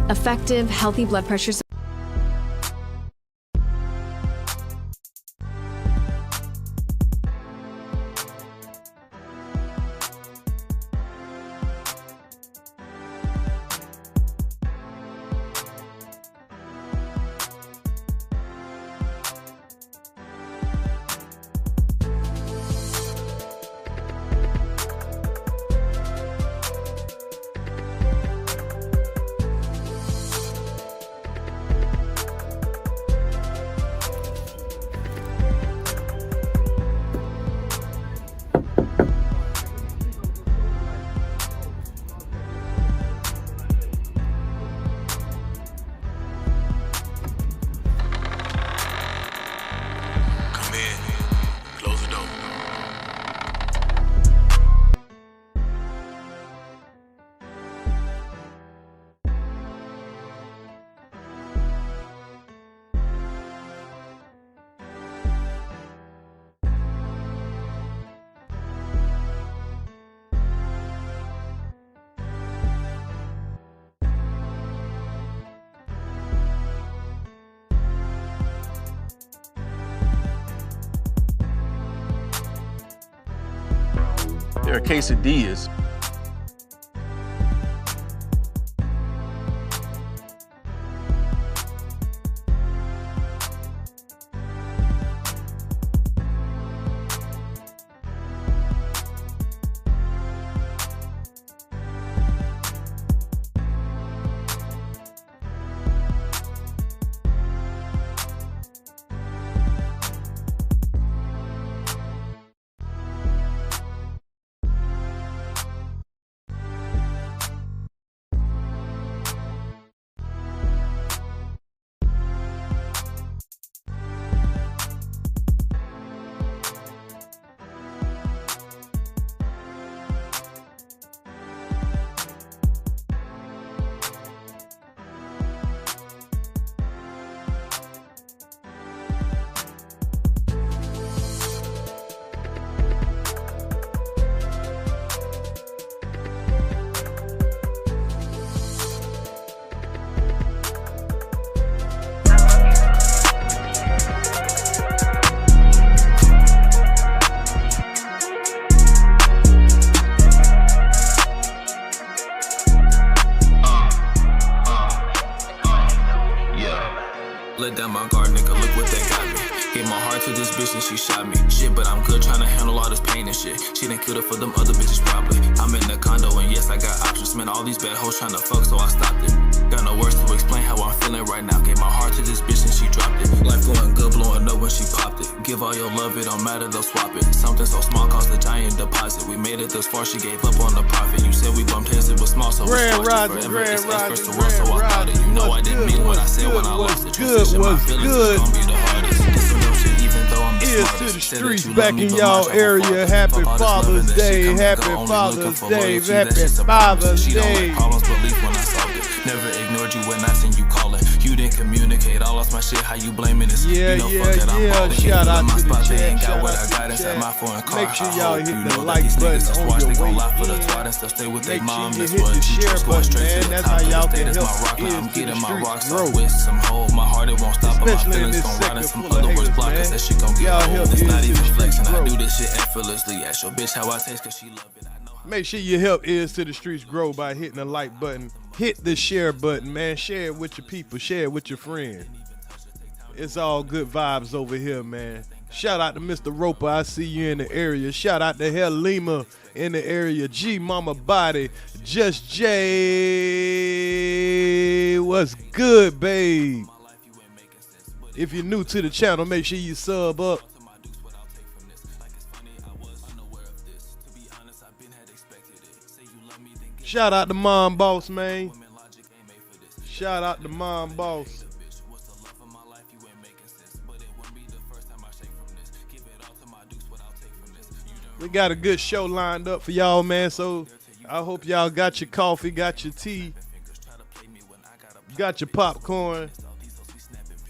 Effective, healthy blood pressure support. There are quesadillas. Let down my guard, nigga, look what they got me. Gave my heart to this bitch and she shot me. Shit, but I'm good trying to handle all this pain and shit. She done killed it for them other bitches probably. I'm in the condo and yes, I got options. Man, all these bad hoes trying to fuck, so I stopped it. Got no words to explain how I'm feeling right now. Gave my heart to this bitch and she dropped it. Life going good, blowing up when she popped it. Give all your love, it don't matter, they'll swap it. Something so small cost a giant deposit. We made it this far, she gave up on the profit. You said we bumped heads, it was small, so Grand it's Rising, forever. Grand It's us Rising, versus the world, so I Grand thought it. You know I didn't mean what I said when I lost the transition. My feelings is gonna be the hardest. This some dumb shit, even though I'm the Earz smartest. to the Said streets that you back love me, in but my y'all trouble area. father. Happy Fuck all this Father's loving, that Day, shit come and happy go, only looking Father's for Day, loyalty, that happy shit's a promise. Father's She don't Day. like problems, belief when I solved it. Never ignored you when I seen you calling. You didn't communicate, I lost my shit, how you blaming this? Yeah, you know, yeah, fuck it, I'm yeah. balling. Shout out My to the spot, they chat, ain't got shout what out I to got the inside chat. my foreign car. Make sure I y'all hope hit you the know that like these button niggas that's on watch, your they gon' way lie for the in. twat and still stay with their Make sure mom. you That's hit what the you share just going button, straight to man. the That's top. how To the y'all state can is my help rock, now Earz I'm to the getting my streets rocks grow. off with some hold. My heart, it won't stop, but my Especially in feelings this gon' rot sector and some full of other words haters, blockers. man. That shit gon' get Y'all help old. It's Earz not to the even streets flexing. I grow. do this shit effortlessly. Ask your bitch how I taste, cause she love it. I know how. Make sure you help Earz to the streets grow by hitting the like button. Hit the share button, man. Share it with your people. Share it with your friends. It's all good vibes over here, man. Shout out to Mr. Roper. I see you in the area. Shout out to Helima in the area. G Mama Body. Just J. What's good, babe? If you're new to the channel, make sure you sub up. Shout out to Mom Boss, man. Shout out to Mom Boss. We got a good show lined up for y'all, man. So I hope y'all got your coffee, got your tea, got your popcorn,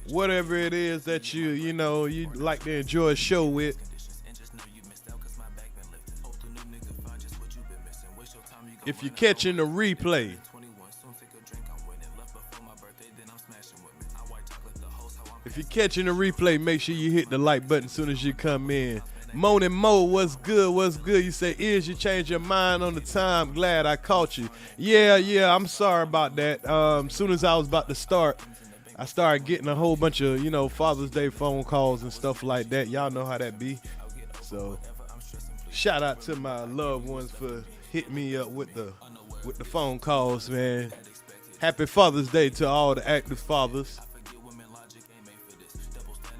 whatever it is that you like to enjoy a show with. If you're catching the replay, If you're catching the replay, make sure you hit the like button as soon as you come in. Moaning Mo, what's good? What's good? You say, Earz, you changed your mind on the time. Glad I caught you. Yeah, I'm sorry about that. Soon as I was about to start, I started getting a whole bunch of, Father's Day phone calls and stuff like that. Y'all know how that be. So, shout out to my loved ones for hitting me up with the phone calls, man. Happy Father's Day to all the active fathers.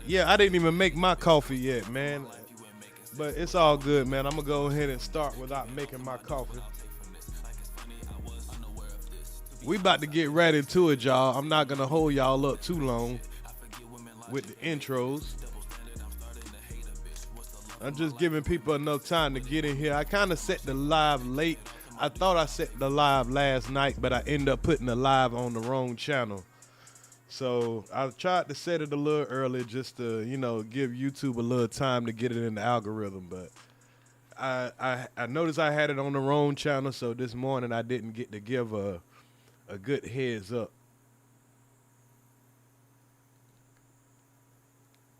Yeah, I didn't even make my coffee yet, man. But it's all good, man. I'm going to go ahead and start without making my coffee. We about to get right into it, y'all. I'm not going to hold y'all up too long with the intros. I'm just giving people enough time to get in here. I kind of set the live late. I thought I set the live last night, but I ended up putting the live on the wrong channel. So I tried to set it a little early just to, give YouTube a little time to get it in the algorithm. But I noticed I had it on the wrong channel, so this morning I didn't get to give a good heads up.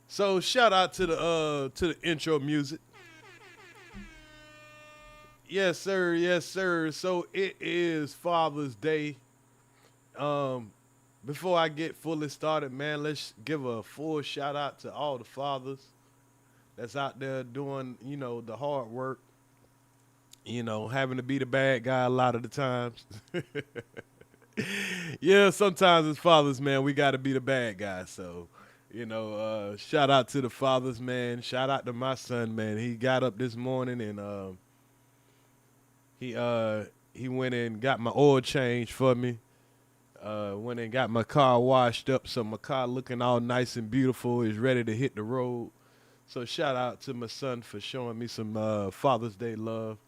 So shout out to the intro music. Yes, sir. Yes, sir. So it is Father's Day. Before I get fully started, man, let's give a full shout out to all the fathers that's out there doing, the hard work, having to be the bad guy a lot of the times. Yeah, sometimes as fathers, man, we got to be the bad guy. So, shout out to the fathers, man. Shout out to my son, man. He got up this morning and he went and got my oil changed for me. Went and got my car washed up, so my car looking all nice and beautiful, is ready to hit the road. So shout out to my son for showing me some Father's Day love.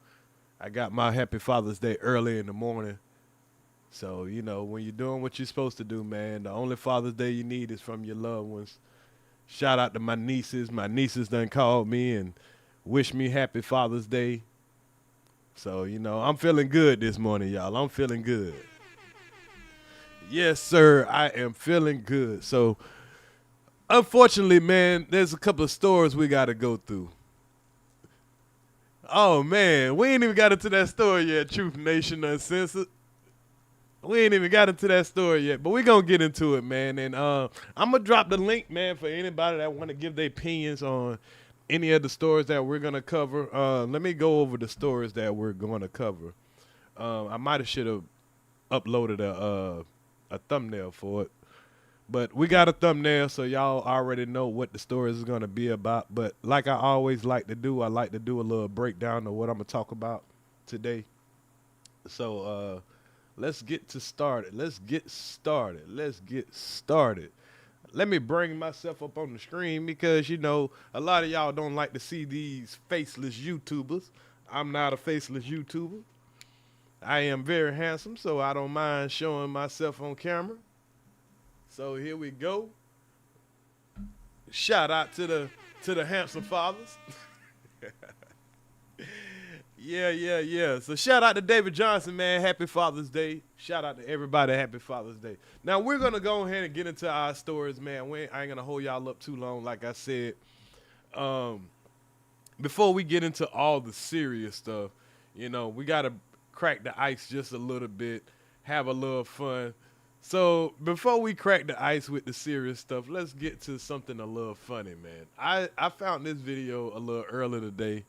I got my happy Father's Day early in the morning. So, when you're doing what you're supposed to do, man, the only Father's Day you need is from your loved ones. Shout out to my nieces. My nieces done called me and wished me happy Father's Day. So, I'm feeling good this morning, y'all. I'm feeling good. Yes, sir, I am feeling good. So, unfortunately, man, there's a couple of stories we got to go through. Oh, man, we ain't even got into that story yet, Truth Nation Uncensored. We ain't even got into that story yet, but we going to get into it, man. And I'm going to drop the link, man, for anybody that want to give their opinions on any of the stories that we're going to cover. Let me go over the stories that we're going to cover. I might have should have uploaded a thumbnail for it, but we got a thumbnail, so y'all already know what the story is going to be about. But like I always like to do, I like to do a little breakdown of what I'm going to talk about today. So let's get started. Let me bring myself up on the screen because, a lot of y'all don't like to see these faceless YouTubers. I'm not a faceless YouTuber. I am very handsome, so I don't mind showing myself on camera. So here we go. Shout out to the handsome fathers. Yeah. So shout out to David Johnson, man. Happy Father's Day. Shout out to everybody. Happy Father's Day. Now we're gonna go ahead and get into our stories, man. I ain't gonna hold y'all up too long, like I said. Before we get into all the serious stuff, we gotta crack the ice just a little bit, have a little fun. So before we crack the ice with the serious stuff, let's get to something a little funny, man. I found this video a little early today,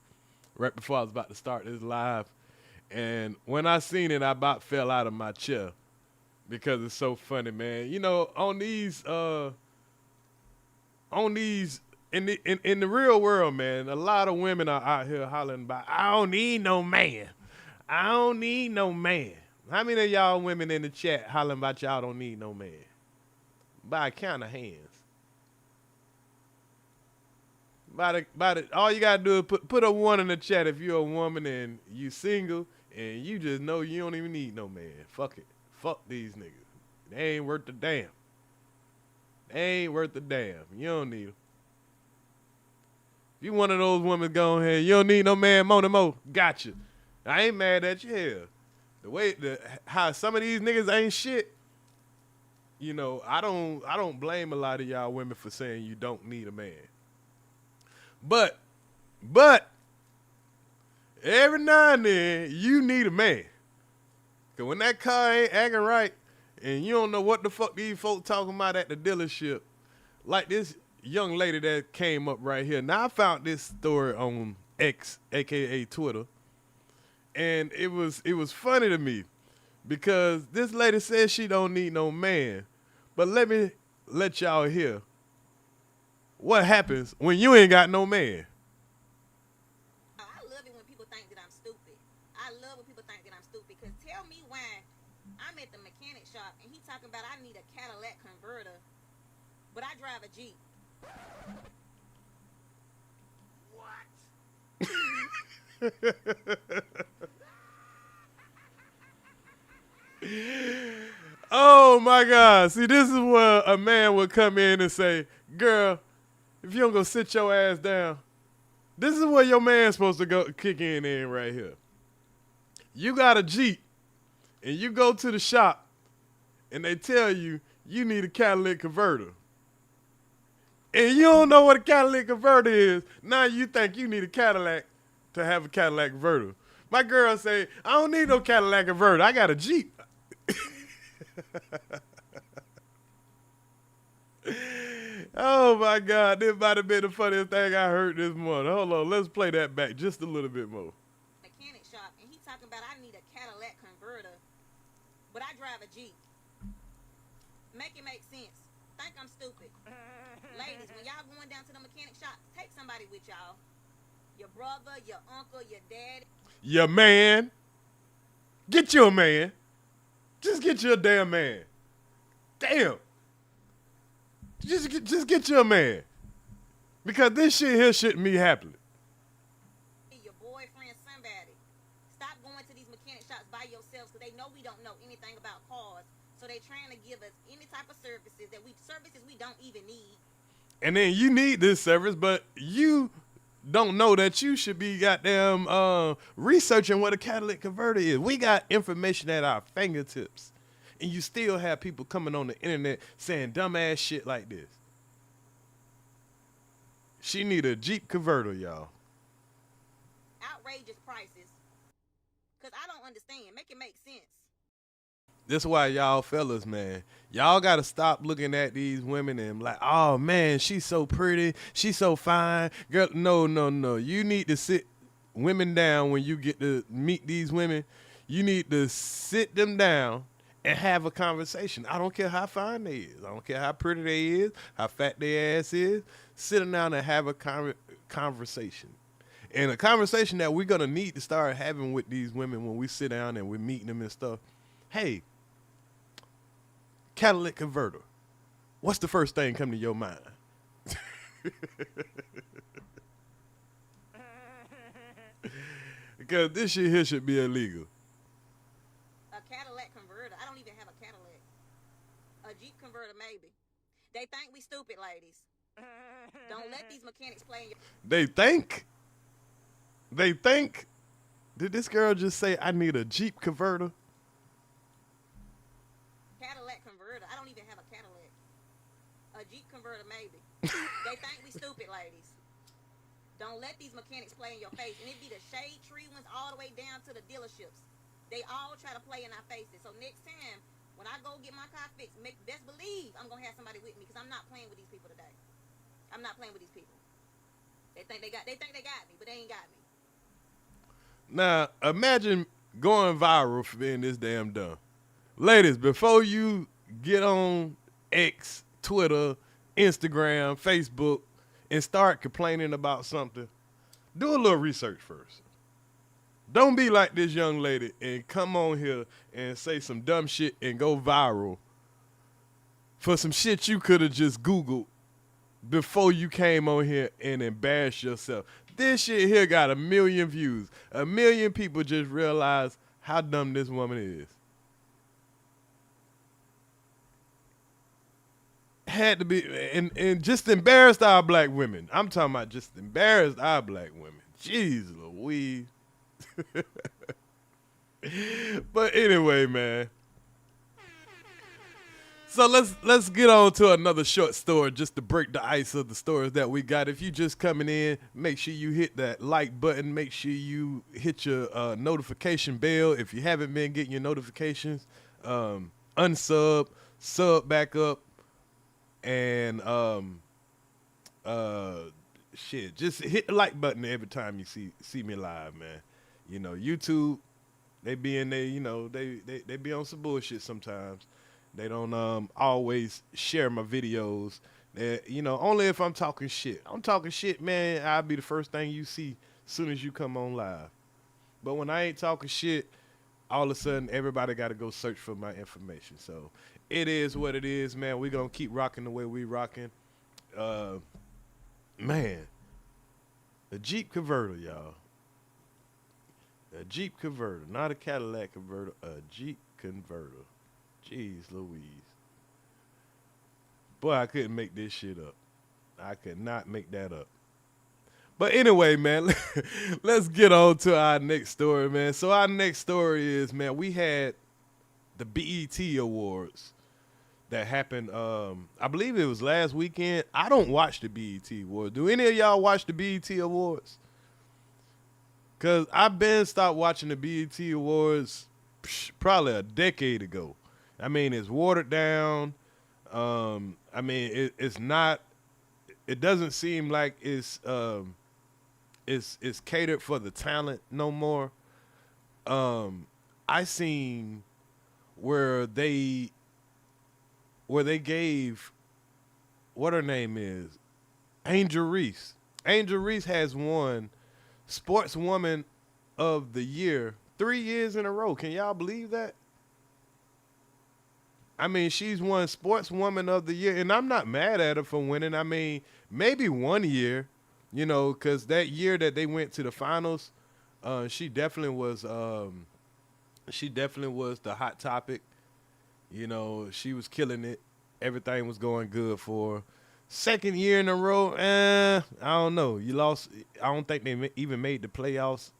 right before I was about to start this live, and when I seen it, I about fell out of my chair because it's so funny, man. On these in the real world, man, a lot of women are out here hollering about, I don't need no man. I don't need no man. How many of y'all women in the chat hollering about y'all don't need no man? By a count of hands. All you gotta do is put a one in the chat if you're a woman and you single and you just know you don't even need no man. Fuck it. Fuck these niggas. They ain't worth the damn. You don't need them. If you one of those women, go ahead. You don't need no man, Mo. Gotcha. I ain't mad at you here. How some of these niggas ain't shit. you know, I don't blame a lot of y'all women for saying you don't need a man. But every now and then you need a man. Cause when that car ain't acting right and you don't know what the fuck these folk talking about at the dealership, like this young lady that came up right here. Now I found this story on X, aka Twitter, and it was funny to me because this lady says she don't need no man. But let me let y'all hear what happens when you ain't got no man. I love it when people think that I'm stupid. I love when people think that I'm stupid because tell me why I'm at the mechanic shop and he talking about I need a Cadillac converter, but I drive a Jeep. Oh my God. See, this is where a man would come in and say, girl, if you don't go sit your ass down, this is where your man's supposed to go kick in right here. You got a Jeep and you go to the shop and they tell you you need a catalytic converter. And you don't know what a catalytic converter is. Now you think you need a Cadillac to have a Cadillac converter. My girl say, I don't need no Cadillac converter. I got a Jeep. Oh my God, this might have been the funniest thing I heard this morning. Hold on, let's play that back just a little bit more. Mechanic shop and he talking about I need a Cadillac converter, but I drive a Jeep. Make it make sense. Think I'm stupid. Ladies, when y'all going down to the mechanic shop, take somebody with y'all. Your brother, your uncle, your dad. Your man. Get you a man. Just get you a damn man. Damn. Just get you a man. Because this shit here shouldn't be happening. Your boyfriend, somebody. Stop going to these mechanic shops by yourselves because they know we don't know anything about cars. So they trying to give us any type of services we don't even need. And then you need this service, but you don't know that you should be goddamn researching what a catalytic converter is. We got information at our fingertips. And you still have people coming on the internet saying dumbass shit like this. She need a Jeep converter, y'all. Outrageous prices. Because I don't understand. Make it make sense. This is why y'all fellas, man, y'all got to stop looking at these women and like, oh, man, she's so pretty. She's so fine. Girl, no. You need to sit women down when you get to meet these women. You need to sit them down and have a conversation. I don't care how fine they is. I don't care how pretty they is, how fat their ass is. Sit them down and have a conversation. And a conversation that we're going to need to start having with these women when we sit down and we're meeting them and stuff. Hey, catalytic converter. What's the first thing come to your mind? Because this shit here should be illegal. A Cadillac converter. I don't even have a Cadillac. A Jeep converter, maybe. They think we stupid, ladies. Don't let these mechanics play in your... They think? Did this girl just say, I need a Jeep converter? Cadillac converter. I don't even have a Cadillac. A Jeep converter, maybe. They think we stupid, ladies. Don't let these mechanics play in your face. And it be the shade tree ones all the way down to the dealerships. They all try to play in our faces. So next time, when I go get my car fixed, best believe I'm going to have somebody with me because I'm not playing with these people today. I'm not playing with these people. They think they got me, but they ain't got me. Now, imagine going viral for being this damn dumb. Ladies, before you get on X, Twitter, Instagram, Facebook, and start complaining about something, do a little research first. Don't be like this young lady and come on here and say some dumb shit and go viral for some shit you could have just Googled before you came on here and embarrassed yourself. This shit here got 1 million views. 1 million people just realized how dumb this woman is. Had to be, and just embarrassed our black women. I'm talking about just embarrassed our black women. Jeez Louise. But anyway, man. So let's get on to another short story just to break the ice of the stories that we got. If you just coming in, make sure you hit that like button. Make sure you hit your notification bell. If you haven't been getting your notifications, unsub, sub back up, and just hit the like button every time you see me live, man. You know, YouTube, they be in there, you know, they be on some bullshit sometimes. They don't always share my videos. You know, only if I'm talking shit. I'm talking shit, man, I'll be the first thing you see as soon as you come on live. But when I ain't talking shit, all of a sudden everybody got to go search for my information. So it is what it is, man. We're going to keep rocking the way we rocking. Man, a Jeep converter, y'all. A Jeep converter, not a Cadillac converter, a Jeep converter. Jeez Louise. Boy, I couldn't make this shit up. I could not make that up. But anyway, man, let's get on to our next story, man. So our next story is, man, we had the BET Awards that happened, I believe it was last weekend. I don't watch the BET Awards. Do any of y'all watch the BET Awards? Because I've been stopped watching the BET Awards probably a decade ago. I mean, it's watered down. I mean, it's not. It doesn't seem like it's catered for the talent no more. I seen where they gave, what her name is, Angel Reese. Angel Reese has won Sportswoman of the Year 3 years in a row. Can y'all believe that? I mean, she's won Sportswoman of the Year, and I'm not mad at her for winning. I mean, maybe 1 year, you know, because that year that they went to the finals, she definitely was the hot topic. You know, she was killing it. Everything was going good for her. Second year in a row, I don't know. You lost. I don't think they even made the playoffs,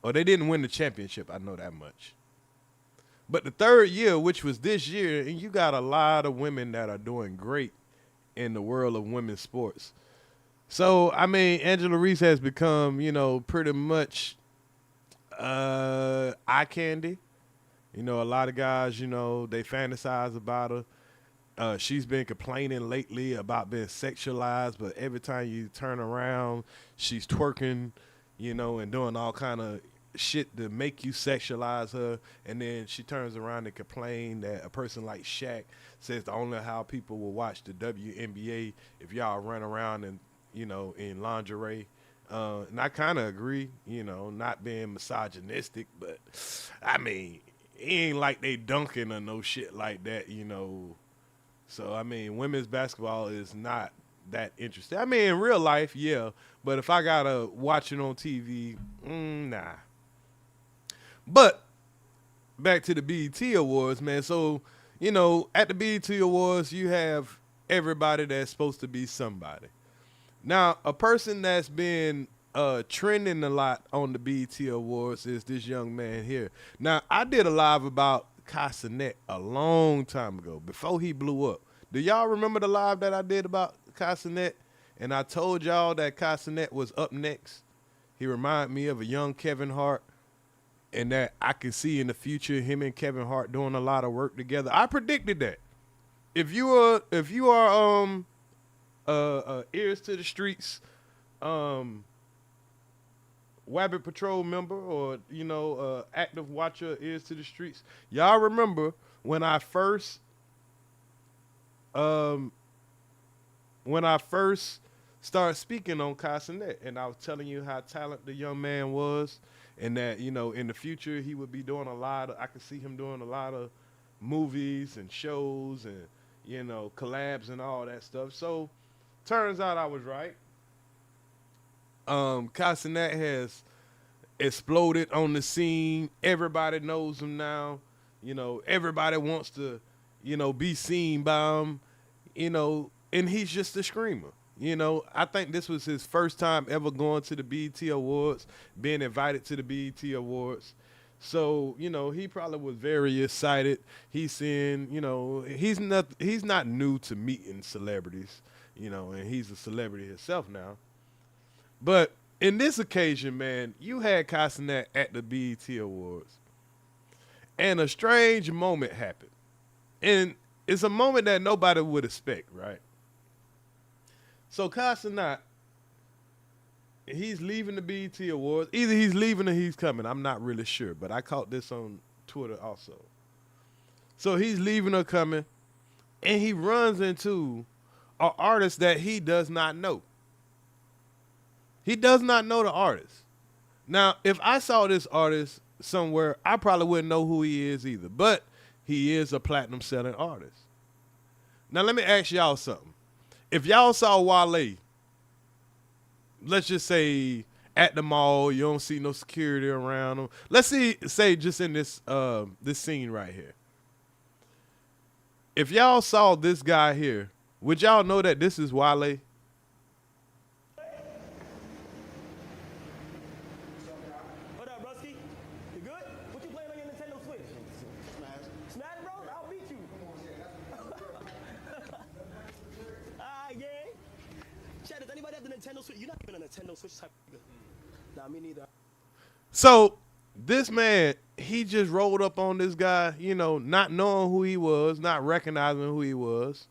or they didn't win the championship. I know that much. But the third year, which was this year, and you got a lot of women that are doing great in the world of women's sports. So, I mean, Angela Reese has become, you know, pretty much eye candy. You know, a lot of guys, you know, they fantasize about her. She's been complaining lately about being sexualized, but every time you turn around, she's twerking, you know, and doing all kind of shit to make you sexualize her. And then she turns around and complain that a person like Shaq says the only how people will watch the WNBA if y'all run around and, you know, in lingerie. And I kind of agree, you know, not being misogynistic, but I mean, it ain't like they dunking or no shit like that, you know. So, I mean, women's basketball is not that interesting. I mean, in real life, yeah, but if I gotta watch it on TV, nah. But back to the BET Awards, man. So, you know, at the BET Awards, you have everybody that's supposed to be somebody. Now, a person that's been trending a lot on the BET Awards is this young man here. Now, I did a live about Cenat a long time ago, before he blew up. Do y'all remember the live that I did about Cenat? And I told y'all that Cenat was up next. He reminded me of a young Kevin Hart, and that I can see in the future him and Kevin Hart doing a lot of work together. I predicted that. If you are Earz to the Streetz Wabbit Patrol member, or, you know, active watcher Earz to the Streetz, y'all remember when I first started speaking on Cenat, and I was telling you how talented the young man was, and that, you know, in the future he would be doing I could see him doing a lot of movies and shows and, you know, collabs and all that stuff. So turns out I was right. Cenat has exploded on the scene. Everybody knows him now. You know, everybody wants to, you know, be seen by him, you know, and he's just a screamer. You know, I think this was his first time ever going to the BET Awards, being invited to the BET Awards. So, you know, he probably was very excited. He's seeing, you know, he's not new to meeting celebrities, you know, and he's a celebrity himself now. But in this occasion, man, you had Cenat at the BET Awards. And a strange moment happened. And it's a moment that nobody would expect, right? So Cenat, he's leaving the BET Awards. Either he's leaving or he's coming. I'm not really sure, but I caught this on Twitter also. So he's leaving or coming, and he runs into an artist that he does not know. He does not know the artist. Now, if I saw this artist somewhere, I probably wouldn't know who he is either, but he is a platinum selling artist. Now, let me ask y'all something. If y'all saw Wale, let's just say at the mall, you don't see no security around him. Let's say just in this this scene right here. If y'all saw this guy here, would y'all know that this is Wale? What up, Rusty? You good? What you playing on your Nintendo Switch? Smash, bro? I'll beat you. Yeah. Chad, does anybody have the Nintendo Switch? You're not even a Nintendo Switch type of nigga. Nah, me neither. So this man, he just rolled up on this guy, you know, not knowing who he was, not recognizing who he was.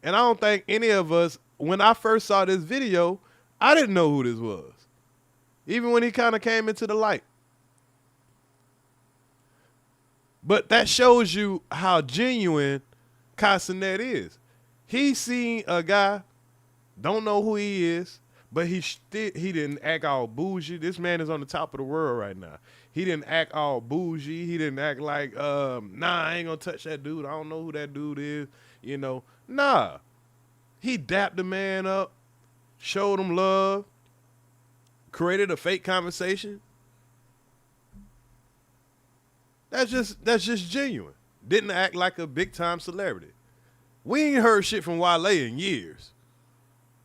And I don't think any of us, when I first saw this video, I didn't know who this was. Even when he kind of came into the light. But that shows you how genuine Cenat is. He seen a guy, don't know who he is, but he didn't act all bougie. This man is on the top of the world right now. He didn't act all bougie. He didn't act like, nah, I ain't gonna touch that dude. I don't know who that dude is. You know, nah. He dapped the man up, showed him love, created a fake conversation. That's just genuine. Didn't act like a big time celebrity. We ain't heard shit from Wale in years.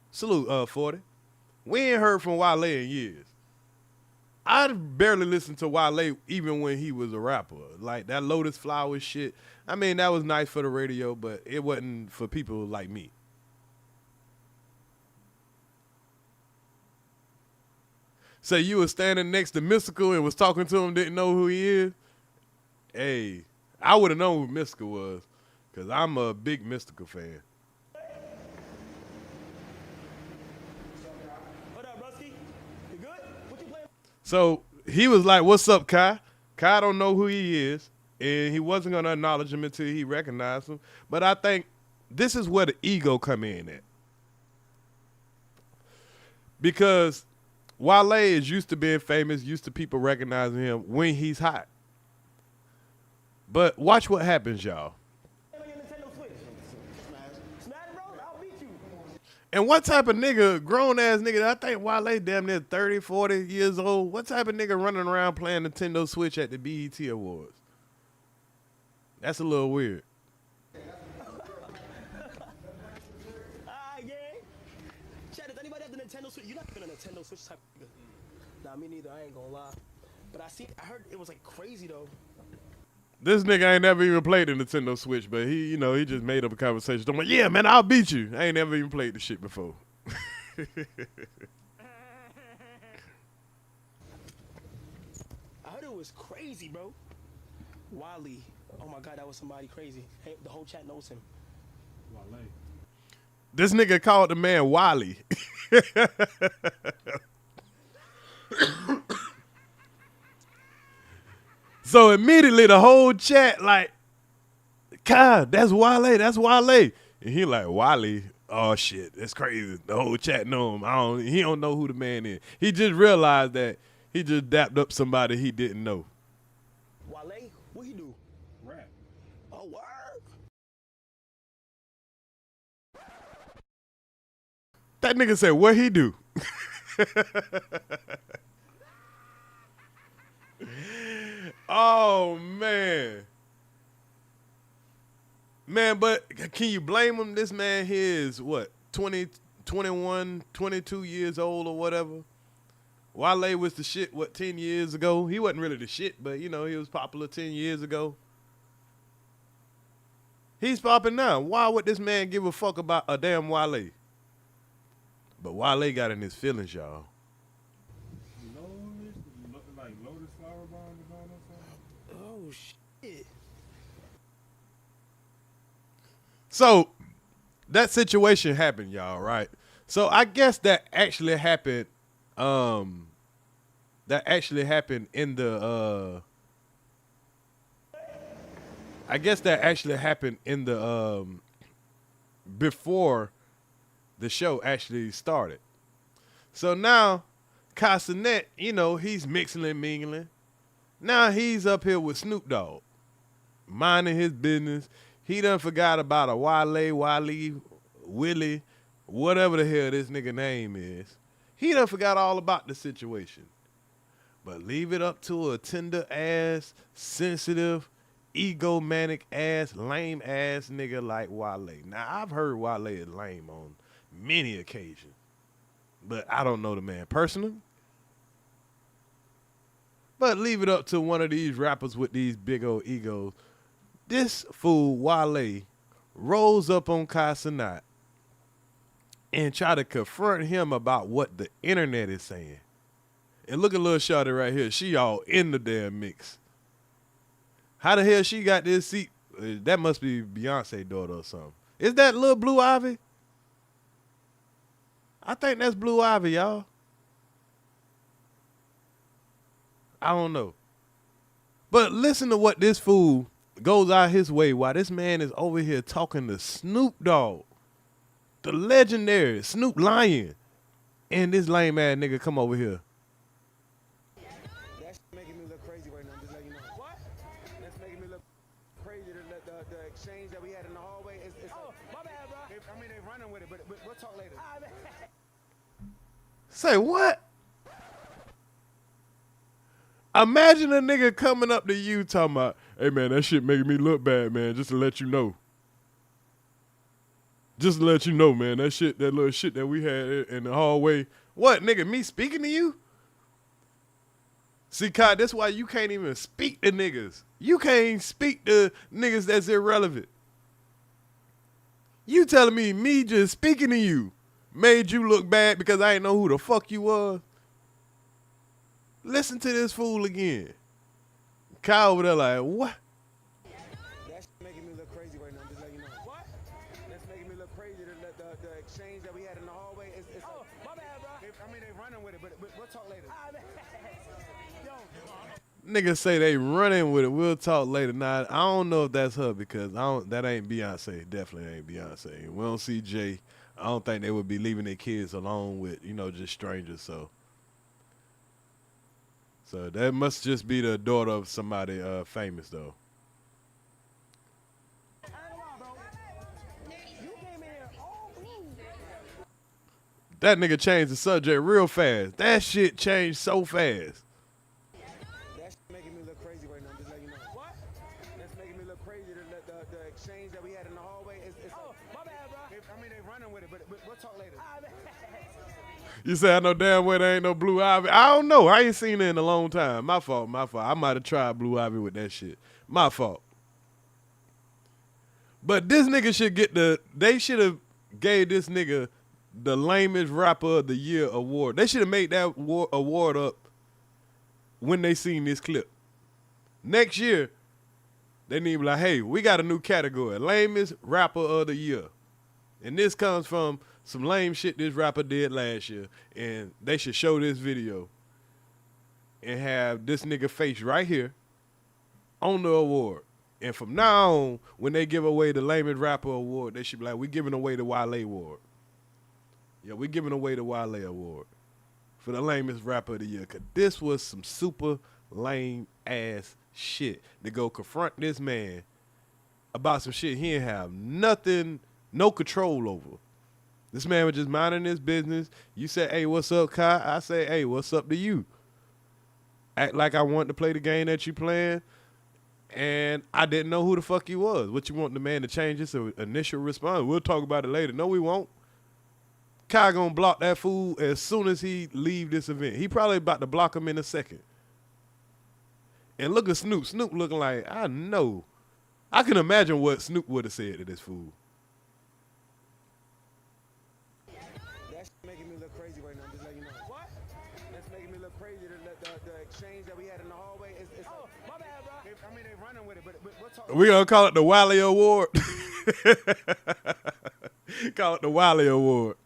Salute, 40. We ain't heard from Wale in years. I barely listened to Wale even when he was a rapper. Like that Lotus Flowers shit. I mean, that was nice for the radio, but it wasn't for people like me. So you was standing next to Mystical and was talking to him, didn't know who he is? Hey, I would have known who Mystical was, because I'm a big Mystical fan. What up, Rusty? You good? What you playing? So he was like, what's up, Kai? Kai don't know who he is, and he wasn't going to acknowledge him until he recognized him. But I think this is where the ego come in at. Because Wale is used to being famous, used to people recognizing him when he's hot. But watch what happens, y'all. And what type of nigga, grown-ass nigga, I think Wale damn near 30, 40 years old, what type of nigga running around playing Nintendo Switch at the BET Awards? That's a little weird. Yeah. Chad, does anybody have the Nintendo Switch? You're not even a Nintendo Switch type of nigga. Nah, me neither. I ain't gonna lie. But I heard it was like crazy though. This nigga ain't never even played the Nintendo Switch, but he, you know, he just made up a conversation. I'm like, yeah, man, I'll beat you. I ain't never even played the shit before. I heard it was crazy, bro. Wale. Oh my God, that was somebody crazy. Hey, the whole chat knows him. Wale. This nigga called the man Wally. So immediately the whole chat like, God, that's Wale, that's Wale. And he like, Wale, oh shit, that's crazy. The whole chat know him. He don't know who the man is. He just realized that he just dapped up somebody he didn't know. Wale? What he do? Rap. Oh, word? That nigga said, what he do? Oh, man. Man, but can you blame him? This man here is, what, 20, 21, 22 years old or whatever? Wale was the shit, 10 years ago? He wasn't really the shit, but, you know, he was popular 10 years ago. He's popping now. Why would this man give a fuck about a damn Wale? But Wale got in his feelings, y'all. Oh, shit. So, that situation happened, y'all, right? So, I guess that actually happened, in the, before the show actually started. So now, Cenat, you know, he's mixing and mingling. Now he's up here with Snoop Dogg, minding his business. He done forgot about a Wale, Willie, whatever the hell this nigga name is. He done forgot all about the situation. But leave it up to a tender ass, sensitive, egomanic ass, lame ass nigga like Wale. Now, I've heard Wale is lame on many occasions, but I don't know the man personally. But leave it up to one of these rappers with these big old egos. This fool, Wale, rolls up on Cenat and try to confront him about what the internet is saying. And look at little shawty right here. She all in the damn mix. How the hell she got this seat? That must be Beyonce's daughter or something. Is that little Blue Ivy? I think that's Blue Ivy, y'all. I don't know. But listen to what this fool goes out his way while this man is over here talking to Snoop Dogg, the legendary Snoop Lion, and this lame ass nigga come over here. That's making me look crazy right now. Just let you know. What? That's making me look crazy. The exchange that we had in the hallway. Oh, my bad, bro. They're running with it, but we'll talk later. Say what? Imagine a nigga coming up to you talking about, hey man, that shit making me look bad, man, just to let you know. Just to let you know, man, that little shit that we had in the hallway. What, nigga, me speaking to you? See, Kai, that's why you can't even speak to niggas. You can't speak to niggas that's irrelevant. You telling me just speaking to you made you look bad because I ain't know who the fuck you was? Listen to this fool again. Kyle over there like, what? That's making me look crazy right now. Just let you know. What? That's making me look crazy. The exchange that we had in the hallway. Oh, my bad, bro. They're running with it, but we'll talk later. Niggas say they running with it. We'll talk later. Now, I don't know if that's her because that ain't Beyonce. Definitely ain't Beyonce. We don't see Jay. I don't think they would be leaving their kids alone with, just strangers. So that must just be the daughter of somebody famous, though. That nigga changed the subject real fast. That shit changed so fast. That's making me look crazy right now. Just let you know. What? That's making me look crazy. The exchange that we had in the hallway. Oh, my bad, bro. They're running with it, but we'll talk later. You say I know damn well there ain't no Blue Ivy. I don't know. I ain't seen it in a long time. My fault. I might have tried Blue Ivy with that shit. My fault. But this nigga should get they should have gave this nigga the lamest rapper of the year award. They should have made that award up when they seen this clip. Next year, they need to be like, hey, we got a new category, lamest rapper of the year. And this comes from some lame shit this rapper did last year. And they should show this video and have this nigga face right here on the award. And from now on, when they give away the lamest rapper award, they should be like, we giving away the Wale award. Yeah, we giving away the Wale award for the lamest rapper of the year. Because this was some super lame ass shit to go confront this man about some shit he didn't have nothing, no control over. This man was just minding his business. You say, hey, what's up, Kai? I say, hey, what's up to you? Act like I want to play the game that you playing, and I didn't know who the fuck you was. What you want the man to change his initial response? We'll talk about it later. No, we won't. Kai gonna block that fool as soon as he leave this event. He probably about to block him in a second. And look at Snoop. Snoop looking like, I know. I can imagine what Snoop would have said to this fool. That's making me look crazy right now. Just letting you know. What? That's making me look crazy. The exchange that we had in the hallway. Oh, my bad, bro. I mean, they running with it, but we're talking. We gonna call it the Wale Award. Call it the Wale Award.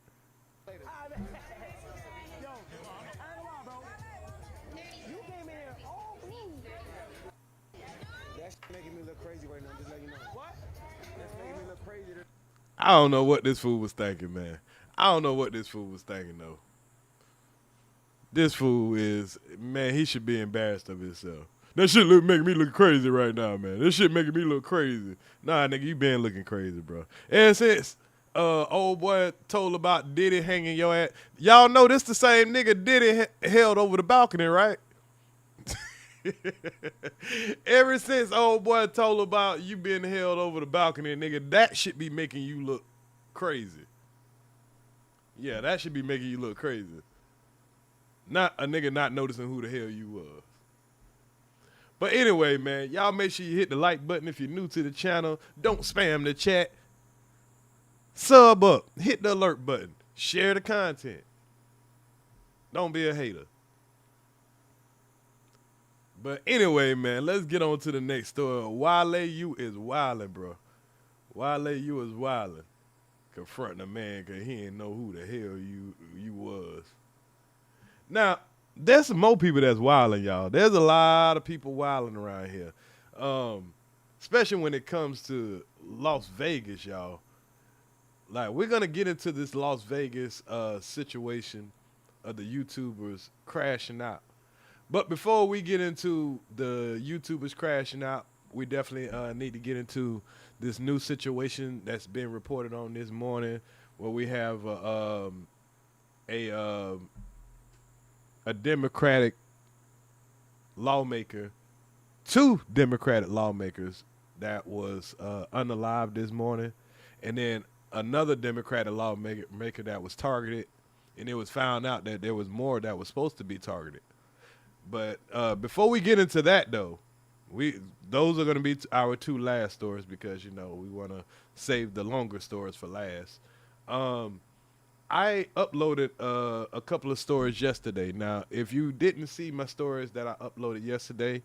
I don't know what this fool was thinking, man. I don't know what this fool was thinking, though. This fool is, man, he should be embarrassed of himself. That shit making me look crazy right now, man. This shit making me look crazy. Nah, nigga, you been looking crazy, bro. And since old boy told about Diddy hanging your ass, y'all know this the same nigga Diddy held over the balcony, right? Ever since old boy told about you being held over the balcony, nigga, that should be making you look crazy. Yeah, that should be making you look crazy. Not a nigga not noticing who the hell you was. But anyway, man, y'all make sure you hit the like button if you're new to the channel. Don't spam the chat. Sub up. Hit the alert button. Share the content. Don't be a hater. But anyway, man, let's get on to the next story. Wale, you is wildin', bro. Wale, you is wildin'. Confronting a man because he didn't know who the hell you was. Now, there's some more people that's wildin', y'all. There's a lot of people wildin' around here. Especially when it comes to Las Vegas, y'all. Like, we're going to get into this Las Vegas situation of the YouTubers crashing out. But before we get into the YouTubers crashing out, we definitely need to get into this new situation that's been reported on this morning, where we have a Democratic lawmaker, two Democratic lawmakers that was unalived this morning, and then another Democratic lawmaker that was targeted, and it was found out that there was more that was supposed to be targeted. But before we get into that, though, those are going to be our two last stories because, you know, we want to save the longer stories for last. I uploaded a couple of stories yesterday. Now, if you didn't see my stories that I uploaded yesterday,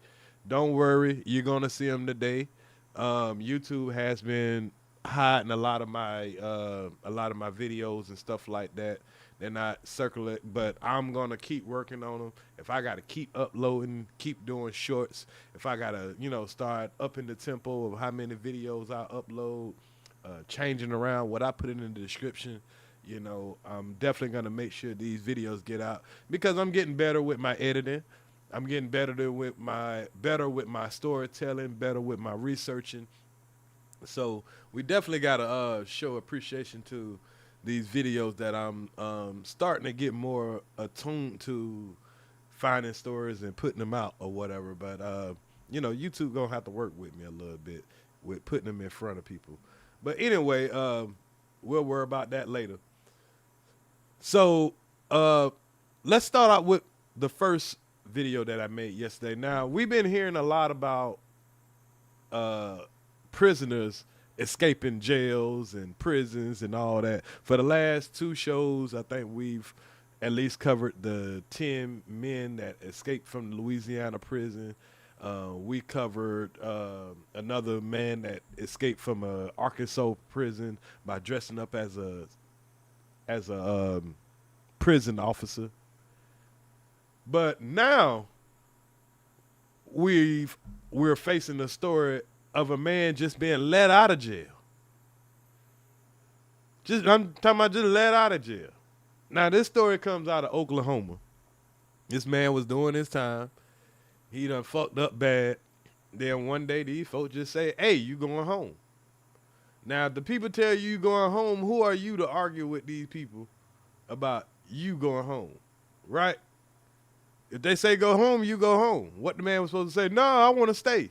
don't worry. You're going to see them today. YouTube has been hiding a lot of my videos and stuff like that. They're not circulating, but I'm going to keep working on them. If I got to keep uploading, keep doing shorts, if I got to, you know, start upping the tempo of how many videos I upload, changing around what I put in the description, you know, I'm definitely going to make sure these videos get out because I'm getting better with my editing. I'm getting better with my storytelling, better with my researching. So we definitely got to show appreciation to these videos that I'm starting to get more attuned to finding stories and putting them out or whatever. But, you know, YouTube going to have to work with me a little bit with putting them in front of people. But anyway, we'll worry about that later. So let's start out with the first video that I made yesterday. Now, we've been hearing a lot about prisoners escaping jails and prisons and all that. For the last two shows, I think we've at least covered the 10 men that escaped from the Louisiana prison. We covered another man that escaped from a Arkansas prison by dressing up as a prison officer. But now we're facing the story of a man just being let out of jail. I'm talking about just let out of jail. Now, this story comes out of Oklahoma. This man was doing his time. He done fucked up bad. Then one day, these folks just say, hey, you going home. Now, if the people tell you going home, who are you to argue with these people about you going home, right? If they say go home, you go home. What the man was supposed to say, no, I want to stay.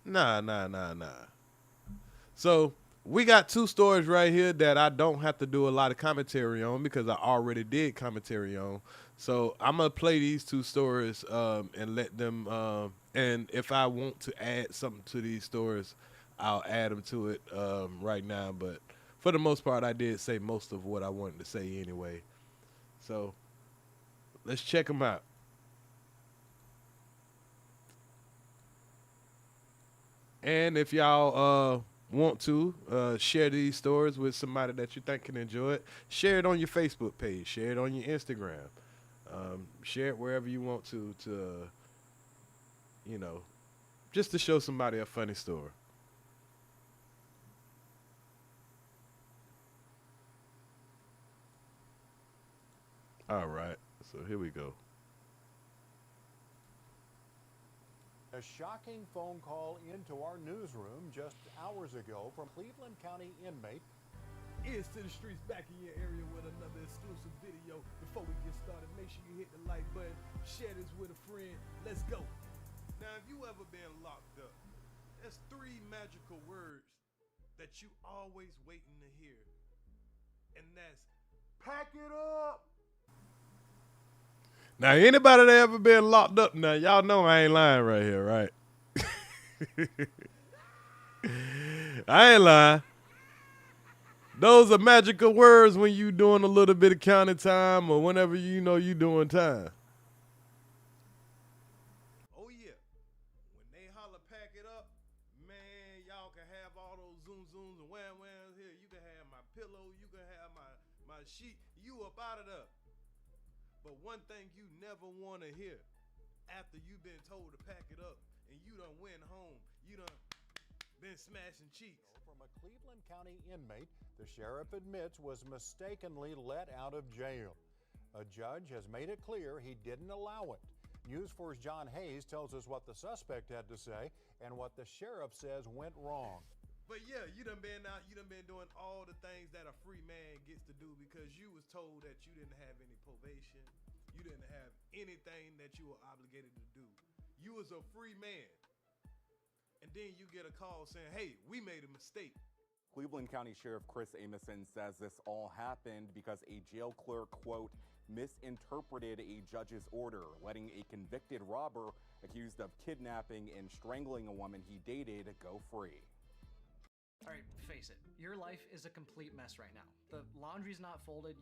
Nah. So we got two stories right here that I don't have to do a lot of commentary on because I already did commentary on. So I'm going to play these two stories and let them, and if I want to add something to these stories, I'll add them to it right now. But for the most part, I did say most of what I wanted to say anyway. So let's check them out. And if y'all want to share these stories with somebody that you think can enjoy it, share it on your Facebook page, share it on your Instagram, share it wherever you want to you know, just to show somebody a funny story. All right, so here we go. A shocking phone call into our newsroom just hours ago from Cleveland County inmate. Earz to the streets, back in your area with another exclusive video. Before we get started, make sure you hit the like button, share this with a friend. Let's go. Now, if you ever been locked up, there's 3 magical words that you always waiting to hear, and that's pack it up. Now, anybody that ever been locked up now, y'all know I ain't lying right here, right? I ain't lying. Those are magical words when you doing a little bit of county time or whenever you know you doing time. Oh, yeah. When they holler pack it up, man, y'all can have all those zooms and whams here. You can have my pillow. You can have my sheet. You up out of there. But one thing you never want to hear after you've been told to pack it up and you done went home, you done been smashing cheeks. From a Cleveland County inmate, the sheriff admits was mistakenly let out of jail. A judge has made it clear he didn't allow it. News 4's John Hayes tells us what the suspect had to say and what the sheriff says went wrong. But yeah, you done been out, you done been doing all the things that a free man gets to do because you was told that you didn't have any probation. You didn't have anything that you were obligated to do. You was a free man. And then you get a call saying, hey, we made a mistake. Cleveland County Sheriff Chris Amison says this all happened because a jail clerk, quote, misinterpreted a judge's order, letting a convicted robber accused of kidnapping and strangling a woman he dated go free. All right, face it. Your life is a complete mess right now. The laundry's not folded.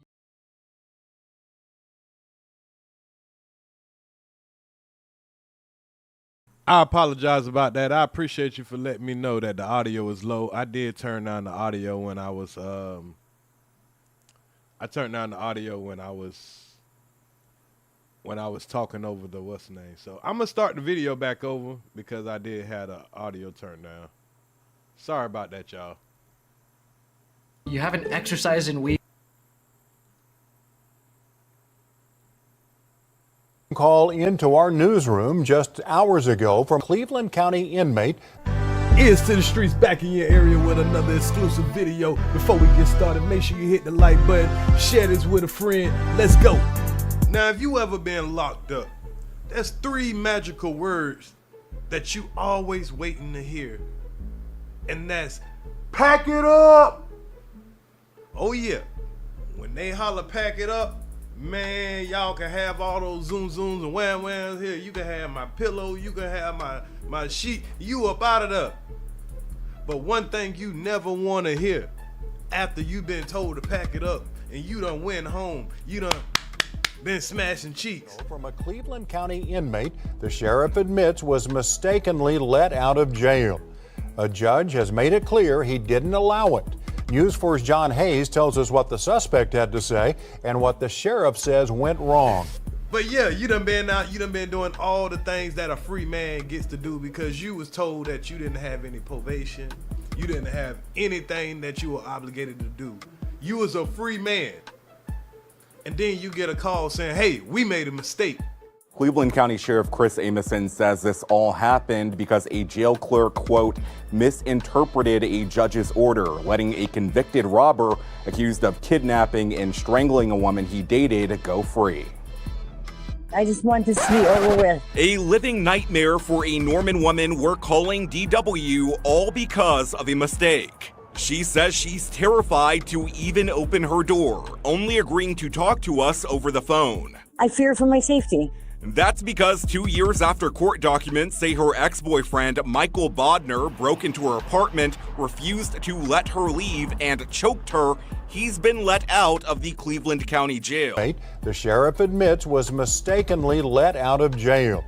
I apologize about that. I appreciate you for letting me know that the audio is low. I did turn down the audio when I was talking over the what's the name. So I'm gonna start the video back over because I did have the audio turned down. Sorry about that, y'all. You haven't exercised in weeks. Call into our newsroom just hours ago from Cleveland County inmate. Earz to the streets, back in your area with another exclusive video. Before we get started, make sure you hit the like button, share this with a friend. Let's go. Now, if you ever been locked up, there's 3 magical words that you always waiting to hear. And that's pack it up. Oh yeah. When they holler pack it up, man, y'all can have all those zooms and whams here. You can have my pillow, you can have my sheet. You up out of there. But one thing you never want to hear after you've been told to pack it up and you done went home, you done been smashing cheeks. From a Cleveland County inmate, the sheriff admits was mistakenly let out of jail. A judge has made it clear he didn't allow it. News 4's John Hayes tells us what the suspect had to say and what the sheriff says went wrong. But yeah, you done been out, you done been doing all the things that a free man gets to do because you was told that you didn't have any probation. You didn't have anything that you were obligated to do. You was a free man. And then you get a call saying, hey, we made a mistake. Cleveland County Sheriff Chris Amison says this all happened because a jail clerk, quote, misinterpreted a judge's order, letting a convicted robber accused of kidnapping and strangling a woman he dated go free. I just want this to be over with. A living nightmare for a Norman woman we're calling DW, all because of a mistake. She says she's terrified to even open her door, only agreeing to talk to us over the phone. I fear for my safety. That's because 2 years after court documents say her ex-boyfriend, Michael Bodner, broke into her apartment, refused to let her leave, and choked her, he's been let out of the Cleveland County Jail. The sheriff admits was mistakenly let out of jail.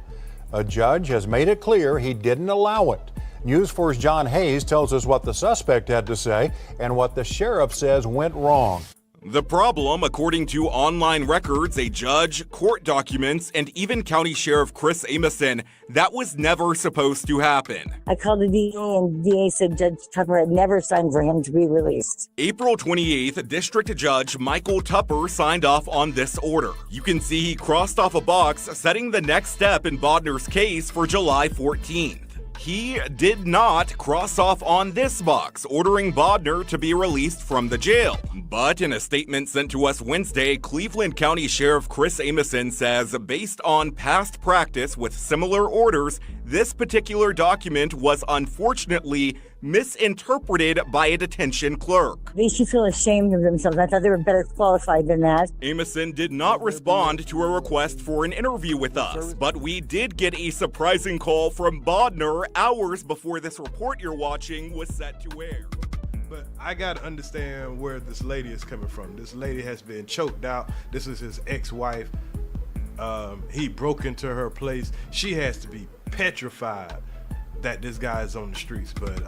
A judge has made it clear he didn't allow it. News 4's John Hayes tells us what the suspect had to say and what the sheriff says went wrong. The problem, according to online records, a judge, court documents, and even County Sheriff Chris Amison, that was never supposed to happen. I called the DA and the DA said Judge Tupper had never signed for him to be released. April 28th, District Judge Michael Tupper signed off on this order. You can see he crossed off a box, setting the next step in Bodner's case for July 14th. He did not cross off on this box, ordering Bodner to be released from the jail. But in a statement sent to us Wednesday, Cleveland County Sheriff Chris Amison says, based on past practice with similar orders, this particular document was unfortunately misinterpreted by a detention clerk. They should feel ashamed of themselves. I thought they were better qualified than that. Amison did not respond to a request for an interview with us, but we did get a surprising call from Bodner hours before this report you're watching was set to air. But I gotta understand where this lady is coming from. This lady has been choked out. This is his ex-wife. He broke into her place. She has to be petrified that this guy is on the streets, but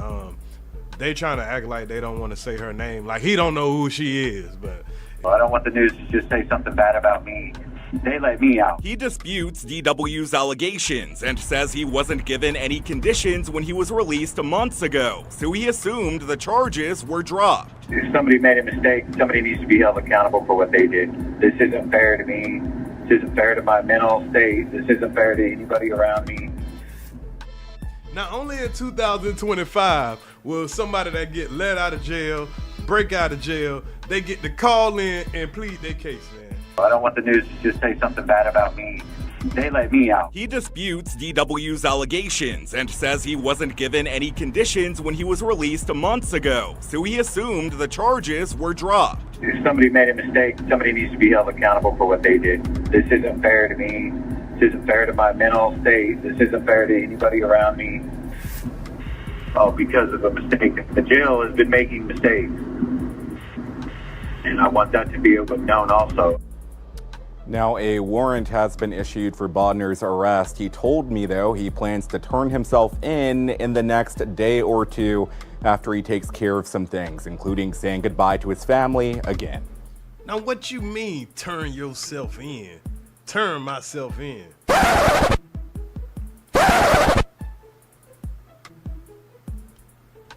they trying to act like they don't want to say her name, like he don't know who she is. But well, I don't want the news to just say something bad about me. They let me out. He disputes DW's allegations and says he wasn't given any conditions when he was released months ago, so he assumed the charges were dropped. If somebody made a mistake, somebody needs to be held accountable for what they did. This isn't fair to me. This isn't fair to my mental state. This isn't fair to anybody around me. Not only in 2025 will somebody that get let out of jail, break out of jail, they get to call in and plead their case, man. I don't want the news to just say something bad about me. They let me out. He disputes DW's allegations and says he wasn't given any conditions when he was released months ago, so he assumed the charges were dropped. If somebody made a mistake, somebody needs to be held accountable for what they did. This isn't fair to me. This isn't fair to my mental state. This isn't fair to anybody around me. Oh, because of a mistake. The jail has been making mistakes. And I want that to be known also. Now, a warrant has been issued for Bodner's arrest. He told me, though, he plans to turn himself in the next day or two after he takes care of some things, including saying goodbye to his family again. Now, what you mean, turn yourself in? Turn myself in.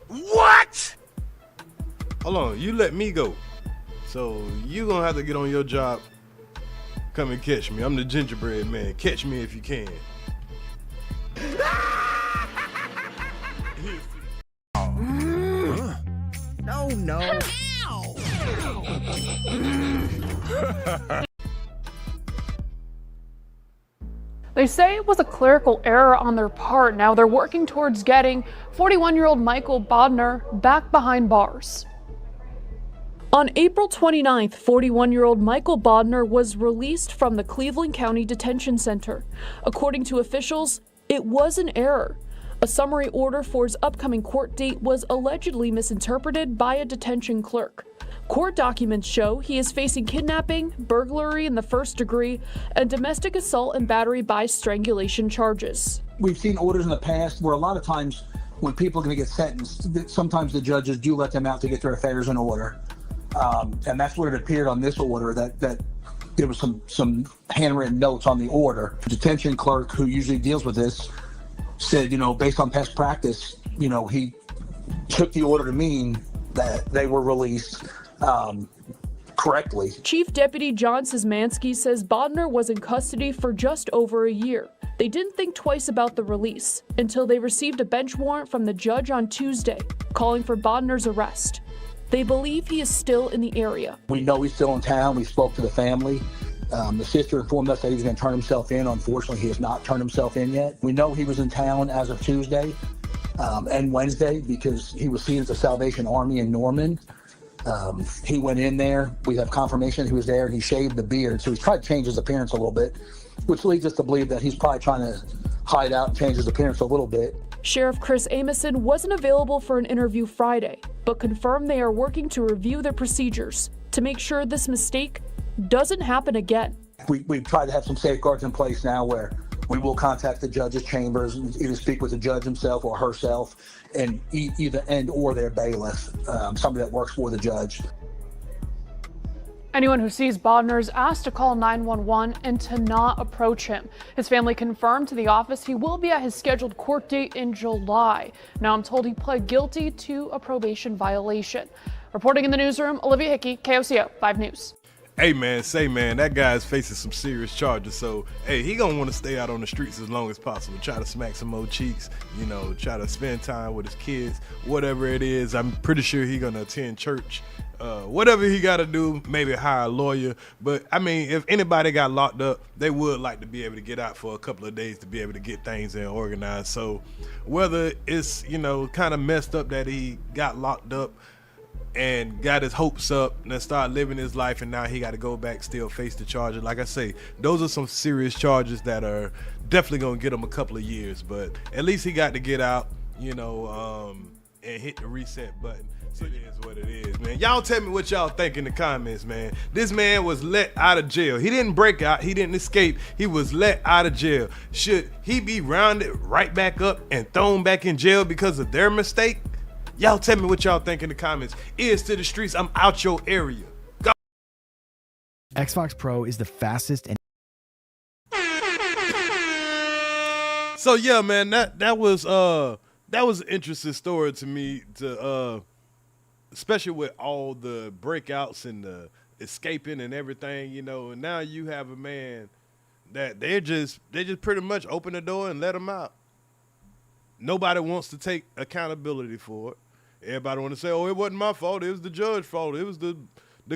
What? Hold on, you let me go. So you gonna have to get on your job. Come and catch me. I'm the gingerbread man. Catch me if you can. No. They say it was a clerical error on their part. Now they're working towards getting 41-year-old Michael Bodner back behind bars. On April 29th, 41-year-old Michael Bodner was released from the Cleveland County Detention Center. According to officials, it was an error. A summary order for his upcoming court date was allegedly misinterpreted by a detention clerk. Court documents show he is facing kidnapping, burglary in the first degree, and domestic assault and battery by strangulation charges. We've seen orders in the past where a lot of times when people are going to get sentenced, sometimes the judges do let them out to get their affairs in order. And that's what it appeared on this order, that there was some handwritten notes on the order. The detention clerk who usually deals with this said, based on past practice, he took the order to mean that they were released correctly. Chief Deputy John Szymanski says Bodner was in custody for just over a year. They didn't think twice about the release until they received a bench warrant from the judge on Tuesday, calling for Bodner's arrest. They believe he is still in the area. We know he's still in town. We spoke to the family. The sister informed us that he was going to turn himself in. Unfortunately, he has not turned himself in yet. We know he was in town as of Tuesday. and Wednesday because he was seen at the Salvation Army in Norman. He went in there. We have confirmation he was there. He shaved the beard, so he's tried to change his appearance a little bit, which leads us to believe that he's probably trying to hide out and change his appearance a little bit. Sheriff Chris Amison wasn't available for an interview Friday, but confirmed they are working to review the procedures to make sure this mistake doesn't happen again. We try to have some safeguards in place now where we will contact the judge's chambers and either speak with the judge himself or herself and either or their bailiff, somebody that works for the judge. Anyone who sees Boelter is asked to call 911 and to not approach him. His family confirmed to the office he will be at his scheduled court date in July. Now I'm told he pled guilty to a probation violation. Reporting in the newsroom, Olivia Hickey, KOCO 5 News. Hey man, that guy's facing some serious charges, so hey, he gonna want to stay out on the streets as long as possible. Try to smack some more cheeks, try to spend time with his kids, whatever it is. I'm pretty sure he gonna attend church. Whatever he got to do, maybe hire a lawyer. But I mean, if anybody got locked up, they would like to be able to get out for a couple of days to be able to get things in organized. So whether it's, kind of messed up that he got locked up and got his hopes up and then start living his life, and now he got to go back, still face the charges. Like I say, those are some serious charges that are definitely going to get him a couple of years. But at least he got to get out, and hit the reset button. So it is what it is, man. Y'all tell me what y'all think in the comments, man. This man was let out of jail. He didn't break out. He didn't escape. He was let out of jail. Should he be rounded right back up and thrown back in jail because of their mistake? Y'all tell me what y'all think in the comments. Earz to the streets. I'm out your area. Go. Xbox Pro is the fastest and So yeah, man, that was an interesting story to me, to especially with all the breakouts and the escaping and everything, and now you have a man that they just pretty much open the door and let him out. Nobody wants to take accountability for it. Everybody want to say, oh, it wasn't my fault. It was the judge's fault. It was the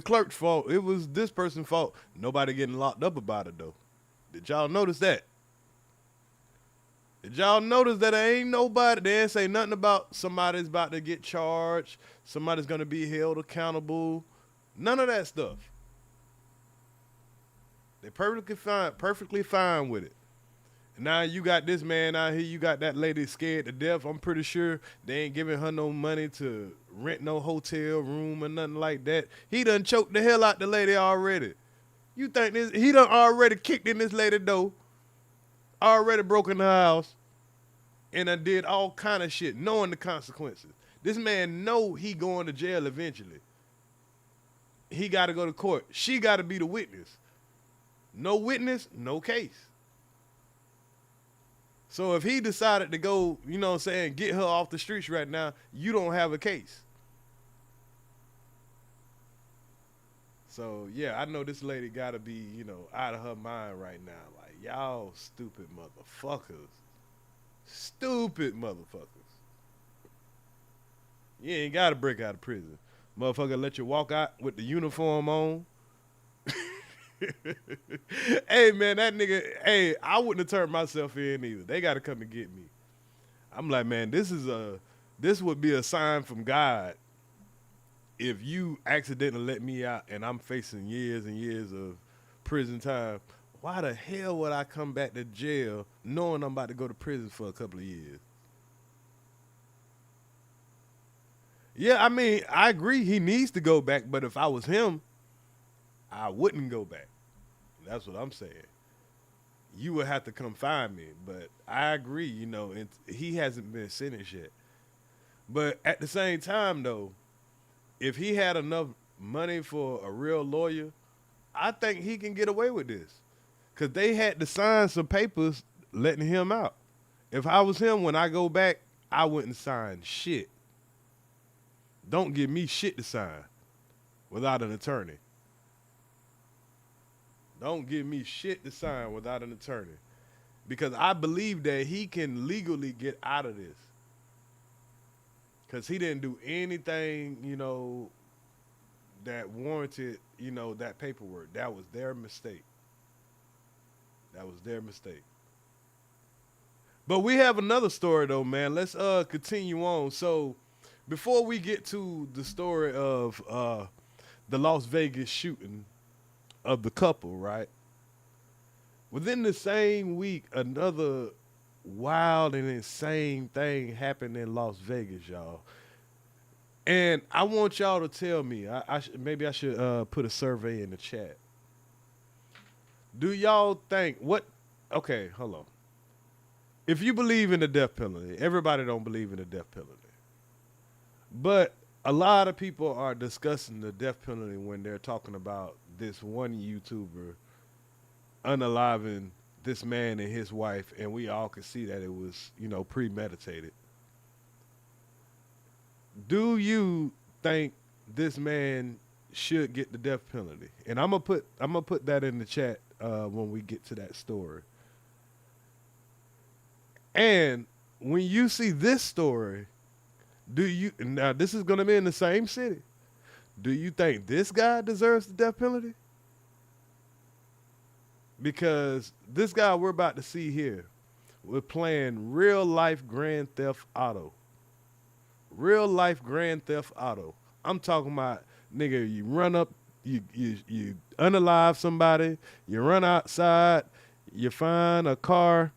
clerk's fault. It was this person's fault. Nobody getting locked up about it, though. Did y'all notice that? Did y'all notice that there ain't nobody, they ain't say nothing about somebody's about to get charged, somebody's going to be held accountable, none of that stuff. They're perfectly fine with it. And now you got this man out here, you got that lady scared to death. I'm pretty sure they ain't giving her no money to rent no hotel room or nothing like that. He done choked the hell out the lady already. You think this, he done already kicked in this lady door, already broken the house, and I did all kind of shit, knowing the consequences. This man know he going to jail eventually. He got to go to court. She got to be the witness. No witness, no case. So if he decided to go, get her off the streets right now, you don't have a case. So, yeah, I know this lady got to be, out of her mind right now. Like, y'all stupid motherfuckers. Stupid motherfuckers. You ain't got to break out of prison. Motherfucker let you walk out with the uniform on. Hey, man, that nigga, hey, I wouldn't have turned myself in either. They got to come and get me. I'm like, man, this would be a sign from God if you accidentally let me out and I'm facing years and years of prison time. Why the hell would I come back to jail knowing I'm about to go to prison for a couple of years? Yeah, I mean, I agree he needs to go back, but if I was him, I wouldn't go back. That's what I'm saying. You would have to come find me, but I agree, he hasn't been sentenced yet. But at the same time, though, if he had enough money for a real lawyer, I think he can get away with this. Because they had to sign some papers letting him out. If I was him, when I go back, I wouldn't sign shit. Don't give me shit to sign without an attorney. Don't give me shit to sign without an attorney. Because I believe that he can legally get out of this. Because he didn't do anything, that warranted, that paperwork. That was their mistake. That was their mistake. But we have another story though, man. Let's continue on. So before we get to the story of the Las Vegas shooting of the couple, right? Within the same week, another wild and insane thing happened in Las Vegas, y'all. And I want y'all to tell me, maybe I should put a survey in the chat. Do y'all think okay, hold on. If you believe in the death penalty, everybody don't believe in the death penalty. But a lot of people are discussing the death penalty when they're talking about this one YouTuber unaliving this man and his wife, and we all could see that it was, you know, premeditated. Do you think this man should get the death penalty? And I'm gonna put that in the chat when we get to that story. And when you see this story, now this is gonna be in the same city. Do you think this guy deserves the death penalty? Because this guy we're about to see here, we're playing real life Grand Theft Auto. Real life Grand Theft Auto. I'm talking about, nigga, you run up, you unalive somebody, you run outside, you find a car,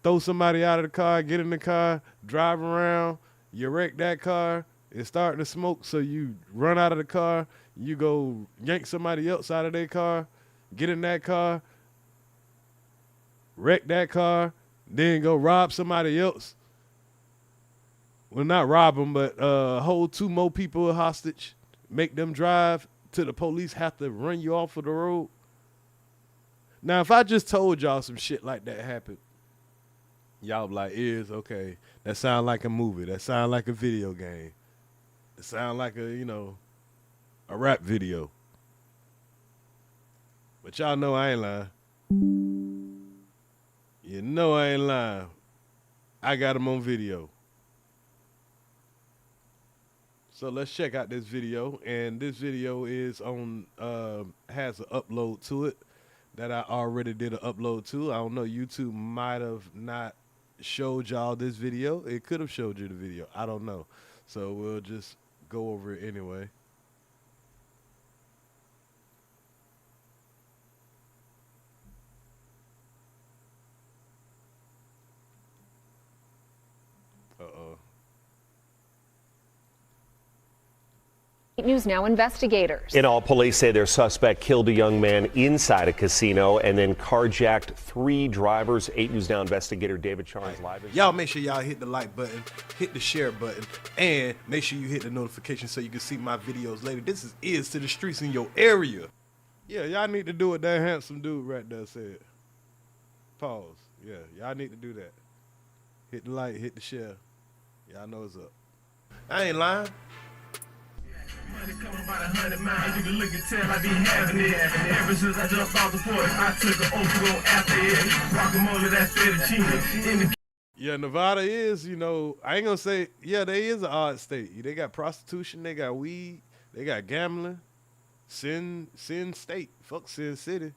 throw somebody out of the car, get in the car, drive around, you wreck that car, it's starting to smoke, so you run out of the car, you go yank somebody else out of their car, get in that car, wreck that car, then go rob somebody else. Well, not rob them, but hold 2 more people hostage, make them drive till the police have to run you off of the road. Now, if I just told y'all some shit like that happened, y'all be like, Earz, okay, that sound like a movie. That sound like a video game. It sound like a rap video. But y'all know I ain't lying. You know I ain't lying. I got him on video. So let's check out this video. And this video is on, has an upload to it that I already did an upload to. I don't know, YouTube might have not showed y'all this video. It could have showed you the video. I don't know. So we'll just go over it anyway. News Now investigators. In all, police say their suspect killed a young man inside a casino and then carjacked 3 drivers. 8 News Now investigator David Charles live. Y'all make sure y'all hit the like button, hit the share button, and make sure you hit the notification so you can see my videos later. This is Earz to the streets in your area. Yeah, y'all need to do what that handsome dude right there said. Pause. Yeah, y'all need to do that. Hit the like, hit the share. Y'all know it's up. I ain't lying. Money coming about 100 miles, you can look and tell I be having it. Ever since I jumped off the porch, I took an oath to go after it. Guacamole, that fettuccine. Yeah, Nevada is, I ain't gonna say, yeah, they is an odd state. They got prostitution, they got weed, they got gambling. Sin State, fuck Sin City.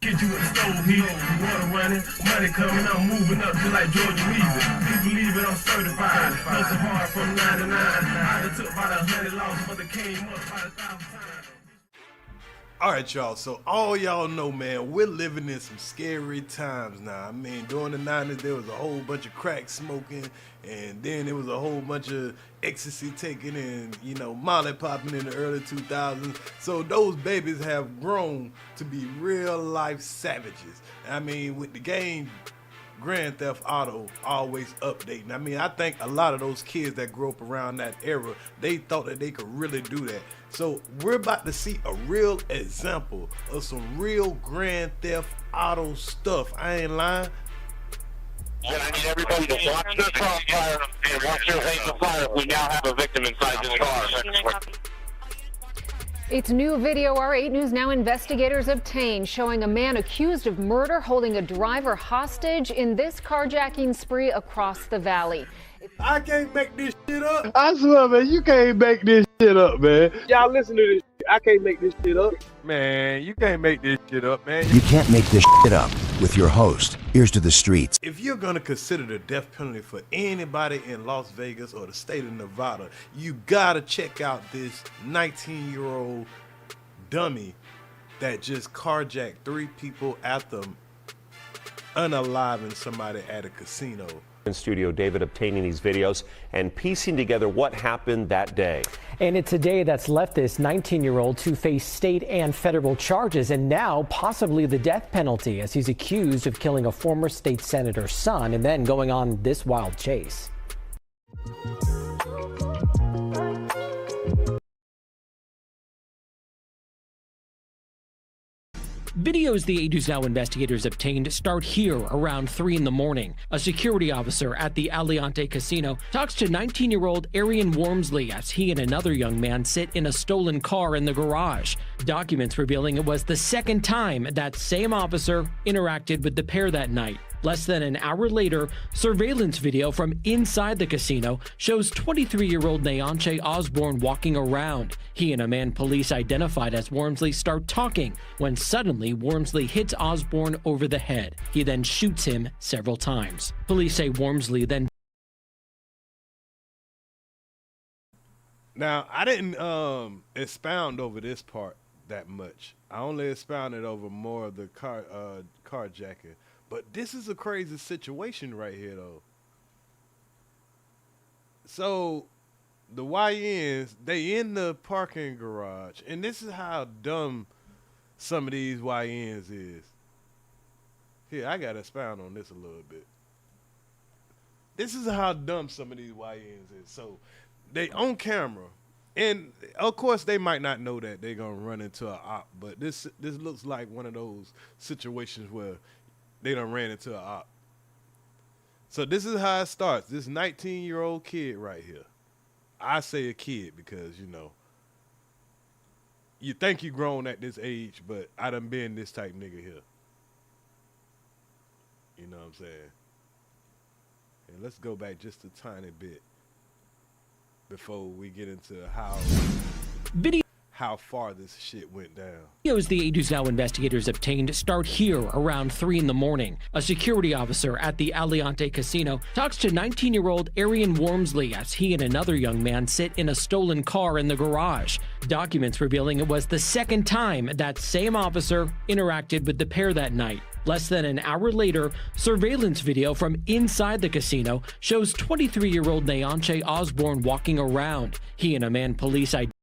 Get you in the stove heat, water running, money coming, I'm moving up just like Georgia Weaver. You believe it, I'm certified. Hustle hard from 9 to 9. I done took about 100 losses, but they came up about 1,000 times. All right, y'all. So all y'all know, man, we're living in some scary times now. I mean, during the 90s, there was a whole bunch of crack smoking, and then there was a whole bunch of ecstasy taking and, molly popping in the early 2000s. So those babies have grown to be real life savages. I mean, with the game Grand Theft Auto always updating. I mean, I think a lot of those kids that grew up around that era, they thought that they could really do that. So we're about to see a real example of some real Grand Theft Auto stuff. I ain't lying. And I need everybody to watch their crossfire and watch your face of fire. We now have a victim inside this car. It's new video our 8 News Now investigators obtained showing a man accused of murder holding a driver hostage in this carjacking spree across the valley. I can't make this shit up. I swear, man, you can't make this shit up, man. Y'all listen to this shit. I can't make this shit up. Man, you can't make this shit up, man. You can't make this shit up. with your host, Earz to the Streetz. If you're going to consider the death penalty for anybody in Las Vegas or the state of Nevada, you got to check out this 19-year-old dummy that just carjacked 3 people after unaliving somebody at a casino. In studio, David obtaining these videos and piecing together what happened that day. And it's a day that's left this 19-year-old to face state and federal charges and now possibly the death penalty as he's accused of killing a former state senator's son and then going on this wild chase. Videos the 8 News Now investigators obtained start here around 3 in the morning. A security officer at the Aliante Casino talks to 19-year-old Arian Wormsley as he and another young man sit in a stolen car in the garage. Documents revealing it was the second time that same officer interacted with the pair that night. Less than an hour later, surveillance video from inside the casino shows 23-year-old Neonche Osborne walking around. He and a man police identified as Wormsley start talking when suddenly Wormsley hits Osborne over the head. He then shoots him several times. Police say Wormsley then... Now, I didn't expound over this part that much. I only expounded over more of the carjacking. But this is a crazy situation right here, though. So, the YNs, they in the parking garage. And this is how dumb some of these YNs is. Here, I got to expound on this a little bit. This is how dumb some of these YNs is. So, they on camera. And, of course, they might not know that they're going to run into an op. But this looks like one of those situations where they done ran into an op. So this is how it starts. This 19-year-old kid right here. I say a kid because, you know, you think you grown at this age, but I done been this type nigga here. You know what I'm saying? And let's go back just a tiny bit before we get into how far this shit went down. Videos the 8 News Now investigators obtained start here around 3 in the morning. A security officer at the Aliante Casino talks to 19-year-old Arian Wormsley as he and another young man sit in a stolen car in the garage. Documents revealing it was the second time that same officer interacted with the pair that night. Less than an hour later, surveillance video from inside the casino shows 23-year-old Neonche Osborne walking around. He and a man police identified.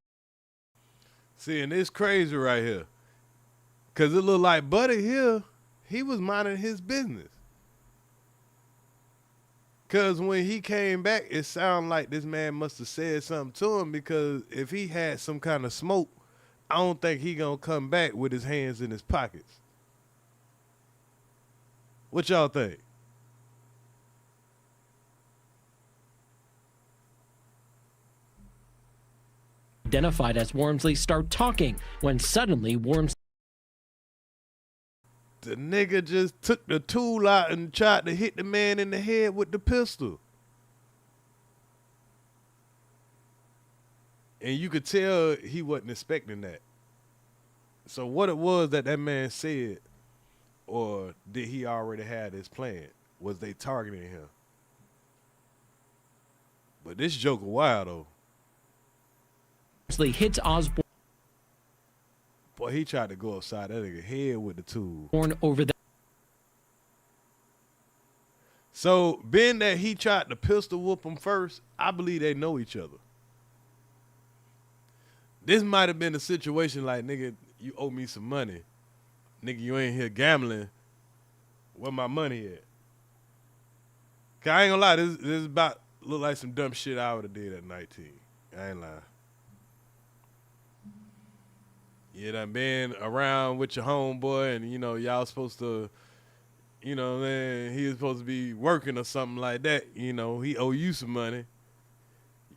See, and it's crazy right here. Because it looked like Buddy here, he was minding his business. Because when he came back, it sounded like this man must have said something to him, because if he had some kind of smoke, I don't think he going to come back with his hands in his pockets. What y'all think? Identified as Wormsley start talking when suddenly Wormsley... The nigga just took the tool out and tried to hit the man in the head with the pistol. And you could tell he wasn't expecting that. So what it was that man said, or did he already have this plan? Was they targeting him? But this joker wild though. Hits Osborne. Boy, he tried to go upside that nigga head with the tool. Over the. So, being that he tried to pistol whoop him first, I believe they know each other. This might have been a situation like, nigga, you owe me some money. Nigga, you ain't here gambling. Where my money at? Cause I ain't gonna lie, this is about look like some dumb shit I would have did at 19. I ain't lying. You done been around with your homeboy and, you know, y'all supposed to, you know, man, he was supposed to be working or something like that. You know, he owe you some money.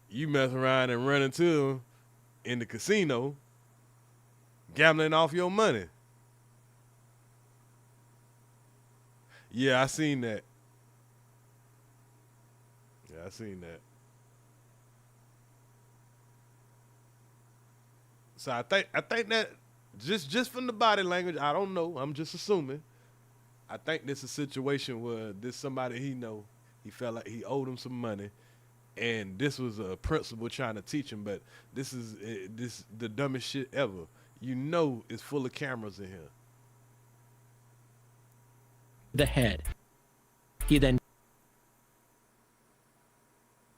You mess around and run into him in the casino, gambling off your money. Yeah, I seen that. Yeah, I seen that. So I think that just from the body language, I don't know, I'm just assuming. I think this is a situation where this somebody he know, he felt like he owed him some money, and this was a principal trying to teach him. But this is the dumbest shit ever. You know, it's full of cameras in here. The head. He then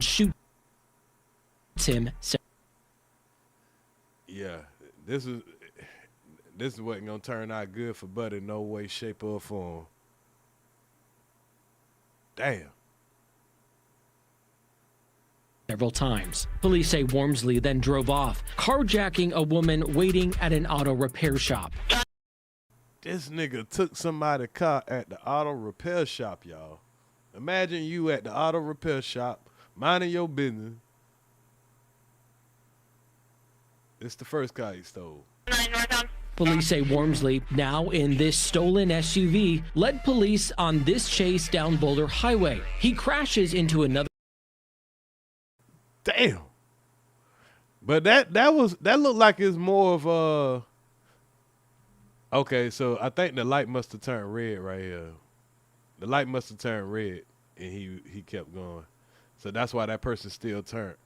shoots him. Yeah, this wasn't gonna turn out good for Buddy, no way, shape, or form. Damn. Several times. Police say Wormsley then drove off, carjacking a woman waiting at an auto repair shop. This nigga took somebody's car at the auto repair shop, y'all. Imagine you at the auto repair shop, minding your business. It's the first car he stole. Police say Wormsley, now in this stolen SUV, led police on this chase down Boulder Highway. He crashes into another. Damn. But that looked like it's more of a. Okay, so I think the light must have turned red right here. The light must have turned red, and he kept going. So that's why that person still turned.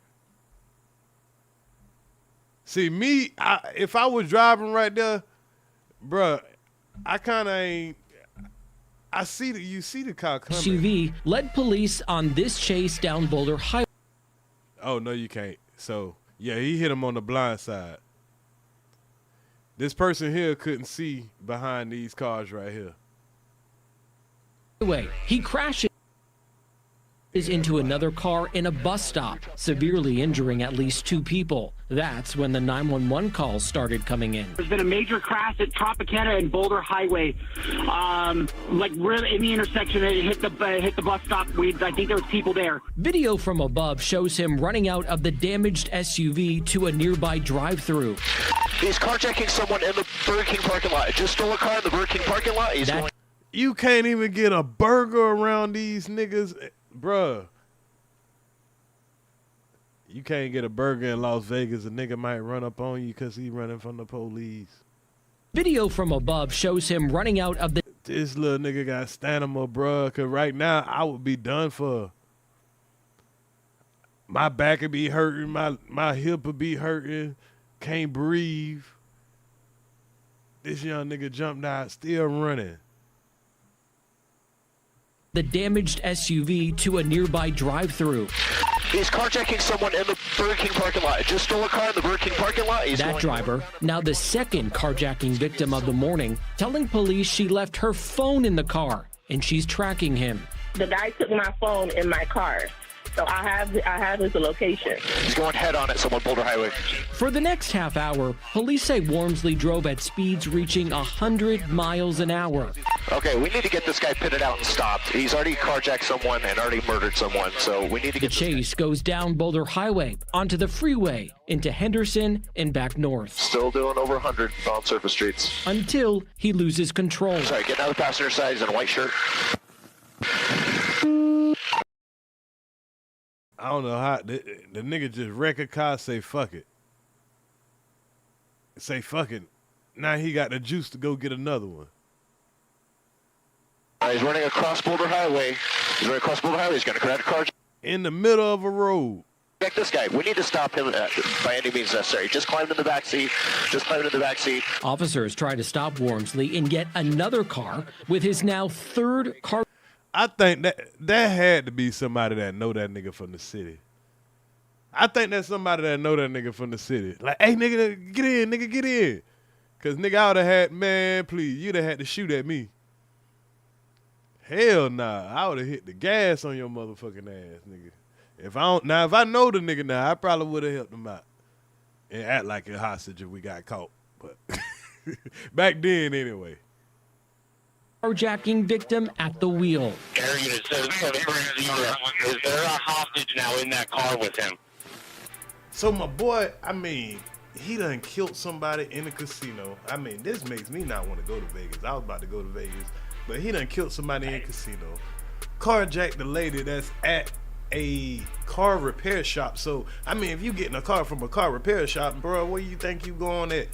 See, me, if I was driving right there, bruh, I kind of ain't. You see the car coming. SUV led police on this chase down Boulder Highway. Oh, no, you can't. So, yeah, he hit him on the blind side. This person here couldn't see behind these cars right here. He crashes into another car in a bus stop, severely injuring at least 2 people. That's when the 911 calls started coming in. There's been a major crash at Tropicana and Boulder Highway. Like we're in the intersection, it hit the bus stop. I think there was people there. Video from above shows him running out of the damaged SUV to a nearby drive-through. He's carjacking someone in the Burger King parking lot. Just stole a car in the Burger King parking lot. You can't even get a burger around these niggas. Bruh, you can't get a burger in Las Vegas. A nigga might run up on you because he running from the police. Video from above shows him running out of the... This little nigga got stamina, bruh, because right now I would be done for. My back would be hurting. My hip would be hurting. Can't breathe. This young nigga jumped out, still running. The damaged SUV to a nearby drive-through. He's carjacking someone in the Burger King parking lot. Just stole a car in the Burger King parking lot. That driver, now the second carjacking victim of the morning, telling police she left her phone in the car and she's tracking him. The guy took my phone in my car. So I have his location. He's going head on at someone Boulder Highway. For the next half hour, police say Wormsley drove at speeds reaching 100 miles an hour. Okay, we need to get this guy pitted out and stopped. He's already carjacked someone and already murdered someone, so we need to get the chase goes down Boulder Highway, onto the freeway, into Henderson and back north. Still doing over 100 on surface streets. Until he loses control. Sorry, getting out of the passenger side. He's in a white shirt. I don't know how the nigga just wreck a car, say fuck it. Say fuck it. Now he got the juice to go get another one. He's running across Boulder Highway. He's going to crash a car. In the middle of a road. Check this guy. We need to stop him by any means necessary. Just climb in the back seat. Officers try to stop Wormsley and get another car with his now third car. I think that had to be somebody that know that nigga from the city. I think that's somebody that know that nigga from the city. Like, hey, nigga, get in, nigga, get in. Because nigga, I would have had, man, please, you'd have had to shoot at me. Hell nah. I would have hit the gas on your motherfucking ass, nigga. If I know the nigga now, I probably would have helped him out. And act like a hostage if we got caught. But back then, anyway. Carjacking victim at the wheel. Is there a hostage now in that car with him? So my boy, I mean, he done killed somebody in a casino. I mean, this makes me not want to go to Vegas. I was about to go to Vegas, but he done killed somebody in a casino. Carjacked the lady that's at a car repair shop. So, I mean, if you getting a car from a car repair shop, bro, where you think you going at?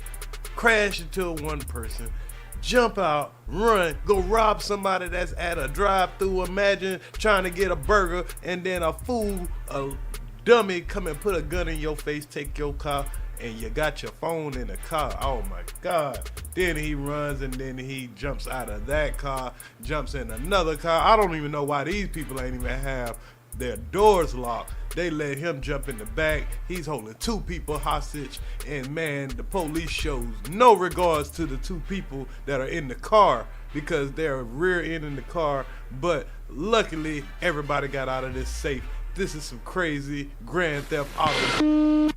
Crash into one person. jump out, run, go rob somebody that's at a drive-thru. Imagine trying to get a burger and then a fool, a dummy come and put a gun in your face, take your car, and you got your phone in the car. Oh my God. Then he runs and then he jumps out of that car, jumps in another car. I don't even know why these people ain't even have their doors locked. They let him jump in the back. He's holding 2 people hostage. And man, the police shows no regards to the 2 people that are in the car because they're rear-ending the car. But luckily, everybody got out of this safe. This is some crazy Grand Theft Auto. We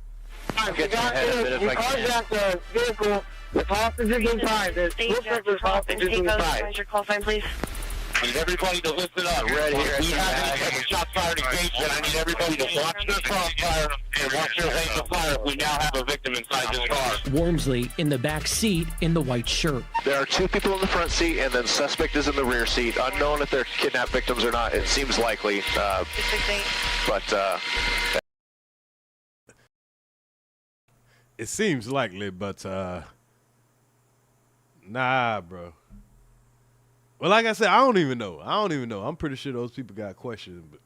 carjacked the vehicle with hostages inside. There's 2 persons hostages inside. Your call sign, please. I need everybody to listen up. Right here. We have shots fired engaged, and I need everybody to watch their crossfire and watch their aim of fire. We now have a victim inside this car. Wormsley in the back seat in the white shirt. There are 2 people in the front seat, and then suspect is in the rear seat. Unknown if they're kidnapped victims or not. It seems likely, It seems likely, but nah, bro. Well, like I said, I don't even know. I'm pretty sure those people got questions. But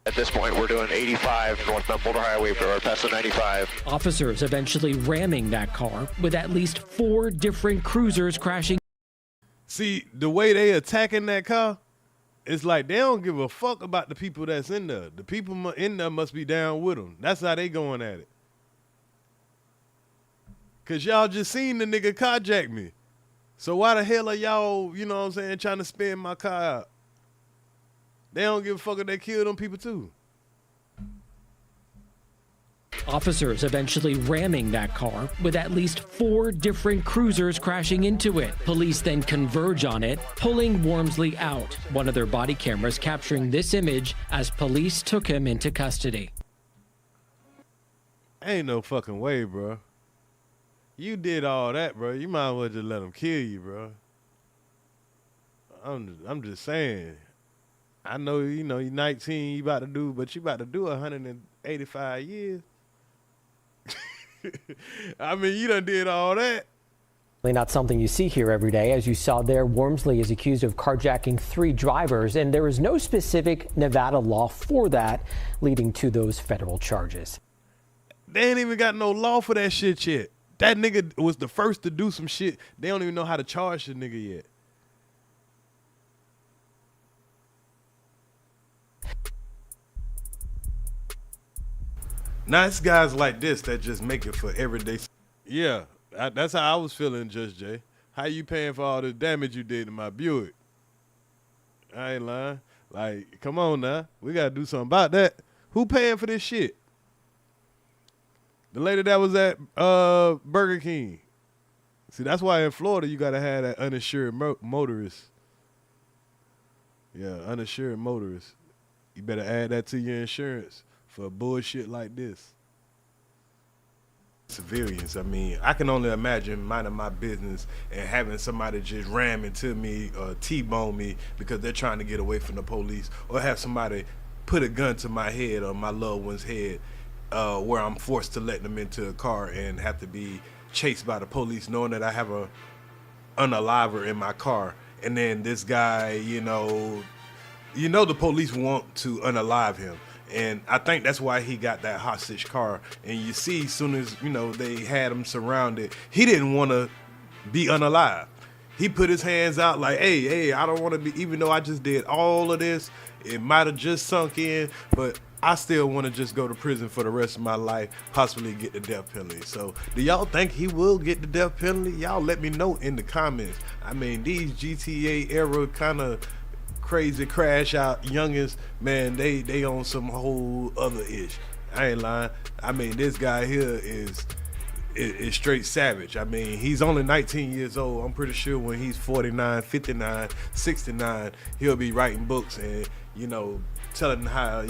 at this point, we're doing 85 northbound Boulder Highway for past the 95. Officers eventually ramming that car with at least 4 different cruisers crashing. See, the way they attacking that car, it's like they don't give a fuck about the people that's in there. The people in there must be down with them. That's how they going at it. Cause y'all just seen the nigga carjack me. So why the hell are y'all, you know what I'm saying, trying to spin my car out? They don't give a fuck if they kill them people too. Officers eventually ramming that car with at least 4 different cruisers crashing into it. Police then converge on it, pulling Wormsley out. One of their body cameras capturing this image as police took him into custody. Ain't no fucking way, bro. You did all that, bro. You might as well just let them kill you, bro. I'm just saying. I know, you know, you're 19, you about to do 185 years. I mean, you done did all that. Not something you see here every day. As you saw there, Wormsley is accused of carjacking 3 drivers, and there is no specific Nevada law for that, leading to those federal charges. They ain't even got no law for that shit yet. That nigga was the first to do some shit. They don't even know how to charge the nigga yet. Now it's guys like this that just make it for everyday. Yeah, that's how I was feeling, Just Jay. How you paying for all the damage you did to my Buick? I ain't lying. Like, come on now. We got to do something about that. Who paying for this shit? The lady that was at Burger King. See, that's why in Florida you got to have that uninsured motorist. Yeah, uninsured motorist. You better add that to your insurance for bullshit like this. Civilians, I mean, I can only imagine minding my business and having somebody just ram into me or T-bone me because they're trying to get away from the police, or have somebody put a gun to my head or my loved one's head where I'm forced to let them into a car and have to be chased by the police knowing that I have a unaliver in my car. And then this guy, you know the police want to unalive him. And I think that's why he got that hostage car. And you see, as soon as, they had him surrounded, he didn't want to be unalive. He put his hands out like, hey, I don't want to be, even though I just did all of this, it might have just sunk in, but I still want to just go to prison for the rest of my life, possibly get the death penalty. So do y'all think he will get the death penalty? Y'all let me know in the comments. I mean, these GTA era kind of crazy crash out youngins, man, they on some whole other ish. I ain't lying. I mean, this guy here is straight savage. I mean, he's only 19 years old. I'm pretty sure when he's 49, 59, 69, he'll be writing books and, telling how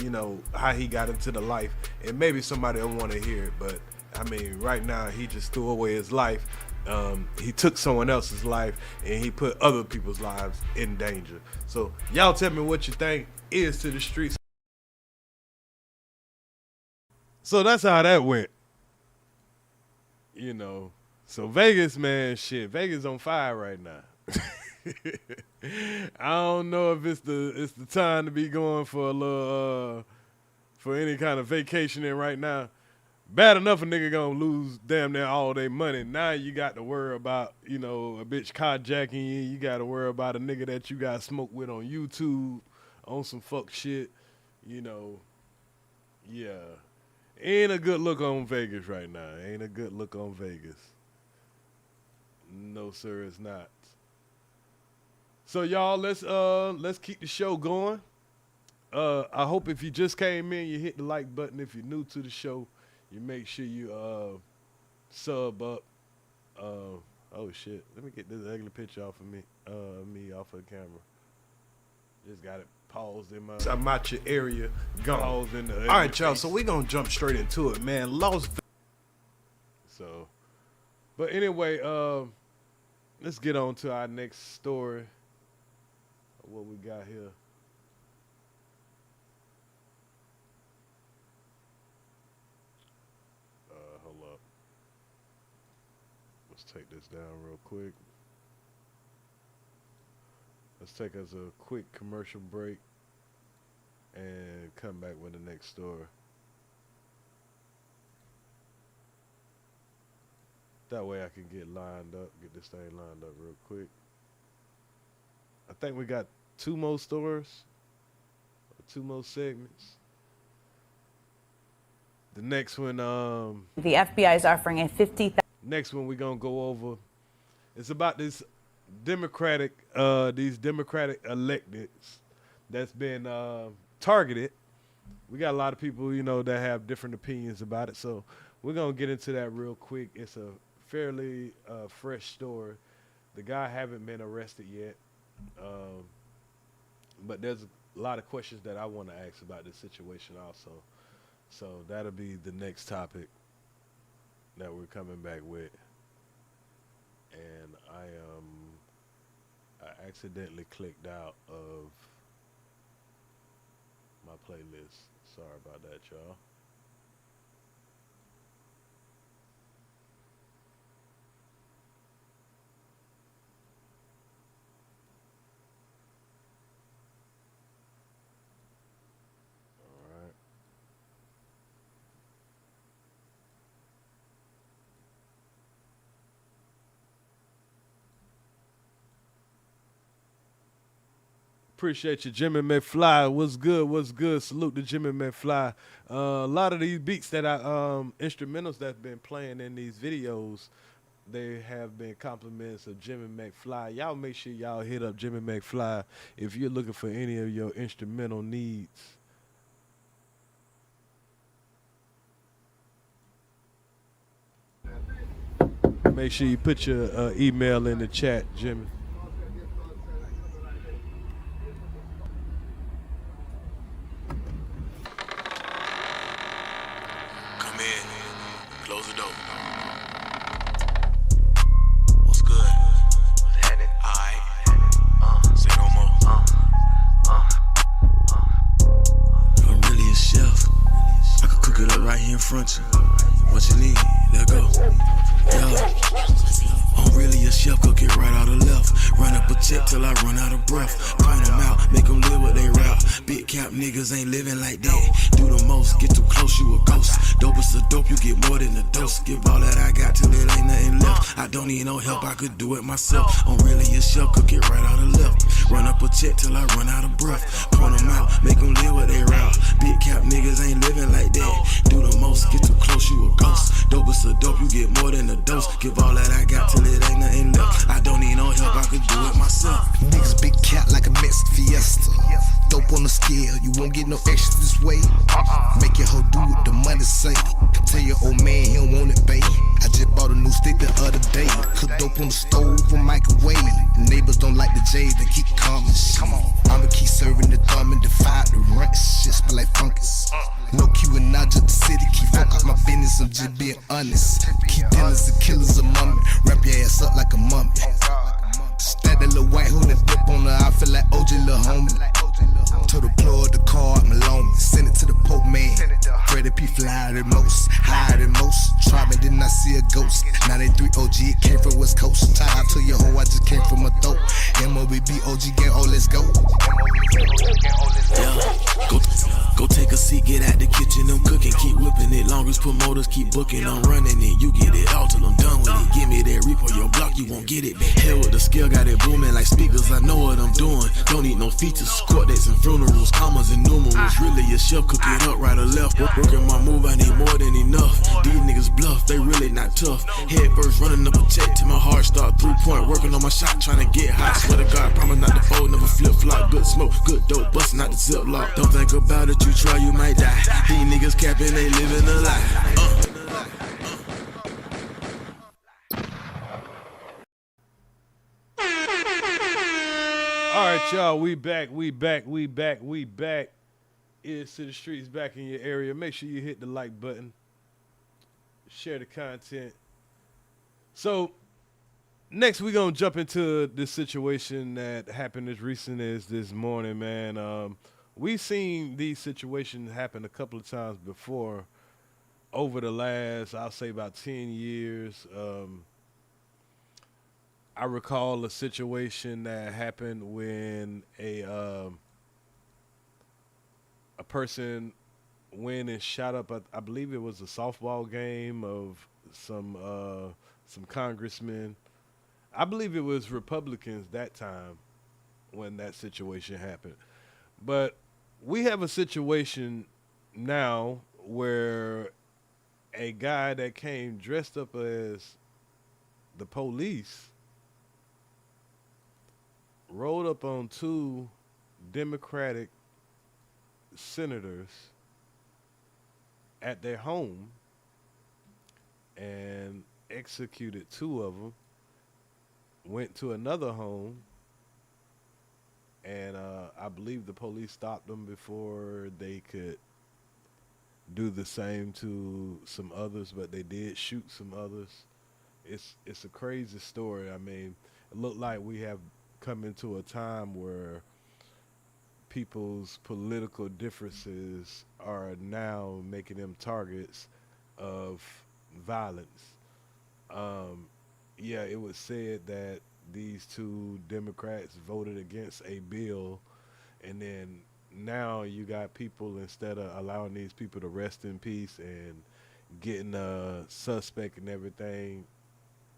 he got into the life. And maybe somebody will want to hear it, but I mean, right now he just threw away his life. He took someone else's life and he put other people's lives in danger. So y'all tell me what you think. Earz to the streets. So that's how that went. So Vegas, man, shit, Vegas on fire right now. I don't know if it's the time to be going for a little for any kind of vacationing right now. Bad enough a nigga gonna lose damn near all their money. Now you got to worry about, you know, a bitch carjacking you. You got to worry about a nigga that you got smoked with on YouTube on some fuck shit. You know, yeah. Ain't a good look on Vegas right now. Ain't a good look on Vegas. No, sir, it's not. So y'all, let's keep the show going. I hope if you just came in, you hit the like button. If you're new to the show, you make sure you sub up. Oh shit! Let me get this ugly picture off of me off of the camera. Just got it paused in my. I'm out your area. Gone. All right, y'all. So we're gonna jump straight into it, man. Las Vegas. So, but anyway, let's get on to our next story. What we got here. Hold up. Let's take this down real quick. Let's take us a quick commercial break and come back with the next story. That way I can get lined up, get this thing lined up real quick. I think we got 2 more stories, 2 more segments. The next one, the FBI is offering a $50,000. Next one we're gonna go over. It's about this these Democratic electeds that's been targeted. We got a lot of people, you know, that have different opinions about it. So we're gonna get into that real quick. It's a fairly fresh story. The guy haven't been arrested yet. But there's a lot of questions that I want to ask about this situation also. So that'll be the next topic that we're coming back with. And I accidentally clicked out of my playlist. Sorry about that, y'all. Appreciate you, Jimmy McFly. What's good? What's good? Salute to Jimmy McFly. A lot of these beats that instrumentals that's been playing in these videos, they have been compliments of Jimmy McFly. Y'all make sure y'all hit up Jimmy McFly if you're looking for any of your instrumental needs. Make sure you put your email in the chat, Jimmy. What you need, let go. I'm really a chef, cook it right out of left. Run up a check till I run out of breath. Point them out, make them live what they route. Big cap niggas ain't living like that. Do the most, get too close, you a ghost. Dope is a dope, you get more than a dose. Give all that I got till it ain't nothing left. I don't need no help, I could do it myself. I'm really a chef, cook it right out of left. Run up a check till I run out of breath. Point them out, make them live what they route. Big cap niggas ain't living like that. Do the most, get too close, you a ghost. Dope is a dope, you get more than a dose. Give all that I got till it ain't nothing left. I don't need no help, I could do it myself. Niggas big cat like a Mexican Fiesta. Dope on the scale, you won't get no extra this way. Make your hoe do what the money say. Tell your old man he don't want it, babe. I just bought a new stick the other day. Cook dope on the stove or microwave. The neighbors don't like the J's, they keep coming. Come on, I'ma keep serving the dumb and defy the rent. Shit smell like fungus. No Q and I just the city. Keep fuck out my business, I'm just being honest. Keep dealers and killers a mummy. Wrap your ass up like a mummy. Stack that little white hood and dip on her. I feel like OJ, little homie. Told the plug the card, Malone. Send it to the Pope man. Freddie P fly the most, higher than most. Try me, didn't I see a ghost? Now they 3 OG OG gang, oh, let's go. Yeah, go take a seat, get out the kitchen, I'm cooking, keep whipping it. Longest promoters keep booking, I'm running it. You get it all till I'm done with it. Give me that repo, your block, you won't get it back. Hell with the skill, got it booming like speakers, I know what I'm doing. Don't need no features, court dates and funerals, commas and numerals. Really a chef, cook it up right or left. Working my move, I need more than enough. These niggas bluff, they really not tough. Head first, running up a check till my heart start 3-point. Working on my shot, trying to get hot. Swear to God, promise not to fold, never flip flop. Good smoke, good dope, busting out the zip lock. Don't think about it, you try, you might die. These niggas capping, they living a lie. All right, y'all, we back. Earz to the Streets back in your area. Make sure you hit the like button. Share the content. So, next we're going to jump into the situation that happened as recent as this morning, man. We've seen these situations happen a couple of times before over the last, I'll say about 10 years. I recall a situation that happened when a person went and shot up, I believe it was a softball game of some congressmen. I believe it was Republicans that time when that situation happened. But we have a situation now where a guy that came dressed up as the police rolled up on 2 Democratic senators at their home and executed 2 of them, went to another home, and I believe the police stopped them before they could do the same to some others, but they did shoot some others. It's a crazy story. I mean, it looked like we have come into a time where people's political differences are now making them targets of violence. Yeah, it was said that these 2 Democrats voted against a bill, and then now you got people, instead of allowing these people to rest in peace and getting a suspect and everything,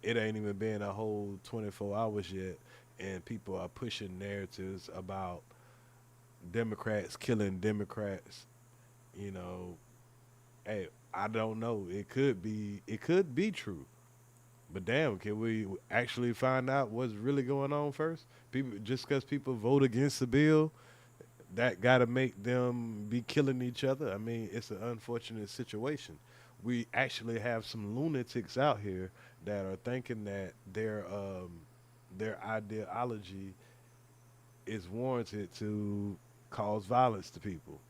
it ain't even been a whole 24 hours yet, and people are pushing narratives about Democrats killing Democrats. You know, hey, I don't know. It could be true. But damn, can we actually find out what's really going on first? People, just because people vote against the bill, that got to make them be killing each other? I mean, it's an unfortunate situation. We actually have some lunatics out here that are thinking that their ideology is warranted to cause violence to people.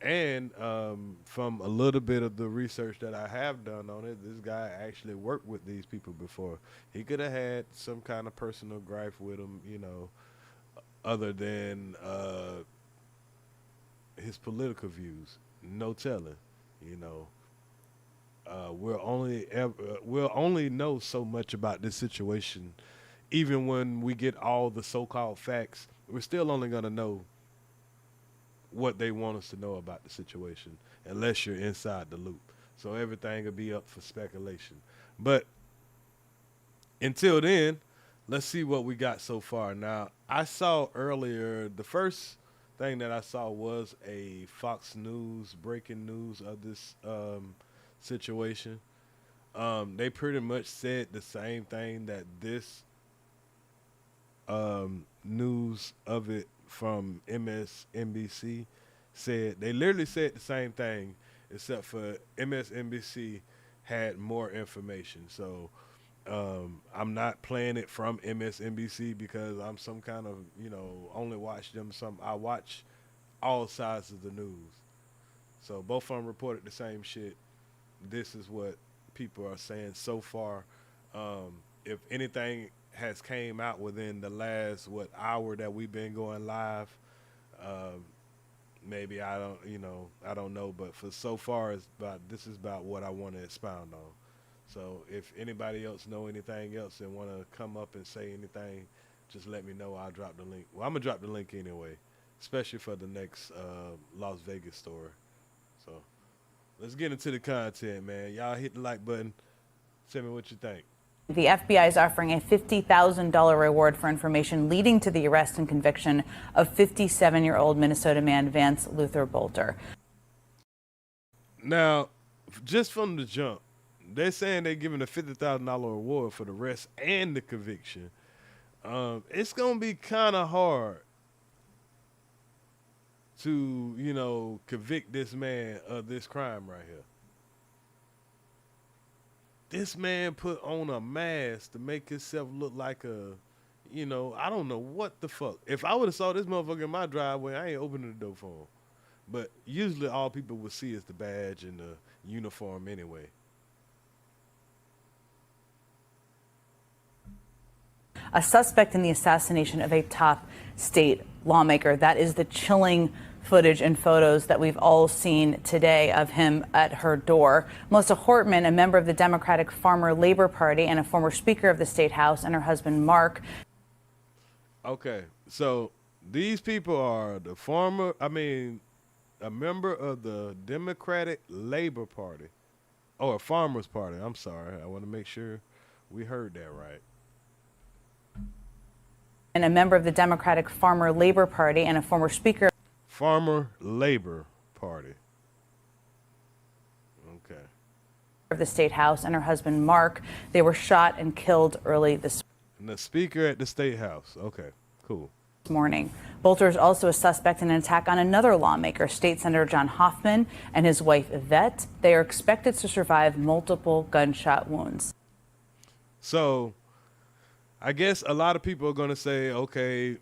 And from a little bit of the research that I have done on it, this guy actually worked with these people before. He could have had some kind of personal gripe with them, you know, other than his political views. No telling, you know. We'll only know so much about this situation. Even when we get all the so-called facts, we're still only going to know what they want us to know about the situation, unless you're inside the loop. So everything will be up for speculation. But until then, let's see what we got so far. Now, I saw earlier, the first thing that I saw was a Fox News breaking news of this situation. They pretty much said the same thing that this news of it from MSNBC said. They literally said the same thing, except for MSNBC had more information. So I'm not playing it from MSNBC because I'm some kind of, you know, only watch them I watch all sides of the news. So both of them reported the same shit. This is what people are saying so far. If anything has came out within the last hour that we've been going live, maybe I don't know, but for so far this is about what I want to expound on. So if anybody else know anything else and want to come up and say anything, just let me know. I'll drop the link. Well, I'm gonna drop the link anyway, especially for the next Las Vegas story. So let's get into the content, man. Y'all hit the like button. Tell me what you think. The FBI is offering a $50,000 reward for information leading to the arrest and conviction of 57-year-old Minnesota man Vance Luther Boelter. Now, just from the jump, they're saying they're giving a $50,000 reward for the arrest and the conviction. It's going to be kind of hard to, you know, convict this man of this crime right here. This man put on a mask to make himself look like a, you know, I don't know what the fuck. If I would have saw this motherfucker in my driveway, I ain't opening the door for him. But usually all people would see is the badge and the uniform anyway. A suspect in the assassination of a top state lawmaker. That is the chilling footage and photos that we've all seen today of him at her door. Melissa Hortman, a member of the Democratic Farmer Labor Party and a former Speaker of the State House, and her husband Mark. Okay, so these people are a member of the Democratic Labor Party, or Farmers Party. I'm sorry, I want to make sure we heard that right. And a member of the Democratic Farmer Labor Party and a former Speaker. Farmer Labor Party. Okay. Of the State House, and her husband Mark. They were shot and killed early this And the Speaker at the State House. Okay, cool. morning. Boelter is also a suspect in an attack on another lawmaker, State Senator John Hoffman, and his wife Yvette. They are expected to survive multiple gunshot wounds. So I guess a lot of people are going to say, okay,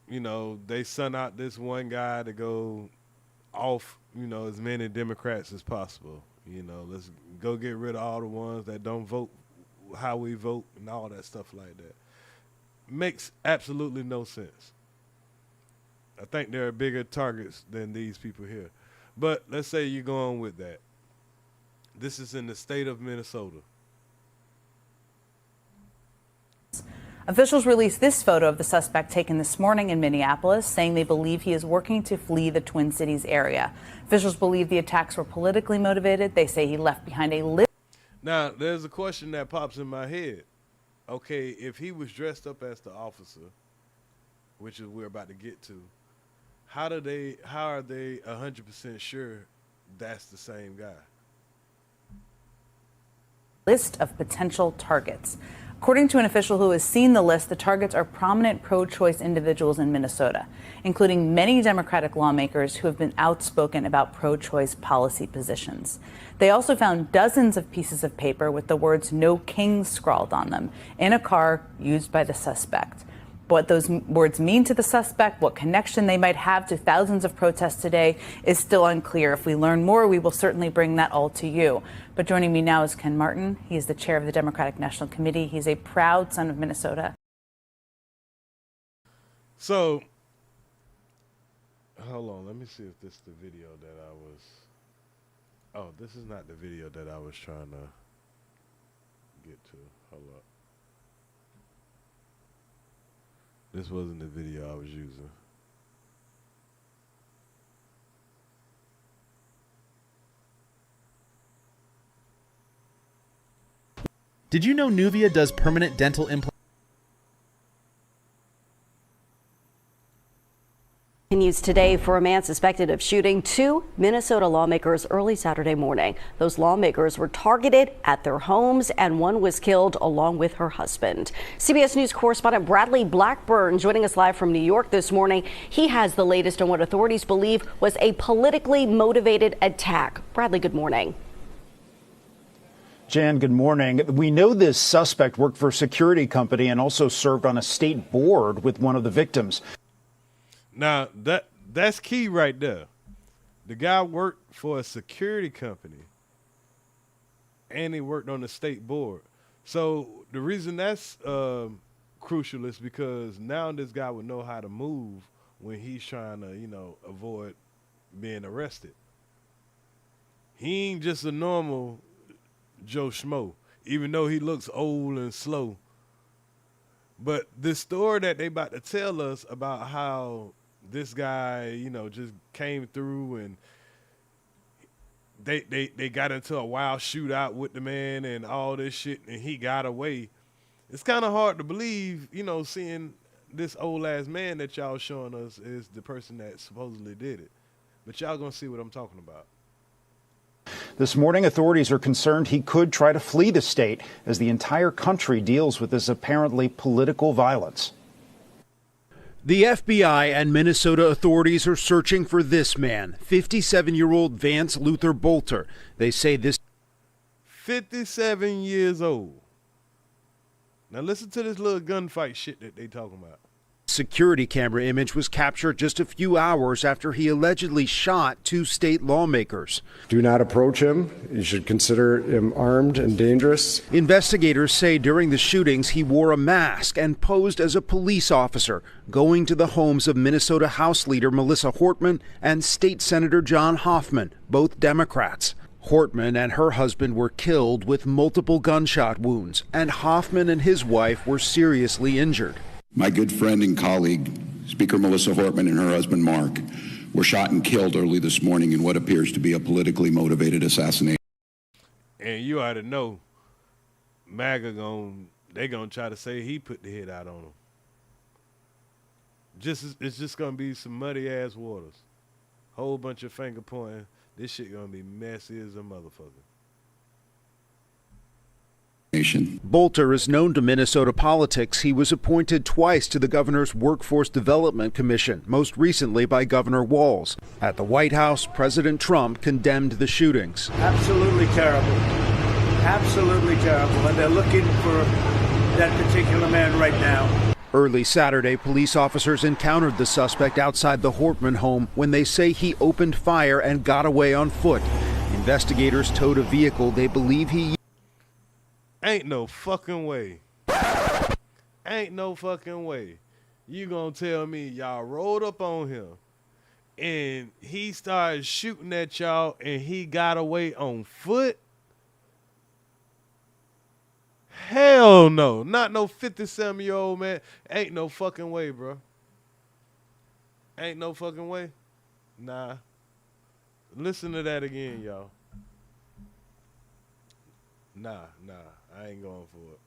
you know, they sent out this one guy to go off, you know, as many Democrats as possible. You know, let's go get rid of all the ones that don't vote how we vote and all that stuff like that. Makes absolutely no sense. I think there are bigger targets than these people here. But let's say you're going with that. This is in the state of Minnesota. Officials released this photo of the suspect taken this morning in Minneapolis, saying they believe he is working to flee the Twin Cities area. Officials believe the attacks were politically motivated. They say he left behind a list. Now, there's a question that pops in my head. Okay, if he was dressed up as the officer, which is we're about to get to, how are they 100% sure that's the same guy? List of potential targets. According to an official who has seen the list, the targets are prominent pro-choice individuals in Minnesota, including many Democratic lawmakers who have been outspoken about pro-choice policy positions. They also found dozens of pieces of paper with the words "No Kings" scrawled on them in a car used by the suspect. What those words mean to the suspect, what connection they might have to thousands of protests today, is still unclear. If we learn more, we will certainly bring that all to you. But joining me now is Ken Martin. He is the chair of the Democratic National Committee. He's a proud son of Minnesota. So, hold on. Let me see if this is the video that I was... Oh, this is not the video that I was trying to get to. Hold up. This wasn't the video I was using. Did you know Nuvia does permanent dental implants? Continues today for a man suspected of shooting two Minnesota lawmakers early Saturday morning. Those lawmakers were targeted at their homes, and one was killed along with her husband. CBS News correspondent Bradley Blackburn joining us live from New York this morning. He has the latest on what authorities believe was a politically motivated attack. Bradley, good morning. Jan, good morning. We know this suspect worked for a security company and also served on a state board with one of the victims. Now, that's key right there. The guy worked for a security company, and he worked on the state board. So the reason that's crucial is because now this guy would know how to move when he's trying to, you know, avoid being arrested. He ain't just a normal Joe Schmo, even though he looks old and slow. But this story that they about to tell us about how this guy, you know, just came through and they got into a wild shootout with the man and all this shit, and he got away. It's kind of hard to believe, you know, seeing this old ass man that y'all showing us is the person that supposedly did it. But y'all gonna see what I'm talking about. This morning, authorities are concerned he could try to flee the state as the entire country deals with this apparently political violence. The FBI and Minnesota authorities are searching for this man, 57-year-old Vance Luther Boelter. They say this 57 years old. Now listen to this little gunfight shit that they talking about. security camera image was captured just a few hours after he allegedly shot 2 state lawmakers. Do not approach him. You should consider him armed and dangerous. Investigators say during the shootings he wore a mask and posed as a police officer, going to the homes of Minnesota House Leader Melissa Hortman and State Senator John Hoffman, both Democrats. Hortman and her husband were killed with multiple gunshot wounds, and Hoffman and his wife were seriously injured. My good friend and colleague, Speaker Melissa Hortman, and her husband Mark were shot and killed early this morning in what appears to be a politically motivated assassination. And you ought to know, MAGA they gonna try to say he put the hit out on him. It's just gonna be some muddy ass waters, whole bunch of finger pointing. This shit gonna be messy as a motherfucker. Boelter is known to Minnesota politics. He was appointed twice to the governor's Workforce Development Commission, most recently by Governor Walz. At the White House, President Trump condemned the shootings. Absolutely terrible. Absolutely terrible. And they're looking for that particular man right now. Early Saturday, police officers encountered the suspect outside the Hortman home when they say he opened fire and got away on foot. Investigators towed a vehicle they believe he Ain't no fucking way. Ain't no fucking way. You gonna tell me y'all rolled up on him and he started shooting at y'all and he got away on foot? Hell no. Not no 57-year-old man. Ain't no fucking way, bro. Ain't no fucking way. Nah. Listen to that again, y'all. Nah. I ain't going for it.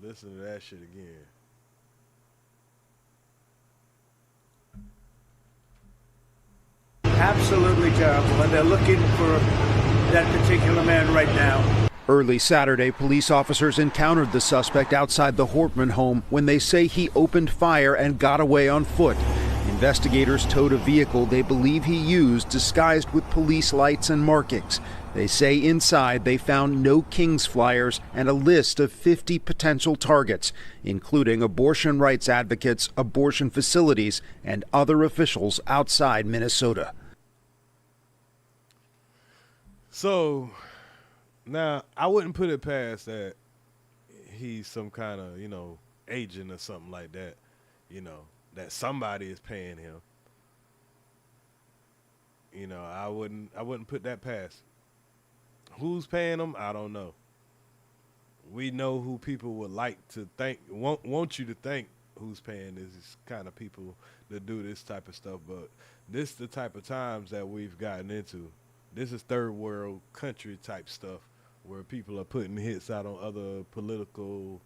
Listen to that shit again. Absolutely terrible. And they're looking for that particular man right now. Early Saturday, police officers encountered the suspect outside the Hortman home when they say he opened fire and got away on foot. Investigators towed a vehicle they believe he used disguised with police lights and markings. They say inside they found no King's flyers and a list of 50 potential targets, including abortion rights advocates, abortion facilities, and other officials outside Minnesota. So, now, I wouldn't put it past that he's some kind of, agent or something like that, that somebody is paying him. I wouldn't put that past. Who's paying them? I don't know. We know who people would like to think, want you to think who's paying these kind of people that do this type of stuff, but this is the type of times that we've gotten into. This is third world country type stuff where people are putting hits out on other political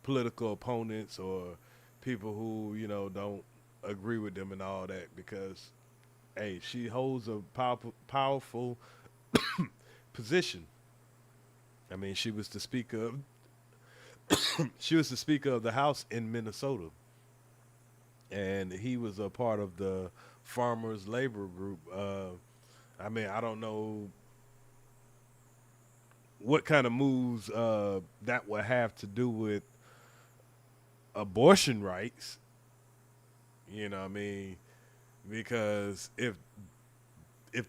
opponents or people who, don't agree with them and all that because, hey, she holds a powerful position. I mean, she was the speaker of the House in Minnesota. And he was a part of the farmers labor group. I don't know what kind of moves that would have to do with abortion rights. Because if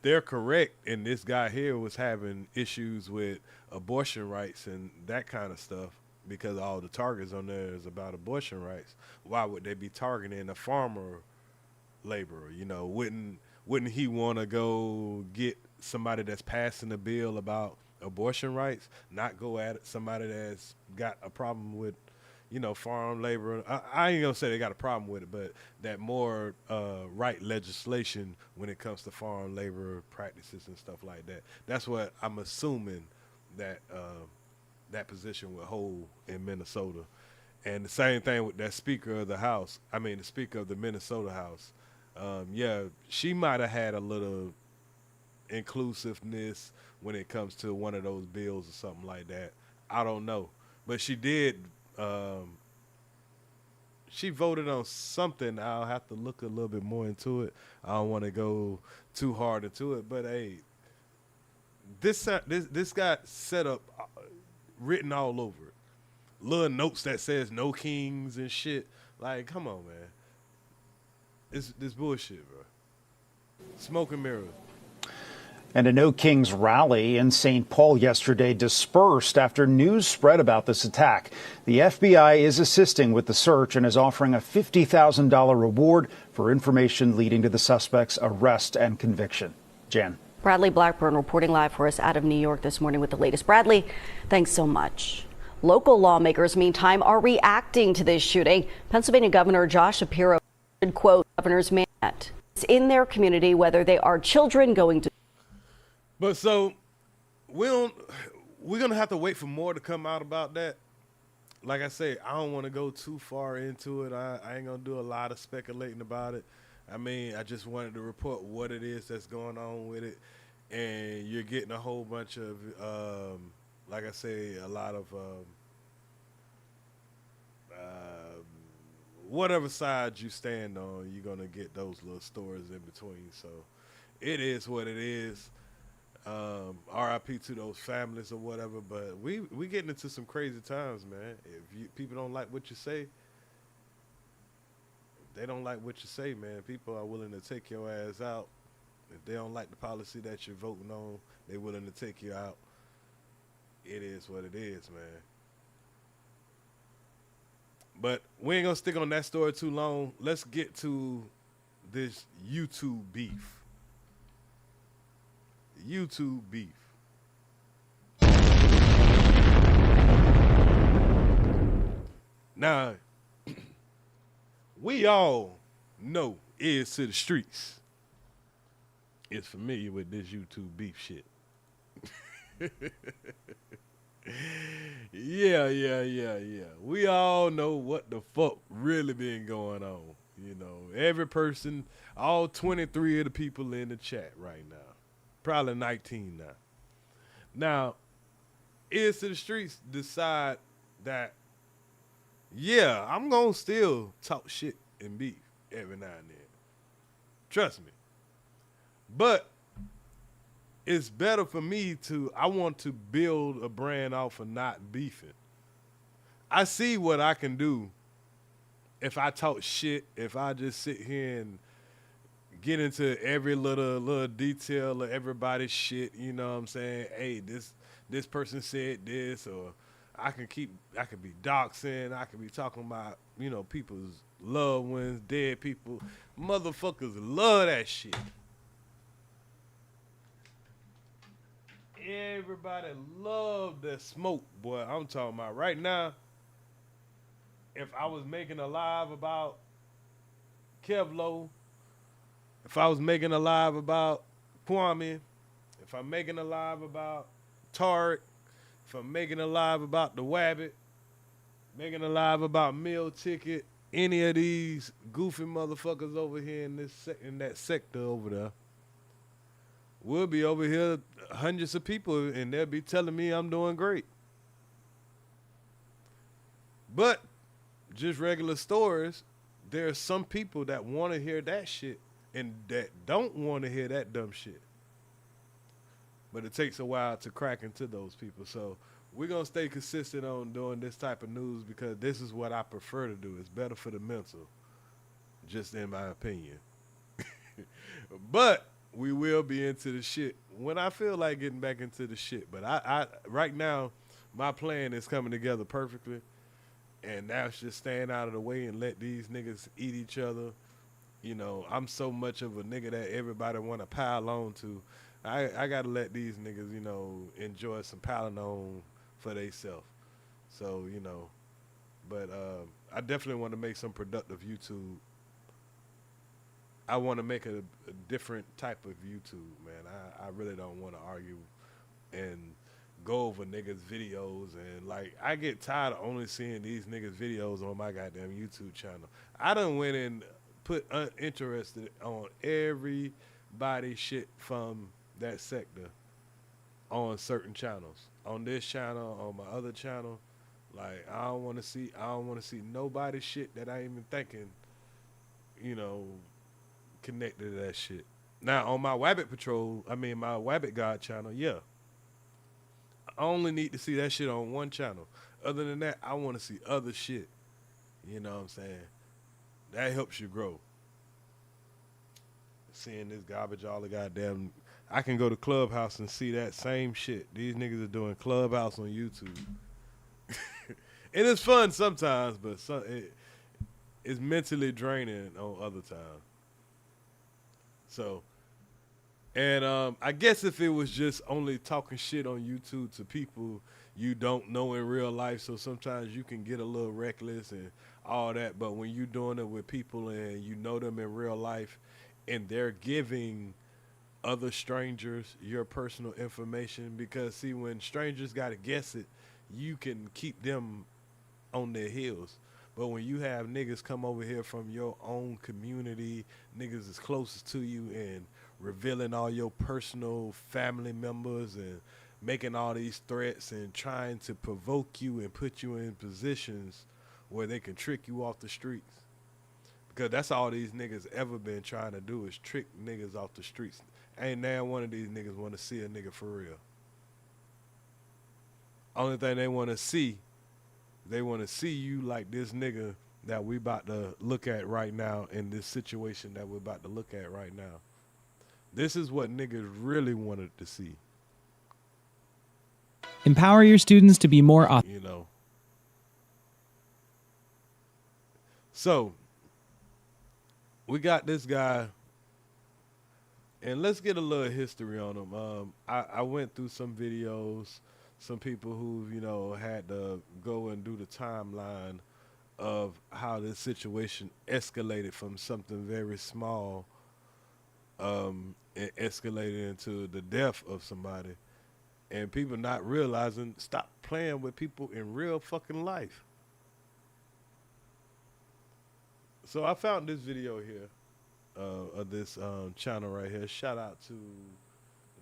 they're correct and this guy here was having issues with abortion rights and that kind of stuff because all the targets on there is about abortion rights, why would they be targeting a farmer laborer? Wouldn't he want to go get somebody that's passing a bill about abortion rights, not go at somebody that's got a problem with, farm labor. I ain't gonna say they got a problem with it, but that more right legislation when it comes to farm labor practices and stuff like that. That's what I'm assuming that that position will hold in Minnesota. And the same thing with that Speaker of the House. I mean, the Speaker of the Minnesota House. She might have had a little inclusiveness when it comes to one of those bills or something like that. I don't know. But she did. She voted on something. I'll have to look a little bit more into it. I don't want to go too hard into it. But, hey, this got set up, written all over it. Little notes that says no kings and shit. Like, come on, man. This bullshit, bro. Smoke and mirrors. And a No Kings rally in St. Paul yesterday dispersed after news spread about this attack. The FBI is assisting with the search and is offering a $50,000 reward for information leading to the suspect's arrest and conviction. Jan. Bradley Blackburn reporting live for us out of New York this morning with the latest. Bradley, thanks so much. Local lawmakers, meantime, are reacting to this shooting. Pennsylvania Governor Josh Shapiro should quote governor's mandate in their community, whether they are children going to. But so we're gonna have to wait for more to come out about that. Like I say, I don't want to go too far into it. I ain't gonna do a lot of speculating about it. I mean, I just wanted to report what it is that's going on with it, and you're getting a whole bunch of, like I say, a lot of whatever side you stand on, you're gonna get those little stories in between. So it is what it is. RIP to those families or whatever, but we getting into some crazy times, man. If people don't like what you say, if they don't like what you say, man, people are willing to take your ass out. If they don't like the policy that you're voting on, they're willing to take you out. It is what it is, man. But we ain't gonna stick on that story too long. Let's get to this YouTube beef. YouTube beef. Now, we all know Earz to the Streetz is familiar with this YouTube beef shit. Yeah. We all know what the fuck really been going on. Every person, all 23 of the people in the chat right now. Probably 19 now. Now, Earz to the Streetz decide that, yeah, I'm going to still talk shit and beef every now and then. Trust me. But it's better for me I want to build a brand off of not beefing. I see what I can do if I talk shit, if I just sit here and get into every little detail of everybody's shit, you know what I'm saying? Hey, this person said this, or I could be doxing, I could be talking about, people's loved ones, dead people. Motherfuckers love that shit. Everybody love the smoke, boy. I'm talking about right now. If I was making a live about Kevlo, if I was making a live about Kwame, if I'm making a live about Tarek, if I'm making a live about the Wabbit, making a live about Meal Ticket, any of these goofy motherfuckers over here in that sector over there, we'll be over here, hundreds of people, and they'll be telling me I'm doing great. But just regular stories, there are some people that want to hear that shit and that don't want to hear that dumb shit. But it takes a while to crack into those people. So we're going to stay consistent on doing this type of news because this is what I prefer to do. It's better for the mental, just in my opinion. But we will be into the shit when I feel like getting back into the shit. But I right now, my plan is coming together perfectly. And now it's just staying out of the way and let these niggas eat each other. I'm so much of a nigga that everybody want to pile on to. I gotta let these niggas, you know, enjoy some Palinone for theyself. So, you know, but I definitely want to make some productive YouTube. I want to make a different type of YouTube, man. I really don't want to argue and go over niggas' videos, and like I get tired of only seeing these niggas' videos on my goddamn YouTube channel. I done went and put uninterested on everybody's shit from that sector on certain channels. On this channel, on my other channel, like I don't want to see nobody's shit that I ain't even thinking, you know, connected to that shit. Now on my Wabbit Patrol, my Wabbit God channel, yeah. I only need to see that shit on one channel. Other than that, I want to see other shit. You know what I'm saying? That helps you grow. Seeing this garbage all the goddamn... I can go to Clubhouse and see that same shit. These niggas are doing Clubhouse on YouTube. And it's fun sometimes, but it's mentally draining on other times. So... And I guess if it was just only talking shit on YouTube to people you don't know in real life, so sometimes you can get a little reckless and all that. But when you're doing it with people and you know them in real life and they're giving other strangers your personal information, because see, when strangers got to guess it, you can keep them on their heels. But when you have niggas come over here from your own community, niggas is closest to you and revealing all your personal family members and making all these threats and trying to provoke you and put you in positions where they can trick you off the streets. Because that's all these niggas ever been trying to do is trick niggas off the streets. Ain't now one of these niggas want to see a nigga for real. Only thing they want to see you like this nigga that we about to look at right now in this situation that we're about to look at right now. This is what niggas really wanted to see. Empower your students to be more authentic. You know. So, we got this guy, and let's get a little history on him. I went through some videos, some people who, you know, had to go and do the timeline of how this situation escalated from something very small and escalated into the death of somebody, and people not realizing, stop playing with people in real fucking life. So I found this video here of this channel right here. Shout out to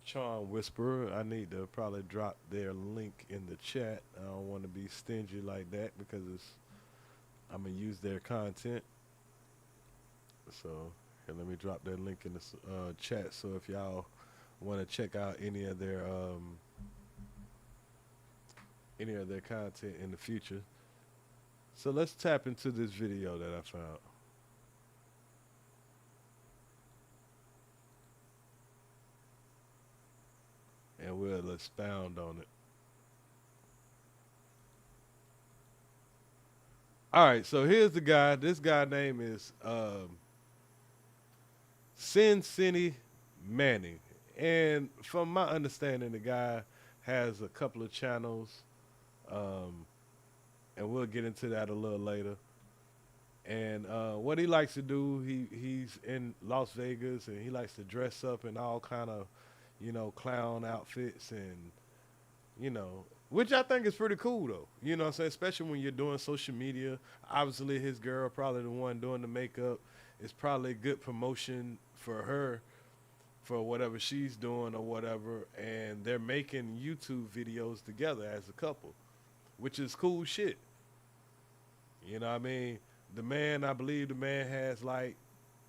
Charm Whisperer. I need to probably drop their link in the chat. I don't want to be stingy like that because I'm gonna use their content. So here, let me drop their link in the chat. So if y'all want to check out any of their content in the future. So let's tap into this video that I found. And we'll expound on it. All right, so here's the guy. This guy name is Cenat Manning. And from my understanding, the guy has a couple of channels. And we'll get into that a little later. And what he likes to do, he's in Las Vegas, and he likes to dress up in all kind of, you know, clown outfits, and, you know, which I think is pretty cool, though. You know what I'm saying? Especially when you're doing social media. Obviously, his girl, probably the one doing the makeup. It's probably good promotion for her for whatever she's doing or whatever. And they're making YouTube videos together as a couple, which is cool shit. You know what I mean? The man, I believe the man has like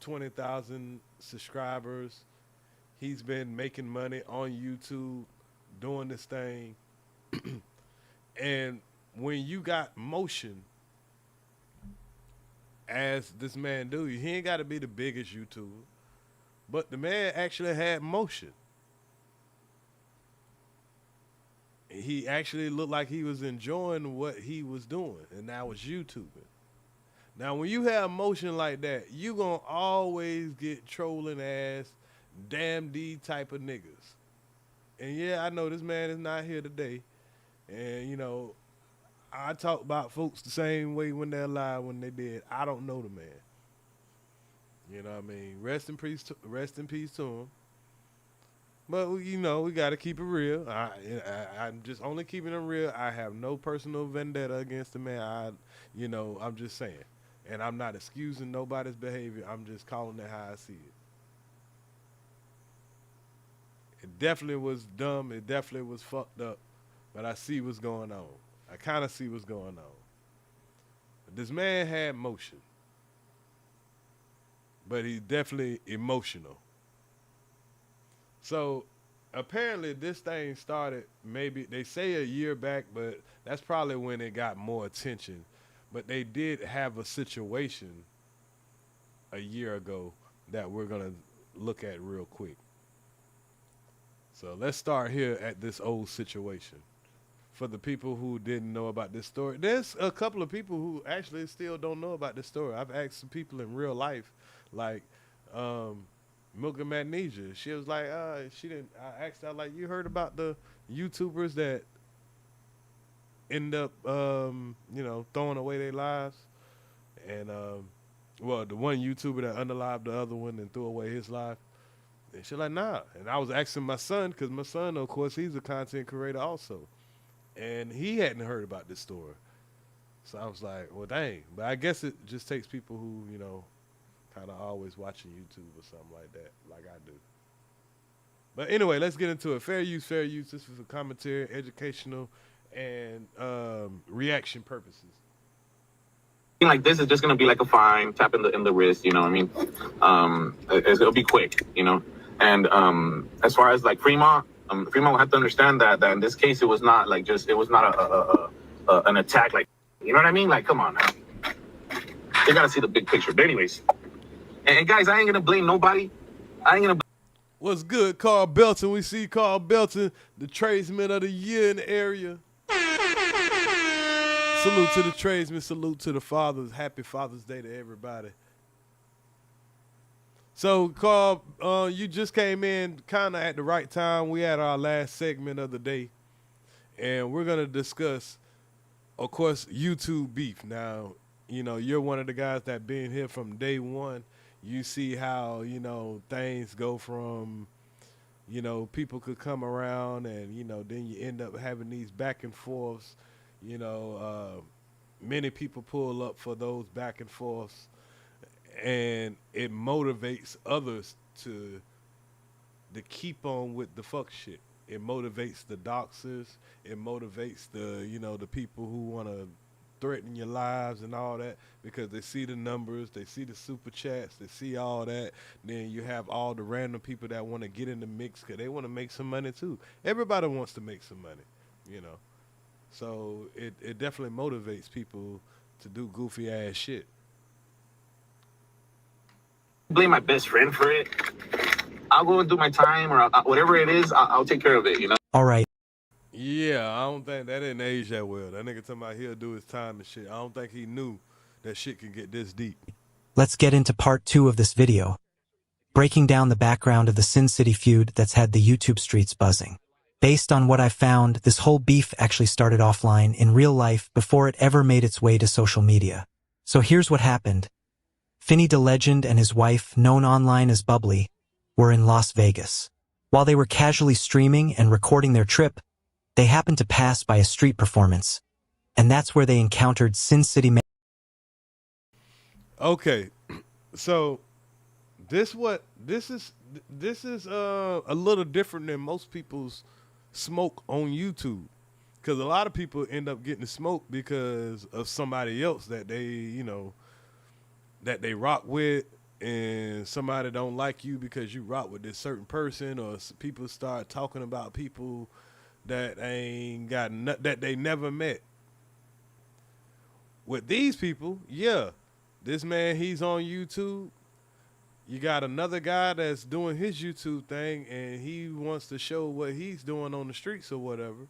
20,000 subscribers. He's been making money on YouTube, doing this thing. And when you got motion, as this man do, he ain't got to be the biggest YouTuber, but the man actually had motion. He actually looked like he was enjoying what he was doing, and that was YouTubing. Now, when you have motion like that, you gonna always get trolling ass, damn D type of niggas. And yeah, I know this man is not here today. And, you know, I talk about folks the same way when they're alive, when they dead. I don't know the man. You know what I mean? Rest in peace to him. But, you know, we got to keep it real. I'm just only keeping it real. I have no personal vendetta against the man. I'm just saying. And I'm not excusing nobody's behavior. I'm just calling it how I see it. It definitely was dumb. It definitely was fucked up. But I see what's going on. I kind of see what's going on. But this man had motion. But he's definitely emotional. So apparently this thing started maybe, they say a year back, but that's probably when it got more attention. But they did have a situation a year ago that we're going to look at real quick. So let's start here at this old situation. For the people who didn't know about this story, there's a couple of people who actually still don't know about this story. I've asked some people in real life, like Milk and Magnesia. She was like, she didn't. I asked her, like, you heard about the YouTubers that end up, throwing away their lives? And, well, the one YouTuber that underlived the other one and threw away his life. And she's like, nah. And I was asking my son, because my son, of course, he's a content creator also. And he hadn't heard about this story. So I was like, well, dang. But I guess it just takes people who, kind of always watching YouTube or something like that, like I do. But anyway, let's get into it. Fair use, fair use. This is for commentary, educational, and reaction purposes. Like this is just gonna be like a fine tap in the wrist, you know what I mean? It'll be quick, And as far as like Fremont will have to understand that in this case it was not like an attack, like, you know what I mean? Like, come on now. They gotta see the big picture. But anyways, and guys, I ain't gonna blame nobody. What's good, Carl Belton? We see Carl Belton, the tradesman of the year in the area. Salute to the tradesmen. Salute to the fathers. Happy Father's Day to everybody. So, Carl, you just came in kind of at the right time. We had our last segment of the day, and we're going to discuss, of course, YouTube beef. Now, you're one of the guys that been here from day one. You see how, things go from, people could come around and, then you end up having these back and forths. Many people pull up for those back and forths, and it motivates others to keep on with the fuck shit. It motivates the doxers. It motivates the people who want to threaten your lives and all that, because they see the numbers, they see the super chats, they see all that. Then you have all the random people that want to get in the mix because they want to make some money too. Everybody wants to make some money, So it definitely motivates people to do goofy ass shit. Blame my best friend for it. I'll go and do my time, or whatever it is, I'll take care of it, All right. Yeah, I don't think that didn't age that well. That nigga talking about he'll do his time and shit. I don't think he knew that shit could get this deep. Let's get into part 2 of this video, breaking down the background of the Sin City feud that's had the YouTube streets buzzing. Based on what I found, this whole beef actually started offline in real life before it ever made its way to social media. So here's what happened. Finny the Legend and his wife, known online as Bubbly, were in Las Vegas. While they were casually streaming and recording their trip, they happened to pass by a street performance, and that's where they encountered Sin City. Okay, so this is a little different than most people's smoke on YouTube, because a lot of people end up getting smoked because of somebody else that they rock with, and somebody don't like you because you rock with this certain person, or people start talking about people that ain't got that they never met. With these people, yeah, this man, he's on YouTube. You got another guy that's doing his YouTube thing, and he wants to show what he's doing on the streets or whatever,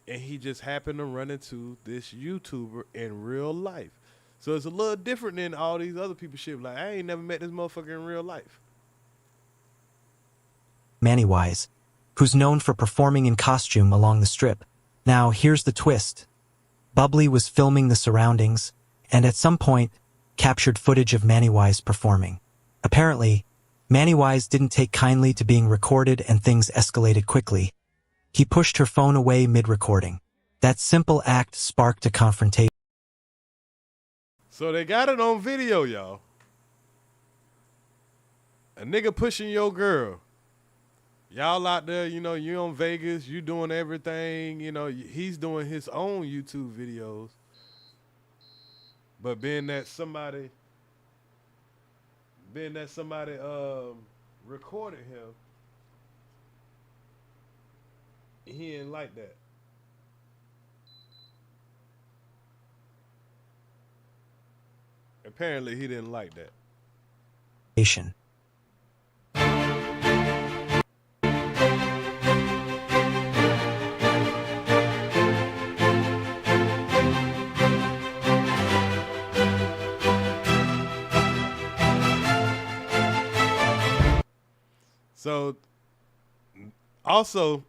and he just happened to run into this YouTuber in real life. So it's a little different than all these other people shit. Like, I ain't never met this motherfucker in real life. Mannywise, who's known for performing in costume along the strip. Now, here's the twist. Bubbly was filming the surroundings, and at some point, captured footage of Manny Wise performing. Apparently, Manny Wise didn't take kindly to being recorded and things escalated quickly. He pushed her phone away mid-recording. That simple act sparked a confrontation. So they got it on video, y'all. A nigga pushing your girl. Y'all out there, you know, you on Vegas, you doing everything, you know, he's doing his own YouTube videos. But being that somebody recorded him, he didn't like that. Apparently he didn't like that. So, also,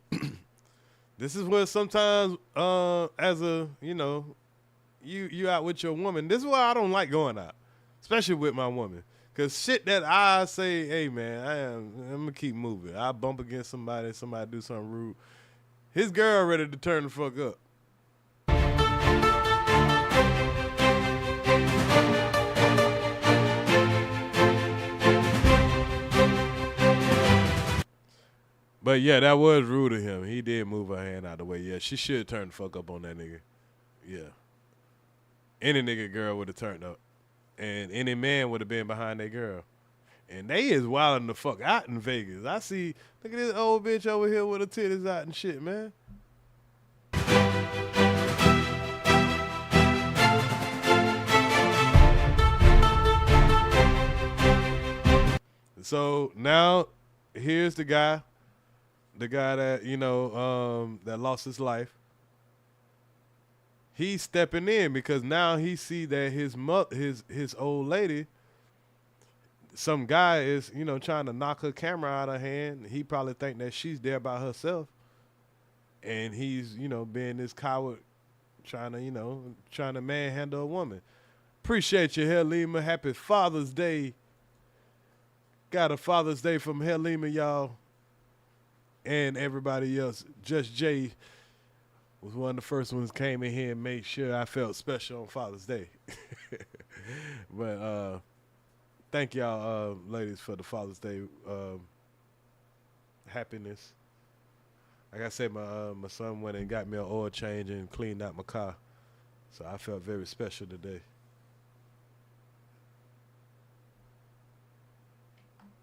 this is where sometimes, as a, you know, you out with your woman. This is why I don't like going out, especially with my woman. Because shit that I say, hey, man, I'm going to keep moving. I bump against somebody do something rude. His girl ready to turn the fuck up. But yeah, that was rude of him. He did move her hand out the way. Yeah, she should turn the fuck up on that nigga. Yeah. Any nigga girl would have turned up. And any man would have been behind that girl. And they is wilding the fuck out in Vegas. I see, look at this old bitch over here with her titties out and shit, man. So now, here's the guy that, you know, that lost his life. He's stepping in because now he see that his old lady, some guy is, you know, trying to knock her camera out of her hand. He probably think that she's there by herself. And he's, you know, being this coward, trying to manhandle a woman. Appreciate you, Helima. Happy Father's Day. Got a Father's Day from Helima, y'all. And everybody else. Just Jay was one of the first ones came in here and made sure I felt special on Father's Day. But thank y'all, ladies, for the Father's Day happiness. Like I said, my son went and got me an oil change and cleaned out my car. So I felt very special today.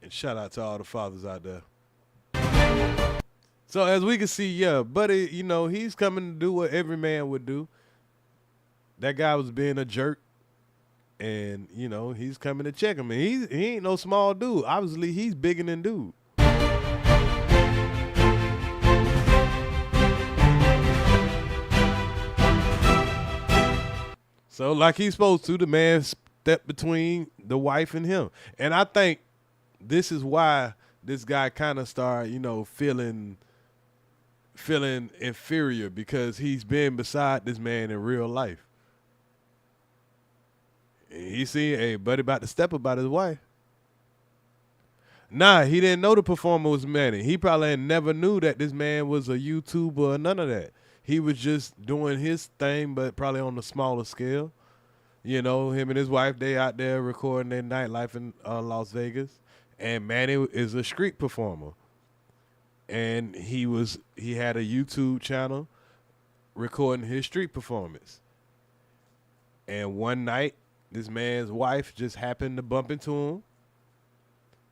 And shout out to all the fathers out there. So as we can see, yeah, buddy, you know, he's coming to do what every man would do. That guy was being a jerk. And, you know, he's coming to check him. And he ain't no small dude. Obviously, he's bigger than dude. So like he's supposed to, the man stepped between the wife and him. And I think this is why this guy kind of started, you know, feeling inferior, because he's been beside this man in real life. And he seen, hey, buddy about to step about his wife. Nah, he didn't know the performer was Manny. He probably never knew that this man was a YouTuber or none of that. He was just doing his thing, but probably on a smaller scale. You know, him and his wife, they out there recording their nightlife in Las Vegas. And Manny is a street performer. And he had a YouTube channel recording his street performance. And one night, this man's wife just happened to bump into him.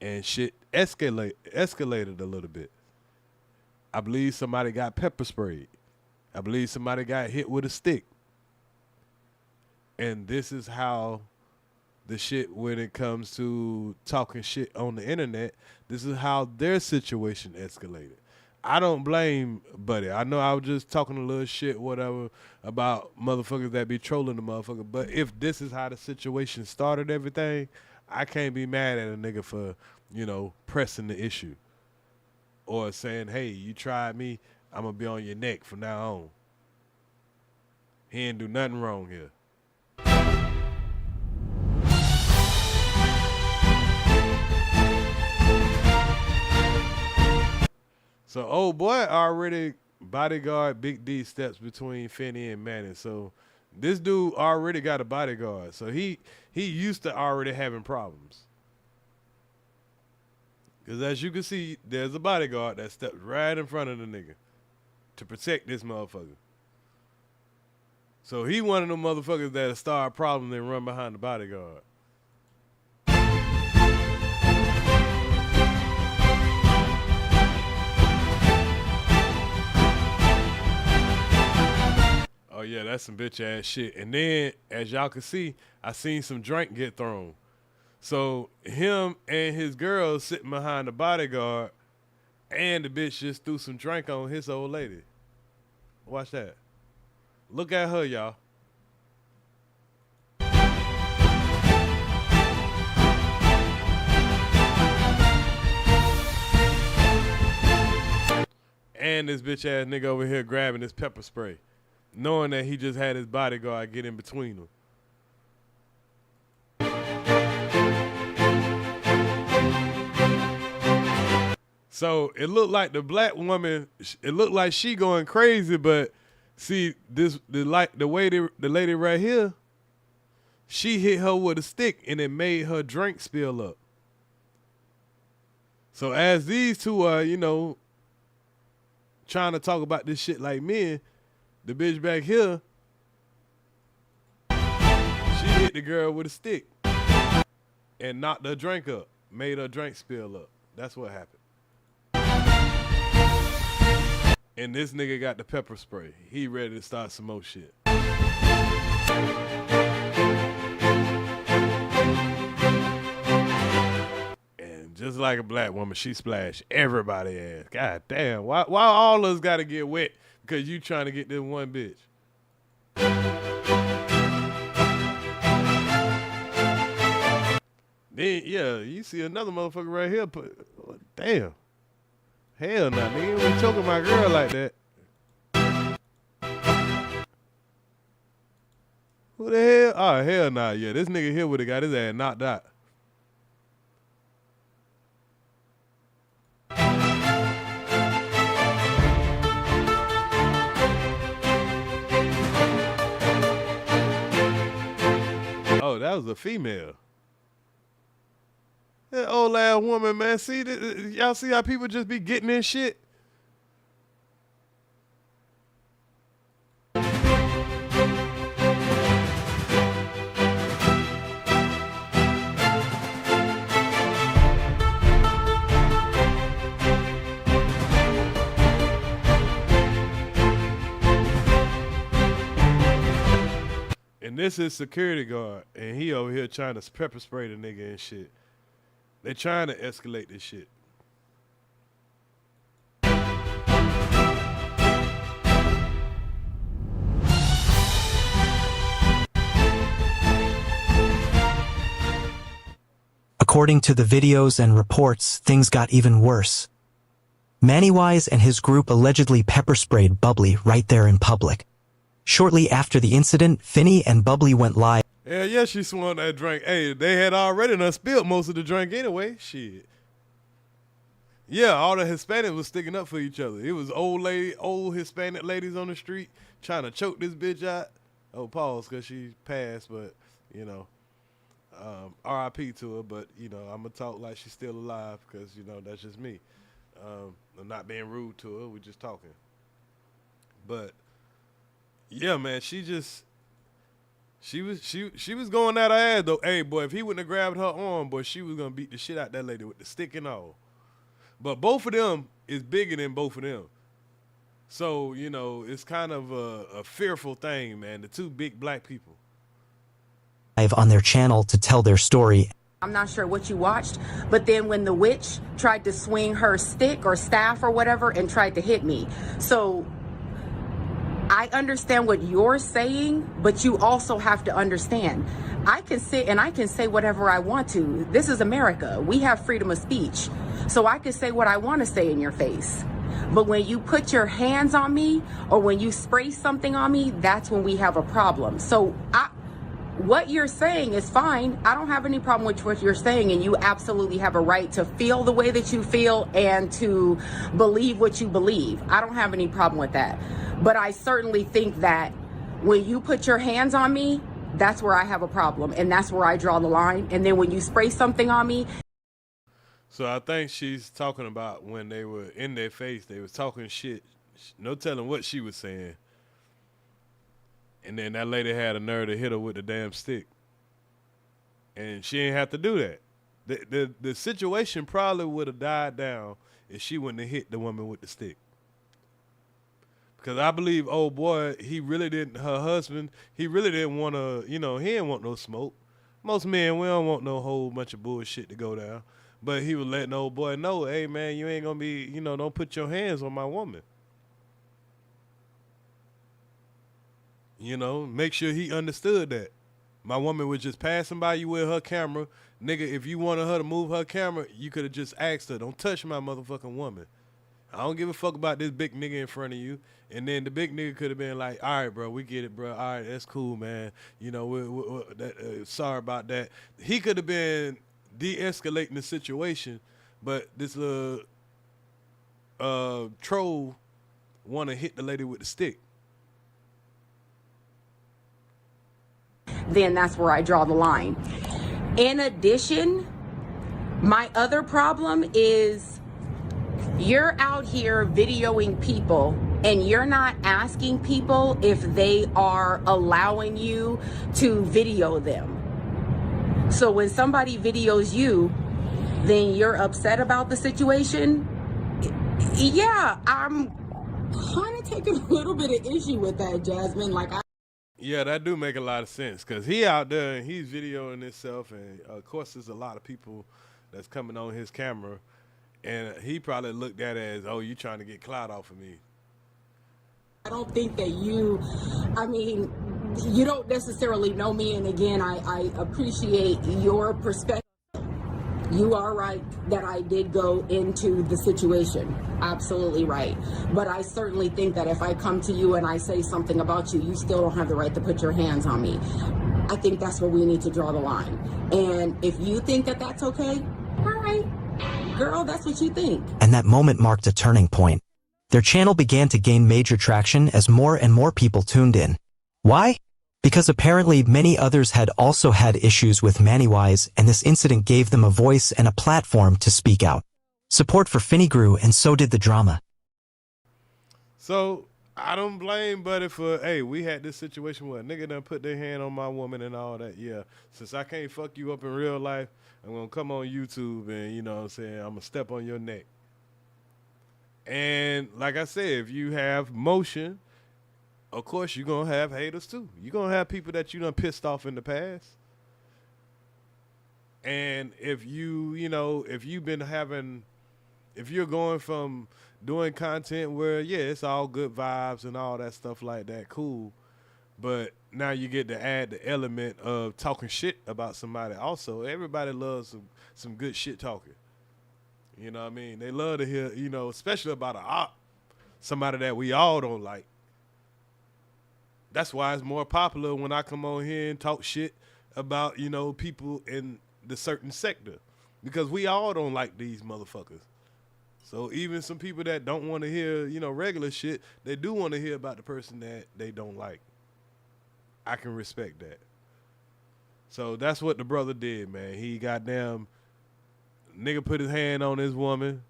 And shit escalated a little bit. I believe somebody got pepper sprayed. I believe somebody got hit with a stick. And this is how the shit, when it comes to talking shit on the internet, this is how their situation escalated. I don't blame Buddy. I know I was just talking a little shit, whatever, about motherfuckers that be trolling the motherfucker. But if this is how the situation started everything, I can't be mad at a nigga for, you know, pressing the issue. or saying, hey, you tried me, I'm going to be on your neck from now on. He didn't do nothing wrong here. So, old boy already bodyguard Big D steps between Finney and Manning. So, this dude already got a bodyguard. So, he used to already having problems. Because as you can see, there's a bodyguard that steps right in front of the nigga to protect this motherfucker. So, he one of them motherfuckers that'll start problems and run behind the bodyguard. Oh, yeah, that's some bitch-ass shit. And then, as y'all can see, I seen some drink get thrown. So, him and his girl sitting behind the bodyguard, and the bitch just threw some drink on his old lady. Watch that. Look at her, y'all. And this bitch-ass nigga over here grabbing his pepper spray, knowing that he just had his bodyguard get in between them. So it looked like the black woman, it looked like she going crazy, but see, the lady right here, she hit her with a stick and it made her drink spill up. So as these two are, you know, trying to talk about this shit like men, the bitch back here, she hit the girl with a stick and knocked her drink up, made her drink spill up. That's what happened. And this nigga got the pepper spray. He ready to start some more shit. And just like a black woman, she splashed everybody ass. God damn, why all of us gotta get wet because you trying to get this one bitch? Then, yeah, you see another motherfucker right here. Damn. Hell nah, nigga. You ain't choking my girl like that. Who the hell? Oh, hell nah. Yeah, this nigga here would have got his ass knocked out. Oh, that was a female. That old ass woman, man. See, y'all see how people just be getting in shit? And this is security guard, and he over here trying to pepper spray the nigga and shit. They trying to escalate this shit. According to the videos and reports, things got even worse. Mannywise and his group allegedly pepper sprayed Bubbly right there in public. Shortly after the incident, Finney and Bubbly went live. Yeah, she swung that drink. Hey, they had already done spilled most of the drink anyway. Shit. Yeah, all the Hispanics was sticking up for each other. It was old Hispanic ladies on the street trying to choke this bitch out. Oh, pause, because she passed, but, you know, R.I.P. to her, but, you know, I'm going to talk like she's still alive because, you know, that's just me. I'm not being rude to her. We're just talking. But, yeah, man, she was going at her ass, though. Hey, boy, if he wouldn't have grabbed her arm, boy, she was going to beat the shit out that lady with the stick and all. But both of them is bigger than both of them. So, you know, it's kind of a fearful thing, man. The two big black people. On their channel to tell their story. I'm not sure what you watched, but then when the witch tried to swing her stick or staff or whatever and tried to hit me. So I understand what you're saying, but you also have to understand, I can sit and I can say whatever I want to. This is America. We have freedom of speech. So I can say what I want to say in your face. But when you put your hands on me or when you spray something on me, that's when we have a problem. So what you're saying is fine. I don't have any problem with what you're saying, and you absolutely have a right to feel the way that you feel and to believe what you believe. I don't have any problem with that. But I certainly think that when you put your hands on me, that's where I have a problem, and that's where I draw the line. And then when you spray something on me. So I think she's talking about when they were in their face, they was talking shit. No telling what she was saying. And then that lady had a nerve to hit her with the damn stick. And she didn't have to do that. The situation probably would have died down if she wouldn't have hit the woman with the stick. Because I believe, oh boy, her husband, he really didn't want to, he didn't want no smoke. Most men, we don't want no whole bunch of bullshit to go down. But he was letting the old boy know, hey man, you ain't going to be, don't put your hands on my woman. Make sure he understood that. My woman was just passing by you with her camera. Nigga, if you wanted her to move her camera, you could have just asked her, don't touch my motherfucking woman. I don't give a fuck about this big nigga in front of you. And then the big nigga could have been like, all right, bro, we get it, bro. All right, that's cool, man. Sorry about that. He could have been de-escalating the situation, but this little troll want to hit the lady with the stick. Then that's where I draw the line. In addition, my other problem is you're out here videoing people and you're not asking people if they are allowing you to video them. So when somebody videos you, then you're upset about the situation. Yeah, I'm kind of taking a little bit of issue with that, Jasmine. Yeah, that do make a lot of sense because he out there and he's videoing himself, and of course there's a lot of people that's coming on his camera, and he probably looked at it as, oh, you trying to get clout off of me. I don't think that you don't necessarily know me, and again, I appreciate your perspective. You are right that I did go into the situation. Absolutely right. But I certainly think that if I come to you and I say something about you, you still don't have the right to put your hands on me. I think that's where we need to draw the line. And if you think that that's okay, all right, girl, that's what you think. And that moment marked a turning point. Their channel began to gain major traction as more and more people tuned in. Why? Because apparently many others had also had issues with Murd3rs, and this incident gave them a voice and a platform to speak out. Support for Finny grew, and so did the drama. So I don't blame Buddy for, hey, we had this situation where a nigga done put their hand on my woman and all that. Yeah, since I can't fuck you up in real life, I'm going to come on YouTube and, you know what I'm saying, I'm going to step on your neck. And like I said, if you have motion, of course you're going to have haters too. You're going to have people that you done pissed off in the past. And if if you're going from doing content where, yeah, it's all good vibes and all that stuff like that, cool. But now you get to add the element of talking shit about somebody also. Everybody loves some good shit talking. You know what I mean? They love to hear, especially about an op, somebody that we all don't like. That's why it's more popular when I come on here and talk shit about, people in the certain sector. Because we all don't like these motherfuckers. So even some people that don't want to hear, regular shit, they do want to hear about the person that they don't like. I can respect that. So that's what the brother did, man. He goddamn nigga put his hand on his woman.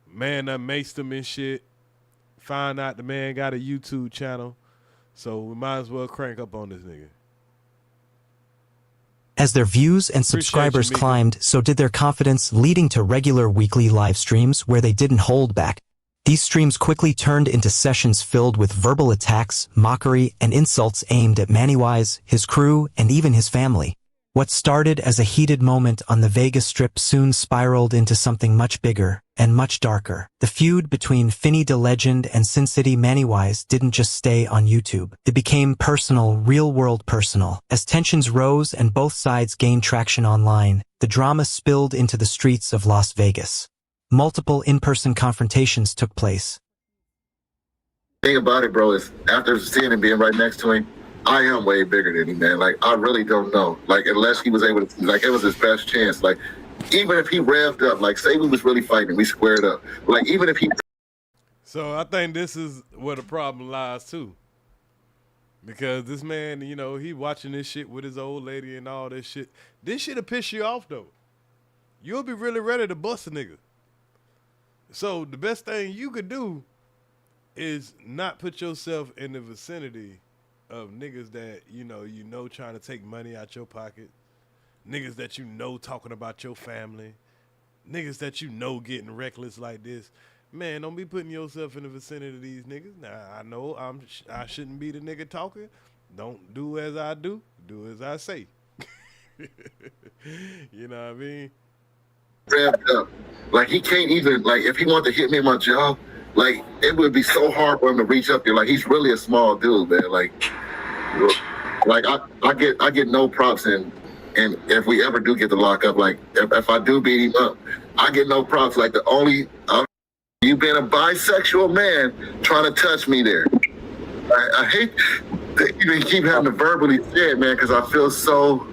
Man done maced him and shit. Found out the man got a YouTube channel. So we might as well crank up on this nigga. As their views and subscribers climbed, so did their confidence, leading to regular weekly live streams where they didn't hold back. These streams quickly turned into sessions filled with verbal attacks, mockery, and insults aimed at Murd3rs, his crew, and even his family. What started as a heated moment on the Vegas Strip soon spiraled into something much bigger and much darker. The feud between Finny the Legend and Sin City Mannywise didn't just stay on YouTube. It became personal, real-world personal. As tensions rose and both sides gained traction online, the drama spilled into the streets of Las Vegas. Multiple in-person confrontations took place. The thing about it, bro, is after seeing him being right next to him, I am way bigger than him, man. Like, I really don't know. Like, unless he was able to, like, it was his best chance. Like, even if he revved up, like, say we was really fighting, we squared up. Like, even if he... So I think this is where the problem lies, too. Because this man, you know, he watching this shit with his old lady and all this shit. This shit'll piss you off, though. You'll be really ready to bust a nigga. So the best thing you could do is not put yourself in the vicinity of niggas that, you know, trying to take money out your pocket. Niggas that you know talking about your family. Niggas that you know getting reckless like this. Man, don't be putting yourself in the vicinity of these niggas. Now, I know I shouldn't be the nigga talking. Don't do as I do. Do as I say. You know what I mean? Revved up. Like, he can't even, like, if he wanted to hit me in my jaw, like, it would be so hard for him to reach up here. Like, he's really a small dude, man. Like I get no props and if we ever do get to lock up, like, if I do beat him up, I get no props. Like, the only, you being a bisexual man trying to touch me there. I hate that you keep having to verbally say it, man, because I feel so,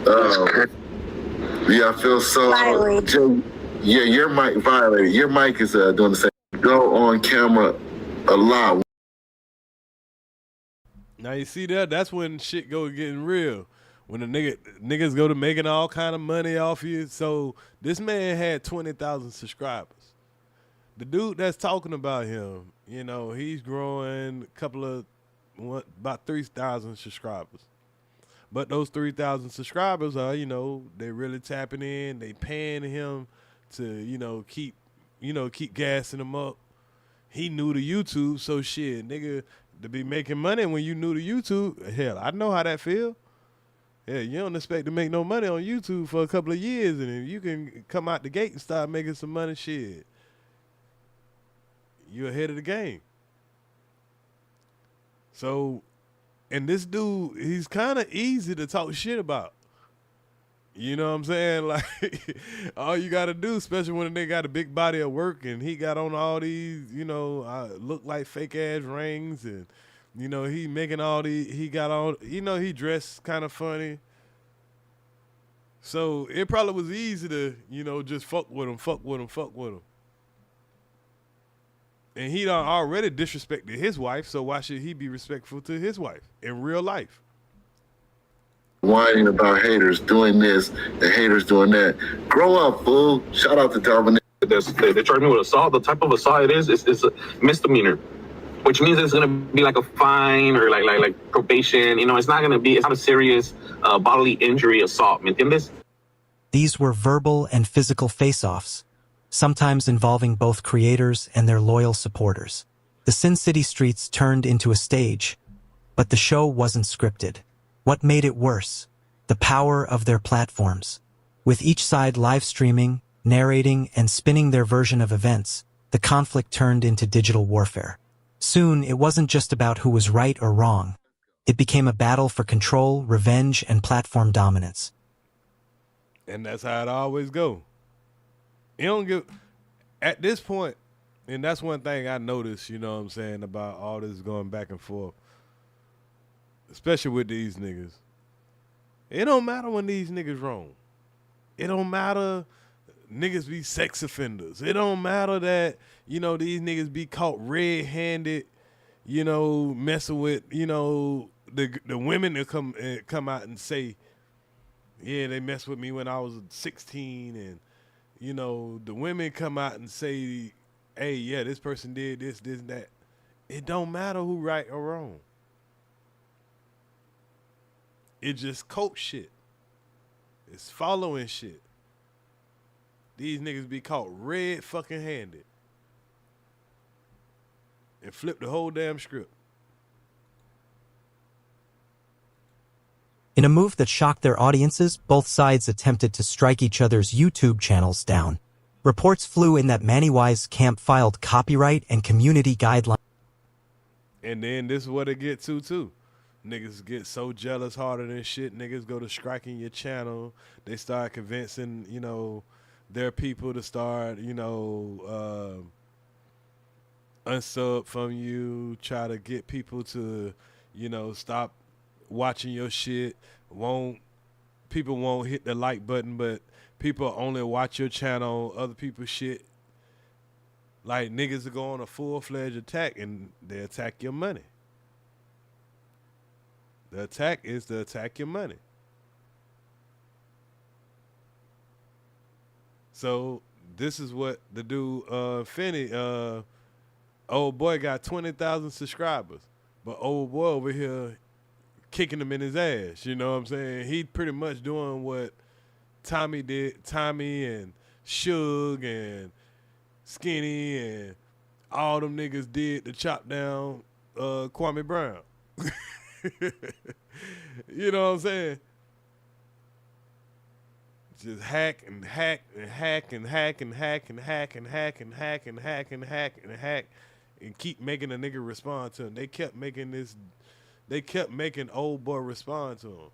I feel so, yeah, your mic violated. Your mic is doing the same. Go on camera a lot. Now you see that? That's when shit go getting real. When the niggas go to making all kind of money off you. So this man had 20,000 subscribers. The dude that's talking about him, you know, he's growing about 3,000 subscribers. But those 3,000 subscribers are, you know, they really tapping in. They paying him to, you know, keep gassing him up. He new to YouTube, so shit, nigga, to be making money when you new to YouTube, hell, I know how that feel. Yeah, you don't expect to make no money on YouTube for a couple of years, and if you can come out the gate and start making some money, shit, you're ahead of the game. So, and this dude, he's kind of easy to talk shit about. You know what I'm saying? Like, all you got to do, especially when they got a big body of work and he got on all these, you know, look like fake ass rings and, you know, he making all these, he got on, you know, he dressed kind of funny. So it probably was easy to, you know, just fuck with him. And he done already disrespected his wife, so why should he be respectful to his wife in real life? Whining about haters doing this, the haters doing that. Grow up, fool. Shout out to Darwin. They charged me with assault. The type of assault it is a misdemeanor, which means it's gonna be like a fine or like probation. You know, it's not a serious bodily injury assault. ¿Me entiendes? These were verbal and physical face-offs, sometimes involving both creators and their loyal supporters. The Sin City streets turned into a stage, but the show wasn't scripted. What made it worse? The power of their platforms. With each side live streaming, narrating, and spinning their version of events, the conflict turned into digital warfare. Soon, it wasn't just about who was right or wrong. It became a battle for control, revenge, and platform dominance. And that's how it always go. You don't give, at this point, and that's one thing I noticed, you know what I'm saying, about all this going back and forth. Especially with these niggas. It don't matter when these niggas wrong. It don't matter niggas be sex offenders. It don't matter that, you know, these niggas be caught red-handed, you know, messing with, you know, the women that come out and say, yeah, they messed with me when I was 16, and, you know, the women come out and say, hey, yeah, this person did this, and that. It don't matter who right or wrong. It just coach shit. It's following shit. These niggas be caught red fucking handed and flip the whole damn script. In a move that shocked their audiences, both sides attempted to strike each other's YouTube channels down. Reports flew in that Murd3rs camp filed copyright and community guidelines. And then this is what it get to, too. Niggas get so jealous harder than shit. Niggas go to striking your channel. They start convincing, you know, their people to start, you know, unsub from you, try to get people to, you know, stop watching your shit. People won't hit the like button, but people only watch your channel, other people's shit. Like, niggas will go on a full-fledged attack, and they attack your money. The attack is to attack your money. So this is what the dude, Finney, old boy got 20,000 subscribers, but old boy over here kicking him in his ass. You know what I'm saying? He pretty much doing what Tommy did, Tommy and Suge and Skinny and all them niggas did to chop down Kwame Brown. You know what I'm saying? Just hack and hack and hack and hack and hack and hack and hack and hack and hack and hack and hack and keep making a nigga respond to him. They kept making old boy respond to him.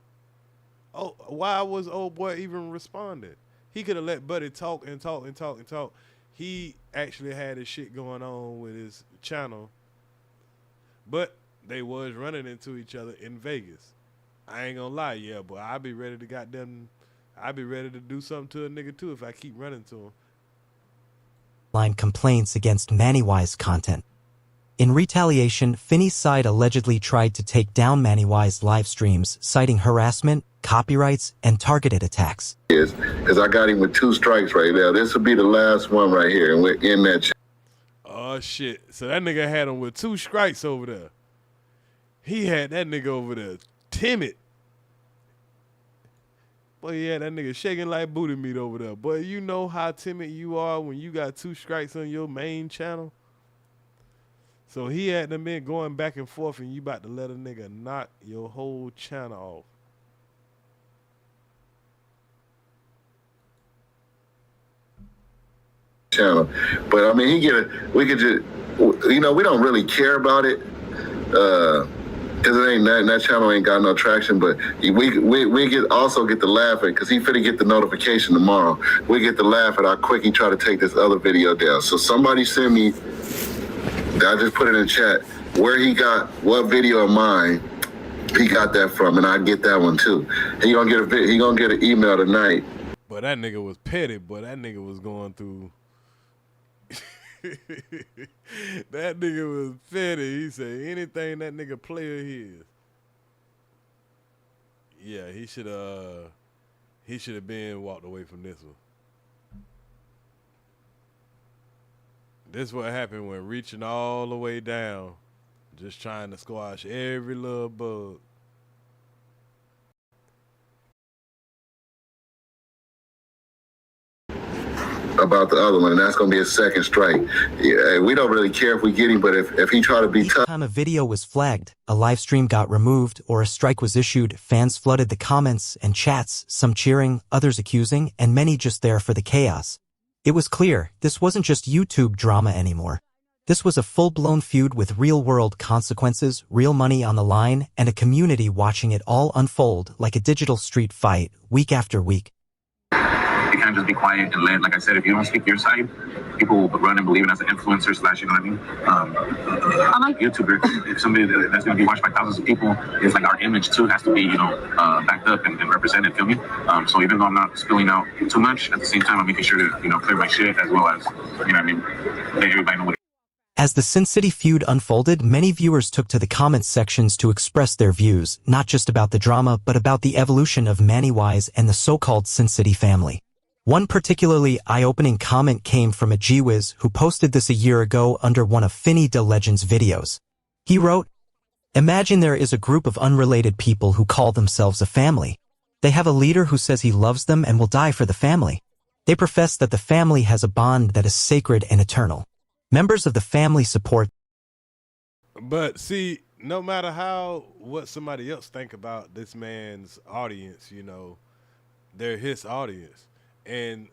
Oh, why was old boy even responding? He could have let Buddy talk and talk and talk and talk. He actually had his shit going on with his channel, but they was running into each other in Vegas. I ain't gonna lie, yeah, but I'd be ready to do something to a nigga too if I keep running to him. Line complaints against Murd3rs content. In retaliation, Finney's side allegedly tried to take down Murd3rs live streams, citing harassment, copyrights, and targeted attacks. Is I got him with 2 strikes right now. This will be the last one right here, and we're in that. Oh shit! So that nigga had him with 2 strikes over there. He had that nigga over there timid. Boy, yeah, that nigga shaking like booty meat over there. Boy, you know how timid you are when you got 2 strikes on your main channel. So he had them in going back and forth, and you about to let a nigga knock your whole channel off. Channel, but I mean, we could just, you know, we don't really care about it, because it ain't that channel ain't got no traction. But we get also get to laughing because he finna get the notification tomorrow. We get to laugh at how quick he try to take this other video down. So somebody send me. I just put it in chat where he got what video of mine he got that from, and I get that one too. He gonna get an email tonight. But that nigga was petty. But that nigga was going through. That nigga was petty. He said anything that nigga play of his. Yeah, he should have been walked away from this one. This is what happened when reaching all the way down, just trying to squash every little bug. About the other one, and that's gonna be a second strike. Yeah, we don't really care if we get him, but if he try to be tough. Each time a video was flagged, a live stream got removed, or a strike was issued, fans flooded the comments and chats, some cheering, others accusing, and many just there for the chaos. It was clear, this wasn't just YouTube drama anymore. This was a full-blown feud with real-world consequences, real money on the line, and a community watching it all unfold like a digital street fight, week after week. You can't just be quiet and let, like I said, if you don't speak your side, people will run and believe it as an influencer slash, you know what I mean? YouTuber, if somebody that's going to be watched by thousands of people, it's like our image too has to be, you know, backed up and represented, feel me? So even though I'm not spilling out too much, at the same time, I'm making sure to, you know, clear my shit as well as, you know what I mean, let everybody know what. As the Sin City feud unfolded, many viewers took to the comments sections to express their views, not just about the drama, but about the evolution of Murd3rs and the so-called Sin City family. One particularly eye-opening comment came from a G-Wiz who posted this a year ago under one of Finney the Legend's videos. He wrote, "Imagine there is a group of unrelated people who call themselves a family. They have a leader who says he loves them and will die for the family. They profess that the family has a bond that is sacred and eternal. Members of the family support." But see, no matter what somebody else think about this man's audience, you know, they're his audience. And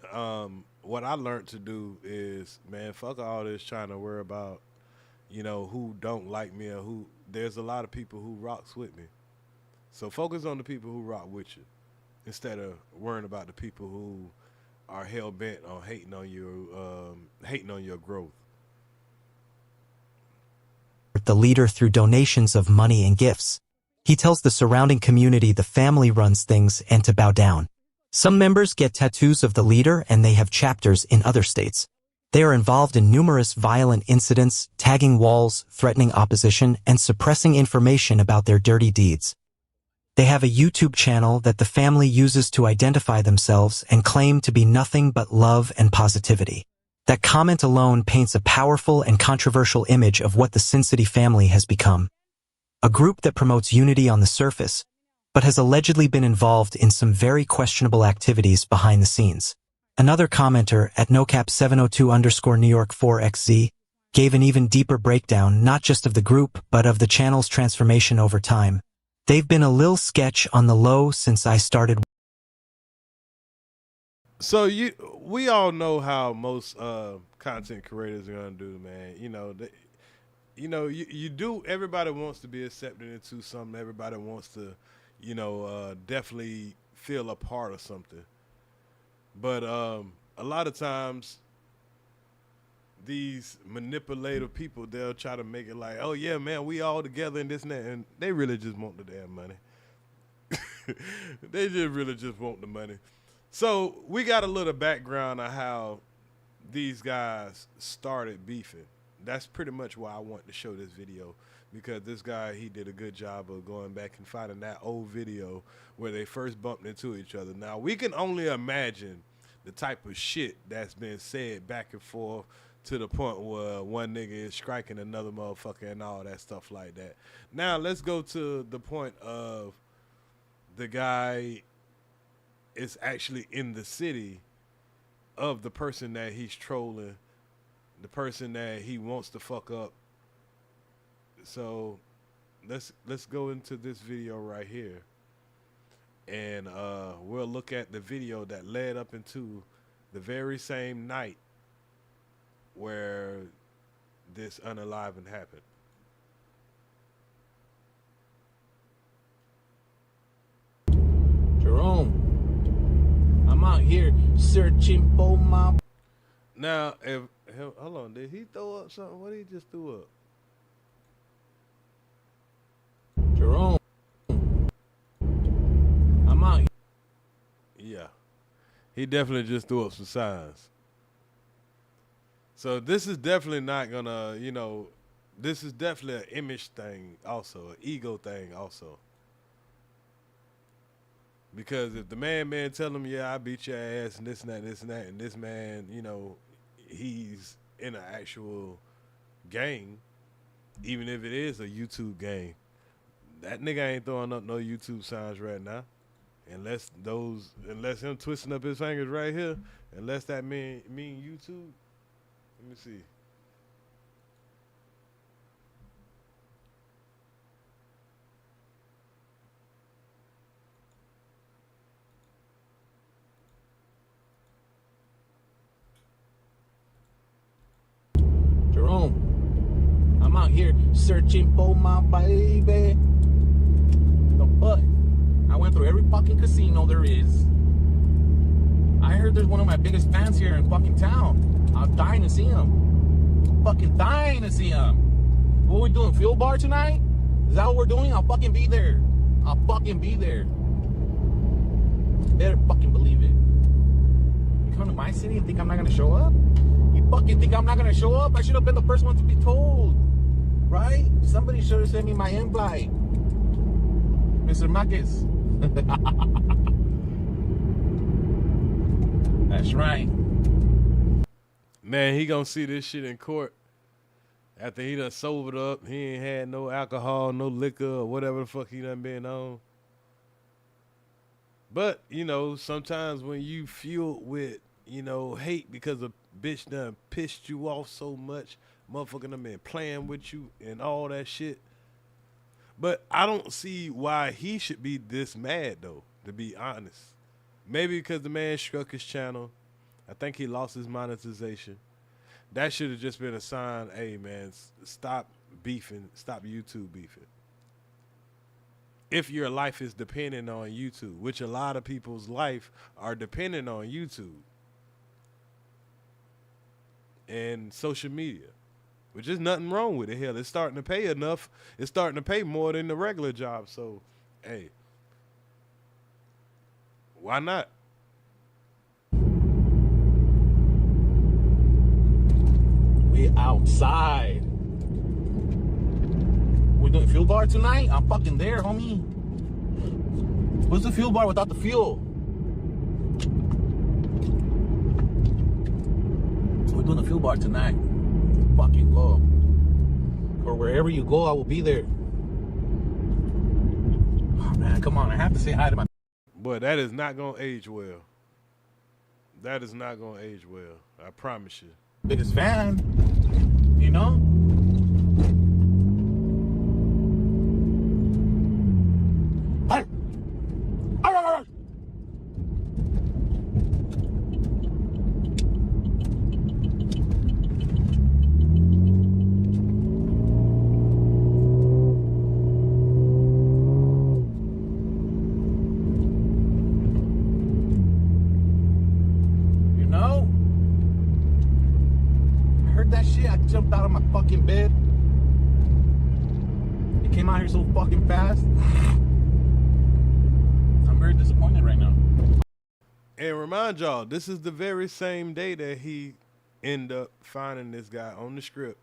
what I learned to do is, man, fuck all this trying to worry about, you know, who don't like me or who. There's a lot of people who rocks with me. So focus on the people who rock with you instead of worrying about the people who are hell bent on hating on your growth. The leader through donations of money and gifts. He tells the surrounding community the family runs things and to bow down. Some members get tattoos of the leader and they have chapters in other states. They are involved in numerous violent incidents, tagging walls, threatening opposition, and suppressing information about their dirty deeds. They have a YouTube channel that the family uses to identify themselves and claim to be nothing but love and positivity. That comment alone paints a powerful and controversial image of what the Sin City family has become. A group that promotes unity on the surface, but has allegedly been involved in some very questionable activities behind the scenes. Another commenter at nocap702_New York 4XZ gave an even deeper breakdown not just of the group but of the channel's transformation over time. They've been a lil sketch on the low since I started. So we all know how most content creators are gonna do, man. You do. Everybody wants to be accepted into something. Everybody wants to, definitely feel a part of something. But a lot of times, these manipulative people, they'll try to make it like, oh yeah, man, we all together and this and that, and they really just want the damn money. They just really just want the money. So we got a little background on how these guys started beefing. That's pretty much why I want to show this video, because this guy, he did a good job of going back and finding that old video where they first bumped into each other. Now, we can only imagine the type of shit that's been said back and forth to the point where one nigga is striking another motherfucker and all that stuff like that. Now, let's go to the point of the guy is actually in the city of the person that he's trolling, the person that he wants to fuck up. So let's go into this video right here, and we'll look at the video that led up into the very same night where this unaliving happened. Jerome, I'm out here searching for my... Now, hold on, did he throw up something? What did he just throw up? Jerome, I'm out here. Yeah, he definitely just threw up some signs. So this is definitely not gonna, this is definitely an image thing also, an ego thing also. Because if the man tell him, yeah, I beat your ass and this and that, and this man, he's in an actual gang, even if it is a YouTube gang, that nigga ain't throwing up no YouTube signs right now. Unless him twisting up his fingers right here, unless that mean YouTube. Let me see. Jerome, I'm out here searching for my baby. The fuck? I went through every fucking casino there is. I heard there's one of my biggest fans here in fucking town. I'm dying to see him. Fucking dying to see him. What are we doing? Fuel bar tonight? Is that what we're doing? I'll fucking be there. I'll fucking be there. Better fucking believe it. You come to my city and think I'm not gonna show up? You fucking think I'm not gonna show up? I should have been the first one to be told. Right? Somebody should have sent me my invite. Mr. Marcus. That's right. Man, he gonna see this shit in court after he done sobered up. He ain't had no alcohol, no liquor, or whatever the fuck he done been on. But, sometimes when you fueled with, hate because a bitch done pissed you off so much, motherfucker done been playing with you and all that shit, But I don't see why he should be this mad, though, to be honest. Maybe because the man struck his channel. I think he lost his monetization. That should have just been a sign, hey, man, stop beefing, stop YouTube beefing. If your life is dependent on YouTube, which a lot of people's life are dependent on YouTube and social media, which is nothing wrong with it. Hell, it's starting to pay enough. It's starting to pay more than the regular job. So, hey, why not? We outside. We doing fuel bar tonight? I'm fucking there, homie. What's the fuel bar without the fuel? We're doing the fuel bar tonight. Fucking go. Or wherever you go, I will be there. Oh man, come on. I have to say hi to my... Boy, that is not going to age well. That is not going to age well. I promise you. biggest fan, you know? Jumped out of my fucking bed. It came out here so fucking fast. I'm very disappointed right now. And remind y'all, this is the very same day that he ended up finding this guy on the script.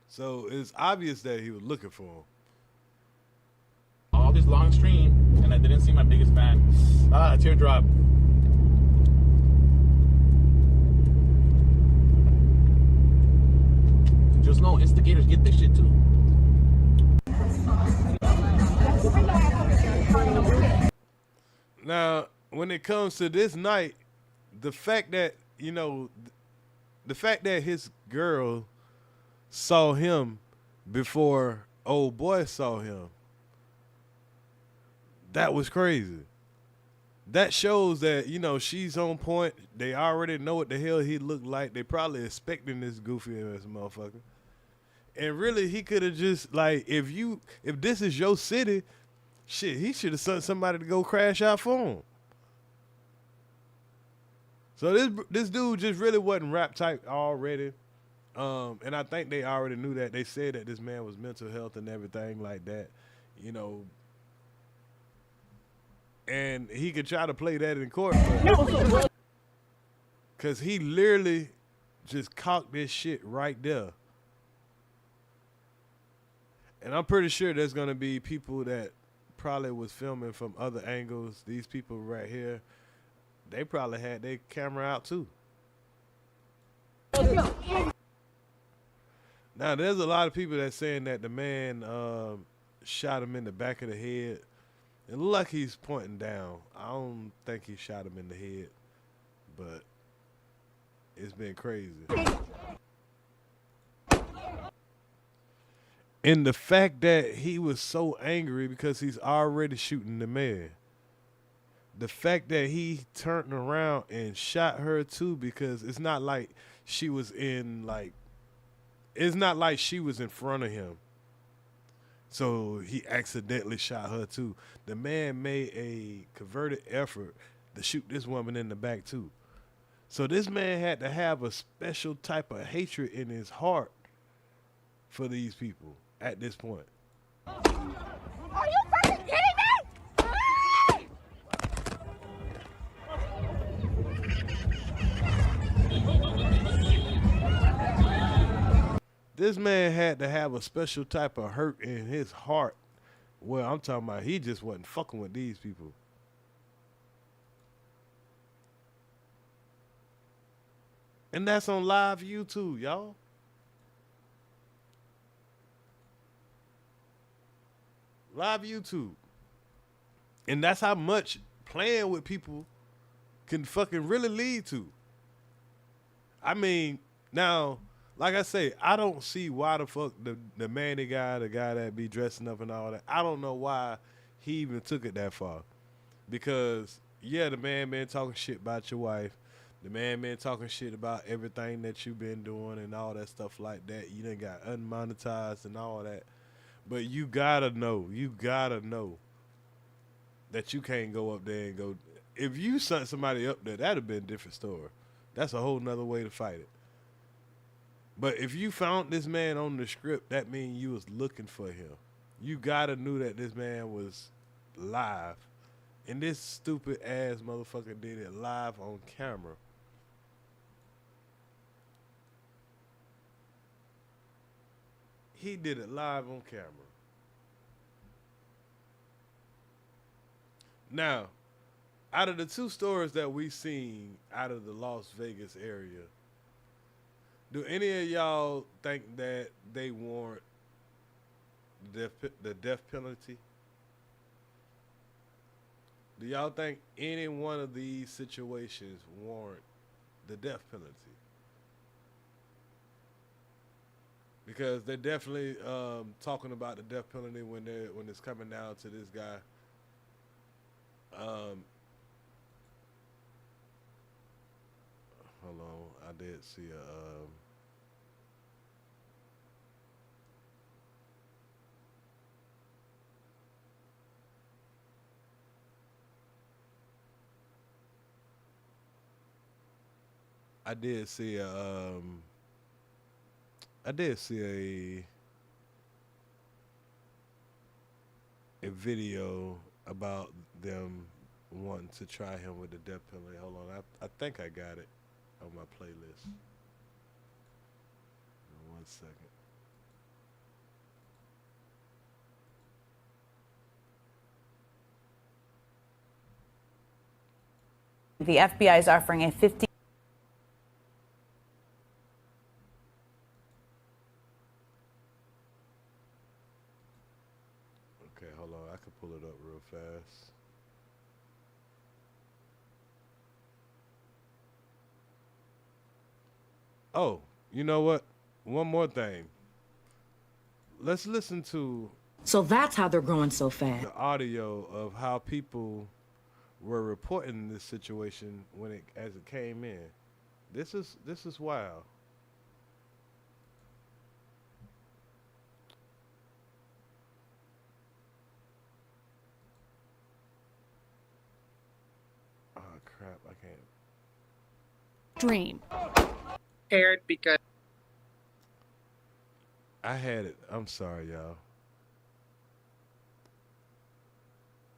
So it's obvious that he was looking for him. All this long stream, and I didn't see my biggest fan. Teardrop. Just know instigators get this shit too. Now, when it comes to this night, the fact that, you know, the fact that his girl saw him before old boy saw him, that was crazy. That shows that, you know, she's on point. They already know what the hell he looked like. They probably expecting this goofy ass motherfucker. And really, he could have just, like, if this is your city, shit, he should have sent somebody to go crash out for him. So this dude just really wasn't rap type already. And I think they already knew that. They said that this man was mental health and everything like that, you know. And he could try to play that in court. Because he literally just cocked this shit right there. And I'm pretty sure there's going to be people that probably was filming from other angles. These people right here, they probably had their camera out too. Now, there's a lot of people that's saying that the man shot him in the back of the head. It looks like he's pointing down. I don't think he shot him in the head, but it's been crazy. And the fact that he was so angry because he's already shooting the man. The fact that he turned around and shot her too, because it's not like she was in it's not like she was in front of him. So he accidentally shot her too. The man made a concerted effort to shoot this woman in the back too. So this man had to have a special type of hatred in his heart for these people at this point. Are you fucking kidding me? This man had to have a special type of hurt in his heart. Well, I'm talking about he just wasn't fucking with these people. And that's on live YouTube, y'all. Live YouTube. And that's how much playing with people can fucking really lead to. I mean, now, like I say, I don't see why the fuck the manny guy, the guy that be dressing up and all that, I don't know why he even took it that far. Because, yeah, the man been talking shit about your wife. The man been talking shit about everything that you've been doing and all that stuff like that. You done got unmonetized and all that. But you gotta know that you can't go up there and go. If you sent somebody up there, that'd have been a different story. That's a whole nother way to fight it. But if you found this man on the script, that means you was looking for him. You gotta knew that this man was live. And this stupid ass motherfucker did it live on camera. He did it live on camera. Now, out of the two stories that we seen out of the Las Vegas area, do any of y'all think that they warrant the death penalty? Do y'all think any one of these situations warrant the death penalty? Because they're definitely talking about the death penalty when it's coming down to this guy. Hold on, I did see a. I did see a video about them wanting to try him with the death penalty. Hold on, I think I got it on my playlist. 1 second. The FBI is offering a 50. Okay, hold on. I can pull it up real fast. Oh, you know what? One more thing. Let's listen to. So that's how they're growing so fast. The audio of how people were reporting this situation as it came in. This is wild. Oh crap! I can't. Dream. Aired because I had it. I'm sorry, y'all.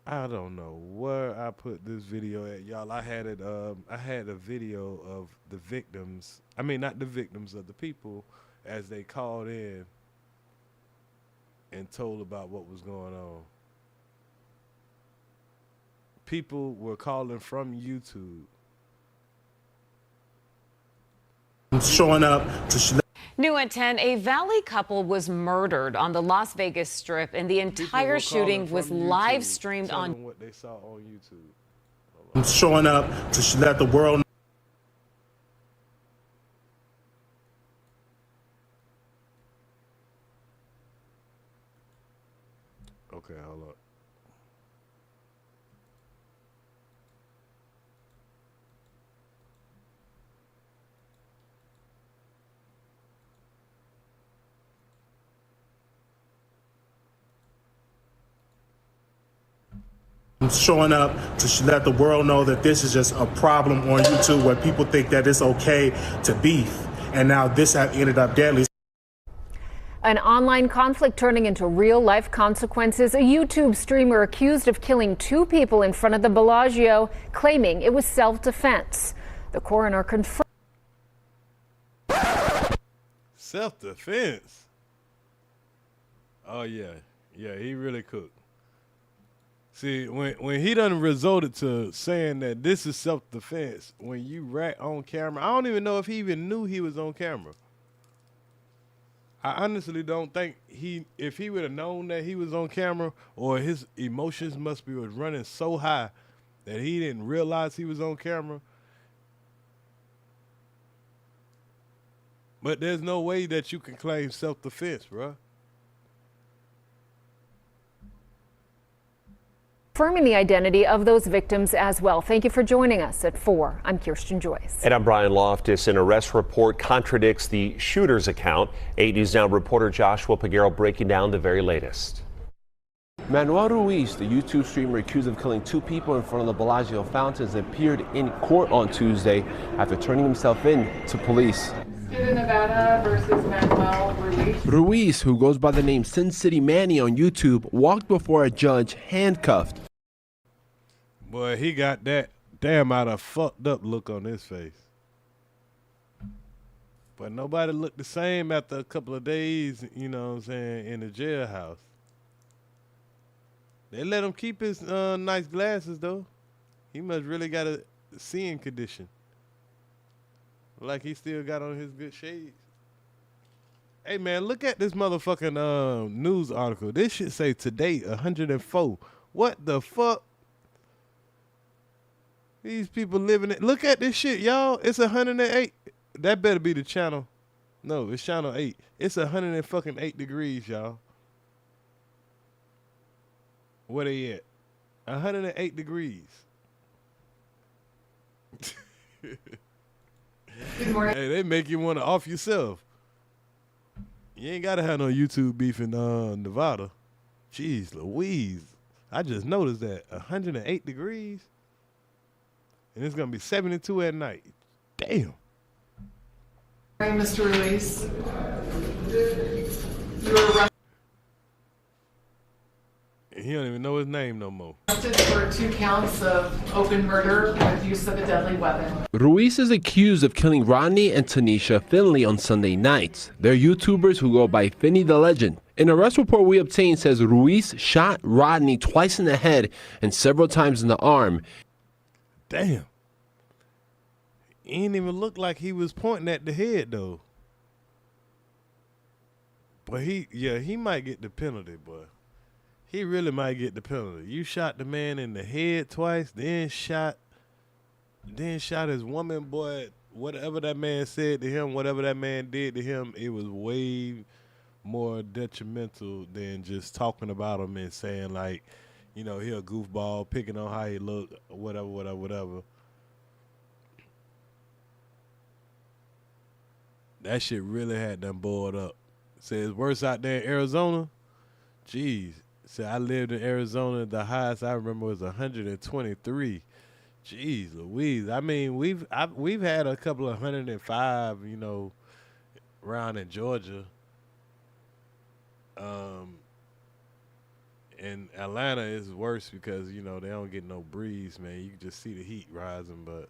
I don't know where I put this video at, y'all. I had it. I had a video of the victims. I mean, not the victims, of the people as they called in and told about what was going on. People were calling from YouTube. showing up to. New at 10, a Valley couple was murdered on the Las Vegas Strip, and the entire shooting was live streamed on. What they saw on YouTube. I'm showing up to let the world know. Okay, hold up. I'm showing up to let the world know that this is just a problem on YouTube where people think that it's okay to beef. And now this has ended up deadly. An online conflict turning into real-life consequences. A YouTube streamer accused of killing 2 people in front of the Bellagio, claiming it was self-defense. The coroner confirmed. Self-defense? Oh, yeah. Yeah, he really cooked. See, when he done resorted to saying that this is self-defense, when you rat on camera, I don't even know if he even knew he was on camera. I honestly don't think if he would have known that he was on camera, or his emotions was running so high that he didn't realize he was on camera. But there's no way that you can claim self-defense, bro. Confirming the identity of those victims as well. Thank you for joining us at 4. I'm Kirsten Joyce. And I'm Brian Loftus. An arrest report contradicts the shooter's account. 8 News Now reporter Joshua Peguero breaking down the very latest. Manuel Ruiz, the YouTube streamer accused of killing 2 people in front of the Bellagio fountains, appeared in court on Tuesday after turning himself in to police. Student Nevada versus Manuel Ruiz. Ruiz, who goes by the name Sin City Manny on YouTube, walked before a judge handcuffed. Boy, he got that damn out of fucked up look on his face. But nobody looked the same after a couple of days, you know what I'm saying, in the jailhouse. They let him keep his nice glasses, though. He must really got a seeing condition. Like he still got on his good shades. Hey, man, look at this motherfucking news article. This shit say today 104. What the fuck? These people living it. Look at this shit, y'all. It's 108. That better be the channel. No, it's channel 8. It's 108 degrees, y'all. Where they at? 108 degrees. Good morning. Hey, they make you want to off yourself. You ain't got to have no YouTube beef in Nevada. Jeez Louise. I just noticed that. 108 degrees. And it's going to be 72 at night. Damn. Hi, Mr. Ruiz. You were He don't even know his name no more. arrested for 2 counts of open murder with use of a deadly weapon. Ruiz is accused of killing Rodney and Tanisha Finley on Sunday nights. They're YouTubers who go by Finny the Legend. An arrest report we obtained says Ruiz shot Rodney twice in the head and several times in the arm. Damn. He ain't even look like he was pointing at the head, though. But he might get the penalty, boy. He really might get the penalty. You shot the man in the head twice, then shot his woman, boy. Whatever that man said to him, whatever that man did to him, it was way more detrimental than just talking about him and saying, like, you know, he a goofball, picking on how he look, whatever. That shit really had them boiled up. Says worse out there in Arizona. Jeez. So I lived in Arizona. The highest I remember was 123. Jeez Louise. I mean, we've had a couple of 105, you know, around in Georgia. In Atlanta is worse because, you know, they don't get no breeze, man. You can just see the heat rising. But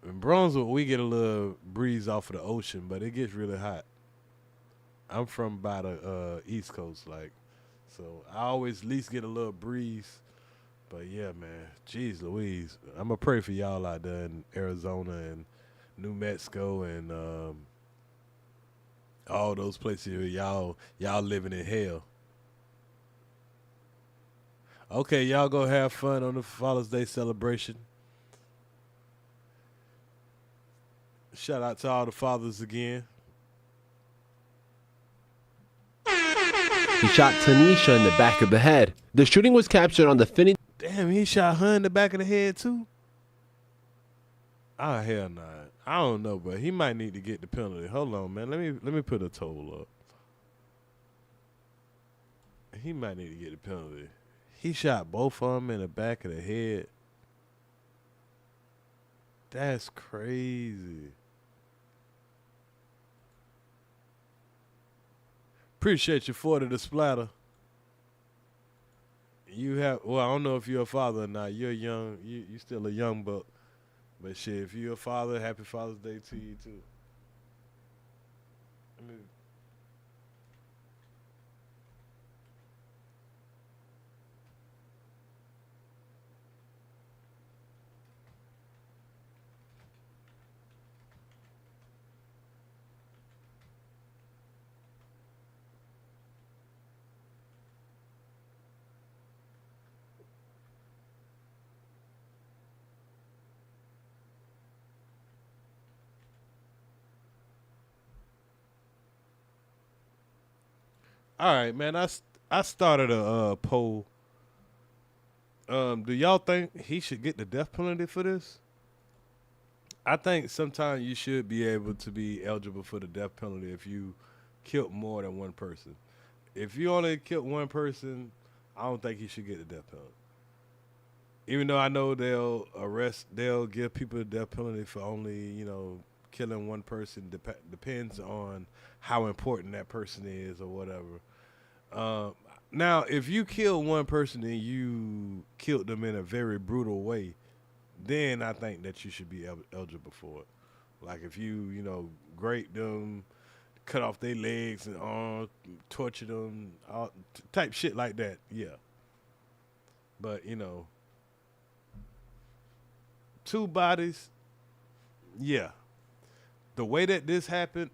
in Brunswick, we get a little breeze off of the ocean, but it gets really hot. I'm from by the East Coast, like. So I always at least get a little breeze. But yeah, man, jeez Louise. I'm going to pray for y'all out there in Arizona and New Mexico and all those places where y'all living in hell. Okay, y'all go have fun on the Father's Day celebration. Shout out to all the fathers again. He shot Tanisha in the back of the head. The shooting was captured on the Finny. Damn, he shot her in the back of the head too? Oh, hell nah. I don't know, but he might need to get the penalty. Hold on, man. Let me put a toll up. He might need to get the penalty. He shot both of them in the back of the head. That's crazy. Appreciate you for the splatter. You have, well, I don't know if you're a father or not. You're young. You still a young buck. But shit, if you're a father, happy Father's Day to you too. All right, man. I started a poll. Do y'all think he should get the death penalty for this? I think sometimes you should be able to be eligible for the death penalty if you killed more than one person. If you only killed one person, I don't think he should get the death penalty. Even though I know they'll give people the death penalty for only, killing one person. Depends on how important that person is or whatever. Now, if you kill one person and you killed them in a very brutal way, then I think that you should be eligible for it. Like if you, grape them, cut off their legs and arms, torture them, all type shit like that, yeah. But, 2 bodies, yeah. The way that this happened,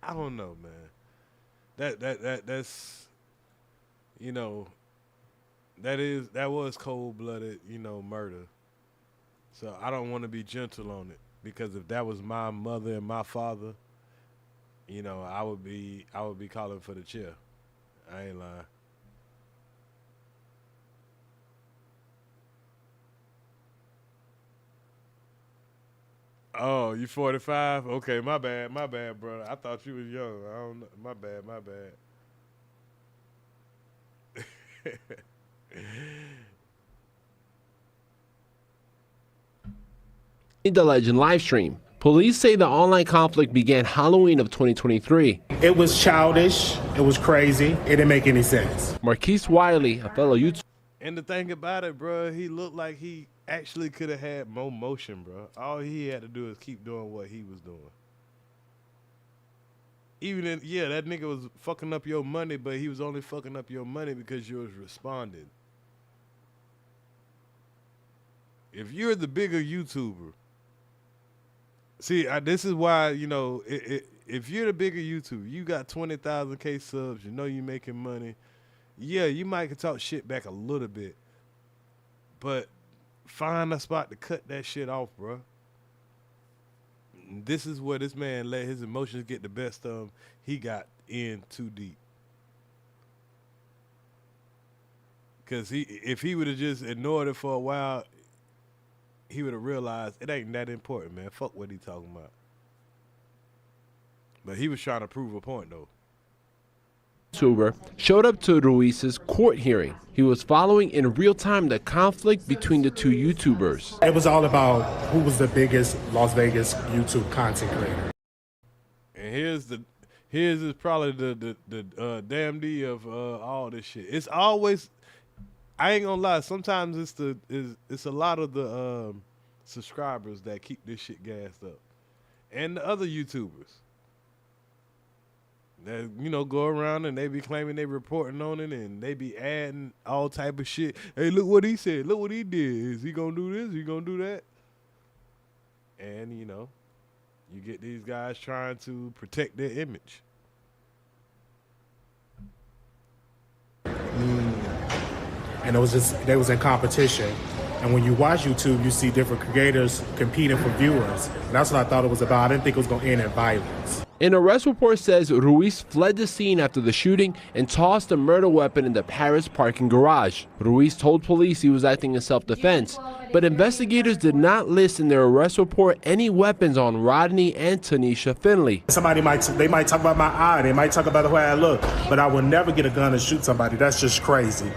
I don't know, man. That's that was cold-blooded, murder. So I don't want to be gentle on it, because if that was my mother and my father, I would be calling for the chair. I ain't lying. Oh, you 45? Okay, my bad, brother. I thought you was young. I don't know. My bad. The Legend Livestream. Police say the online conflict began Halloween of 2023. It was childish. It was crazy. It didn't make any sense. Marquise Wiley, a fellow YouTuber. And the thing about it, bro, he looked like he actually could have had more motion, bro. All he had to do is keep doing what he was doing. Even in, that nigga was fucking up your money, but he was only fucking up your money because you was responding. If you're the bigger YouTuber, see, this is why, if you're the bigger YouTuber, you got 20,000K subs, you making money. Yeah, you might can talk shit back a little bit, but find a spot to cut that shit off, bro. This is where this man let his emotions get the best of him. He got in too deep. Because if he would have just ignored it for a while, he would have realized it ain't that important, man. Fuck what he talking about. But he was trying to prove a point, though. YouTuber showed up to Reese's court hearing. He was following in real time the conflict between the 2 YouTubers. It was all about who was the biggest Las Vegas YouTube content creator. And here's probably the damn D of all this shit. It's always, I ain't gonna lie, sometimes it's a lot of the subscribers that keep this shit gassed up, and the other YouTubers that go around and they be claiming they reporting on it, and they be adding all type of shit. Hey, look what he said. Look what he did. Is he gonna do this? He gonna do that? And you get these guys trying to protect their image. And they was in competition. And when you watch YouTube, you see different creators competing for viewers. And that's what I thought it was about. I didn't think it was going to end in violence. An arrest report says Ruiz fled the scene after the shooting and tossed a murder weapon in the Paris parking garage. Ruiz told police he was acting in self-defense, but investigators did not list in their arrest report any weapons on Rodney and Tanisha Finley. They might talk about my eye, they might talk about the way I look, but I would never get a gun and shoot somebody. That's just crazy.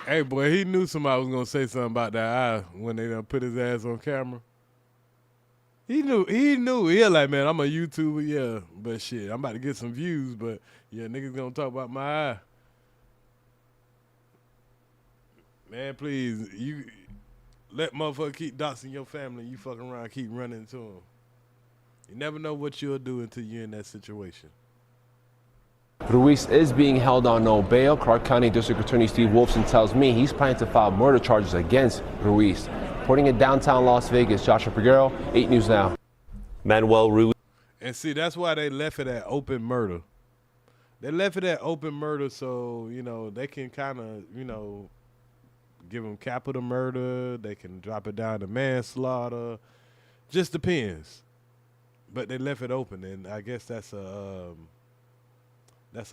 Hey, boy, he knew somebody was going to say something about that eye when they done put his ass on camera. He knew. He like, man, I'm a YouTuber, yeah, but shit, I'm about to get some views, but yeah, niggas going to talk about my eye. Man, please, you let motherfucker keep doxing your family, you fucking around, keep running into them. You never know what you'll do until you're in that situation. Ruiz is being held on no bail. Clark County District Attorney Steve Wolfson tells me he's planning to file murder charges against Ruiz. Reporting in downtown Las Vegas, Joshua Peguero, 8 News Now. Manuel Ruiz. And see, that's why they left it at open murder. They left it at open murder so, they can kind of, give them capital murder. They can drop it down to manslaughter. Just depends. But they left it open, and I guess that's an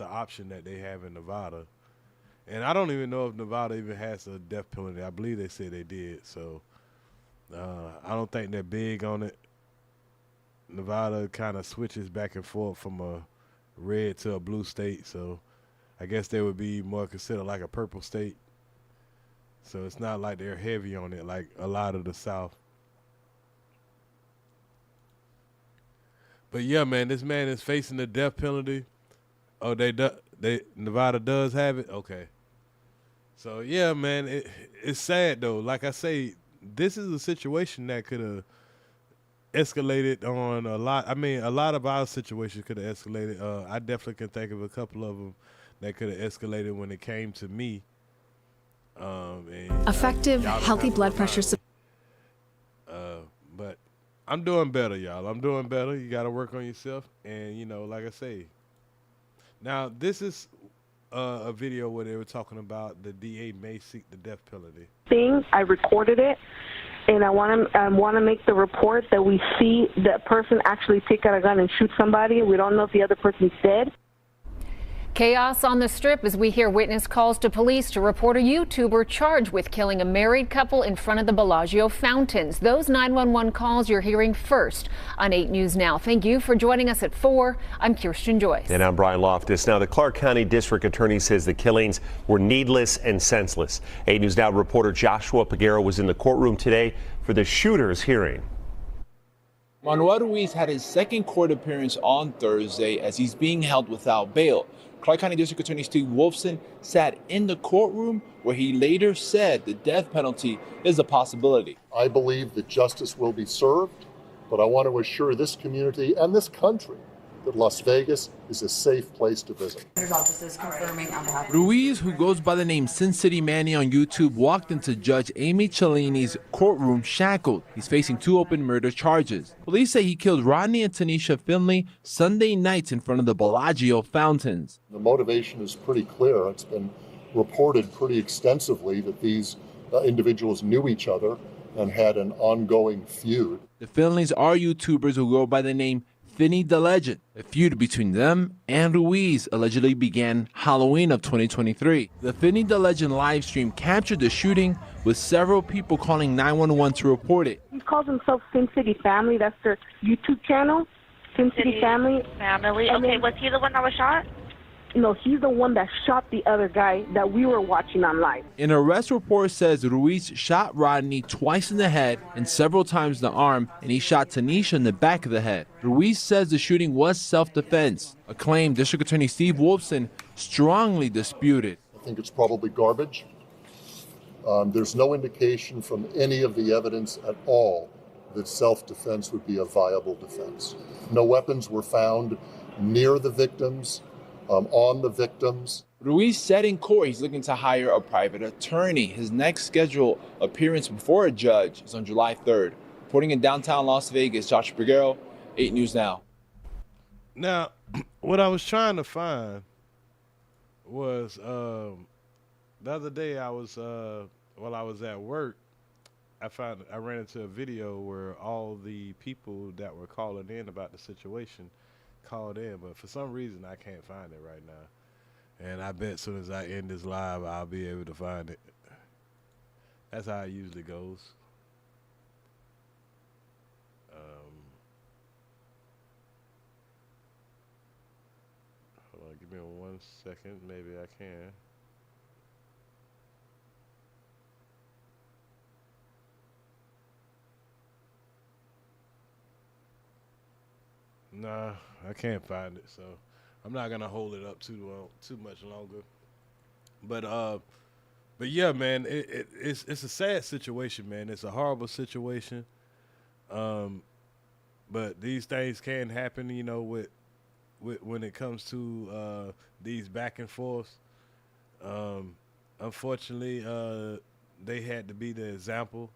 option that they have in Nevada. And I don't even know if Nevada even has a death penalty. I believe they said they did. So I don't think they're big on it. Nevada kind of switches back and forth from a red to a blue state. So I guess they would be more considered like a purple state. So it's not like they're heavy on it like a lot of the South. But yeah, man, this man is facing the death penalty. Oh, Nevada does have it? Okay. So yeah, man, it's sad though. Like I say, this is a situation that could have escalated on a lot. I mean, a lot of our situations could have escalated. I definitely can think of a couple of them that could have escalated when it came to me. Effective, healthy blood pressure support. But I'm doing better, y'all. I'm doing better. You got to work on yourself. And, you know, like I say, now this is a video where they were talking about the DA may seek the death penalty. I recorded it, and I want to make the report that we see that person actually take out a gun and shoot somebody. We don't know if the other person's dead. Chaos on the Strip as we hear witness calls to police to report a YouTuber charged with killing a married couple in front of the Bellagio fountains. Those 911 calls you're hearing first on 8 News Now. Thank you for joining us at 4. I'm Kirsten Joyce. And I'm Brian Loftus. Now, the Clark County District Attorney says the killings were needless and senseless. 8 News Now reporter Joshua Pagero was in the courtroom today for the shooter's hearing. Murd3rs had his second court appearance on Thursday as he's being held without bail. Clark County District Attorney Steve Wolfson sat in the courtroom where he later said the death penalty is a possibility. I believe that justice will be served, but I want to assure this community and this country that Las Vegas is a safe place to visit. Murd3rs, who goes by the name Sin City Manny on YouTube, walked into Judge Amy Cellini's courtroom shackled. He's facing 2 open murder charges. Police say he killed Rodney and Tanisha Finley Sunday nights in front of the Bellagio fountains. The motivation is pretty clear. It's been reported pretty extensively that these individuals knew each other and had an ongoing feud. The Finleys are YouTubers who go by the name Cenat the Legend. A feud between them and Ruiz allegedly began Halloween of 2023. The Cenat the Legend live stream captured the shooting with several people calling 911 to report it. He calls himself Sin City Family. That's their YouTube channel, Sin City Family. Okay, was he the one that was shot? No, he's the one that shot the other guy that we were watching on live. An arrest report says Ruiz shot Rodney twice in the head and several times in the arm, and he shot Tanisha in the back of the head. Ruiz says the shooting was self-defense, a claim District Attorney Steve Wolfson strongly disputed. I think it's probably garbage. There's no indication from any of the evidence at all that self-defense would be a viable defense. No weapons were found near the victims. On the victims. Ruiz said in court he's looking to hire a private attorney. His next scheduled appearance before a judge is on July 3rd. Reporting in downtown Las Vegas, Josh Pagero, 8 News Now. Now, what I was trying to find was the other day I was while I was at work, I ran into a video where all the people that were calling in about the situation called in, but for some reason I can't find it right now. And I bet as soon as I end this live, I'll be able to find it. That's how it usually goes. Hold on, give me 1 second. Maybe I can. Nah, I can't find it, so I'm not gonna hold it up too much longer. But yeah, man, it's a sad situation, man. It's a horrible situation. But these things can happen, you know, with when it comes to these back and forths. Unfortunately, they had to be the example.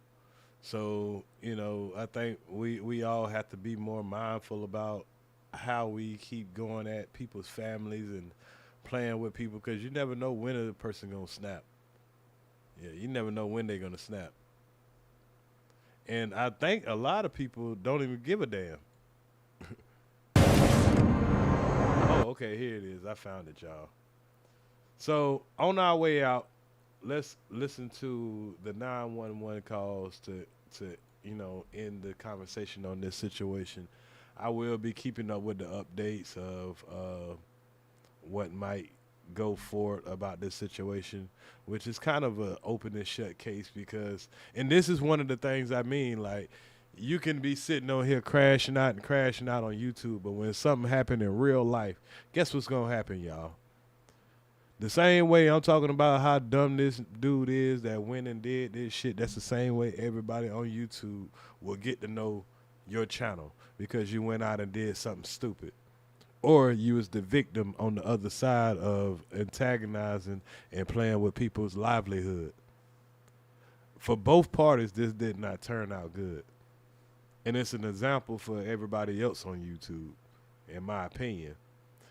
So, you know, I think we all have to be more mindful about how we keep going at people's families and playing with people, because you never know when a person gonna snap. Yeah, you never know when they're gonna snap. And I think a lot of people don't even give a damn. Oh, okay, here it is. I found it, y'all. So on our way out, let's listen to the 911 calls to end the conversation on this situation. I will be keeping up with the updates of what might go forward about this situation, which is kind of an open and shut case because, and this is one of the things I mean, like, you can be sitting on here crashing out on YouTube, but when something happened in real life, guess what's going to happen, y'all? The same way I'm talking about how dumb this dude is that went and did this shit, that's the same way everybody on YouTube will get to know your channel because you went out and did something stupid. Or you was the victim on the other side of antagonizing and playing with people's livelihood. For both parties, this did not turn out good. And it's an example for everybody else on YouTube, in my opinion.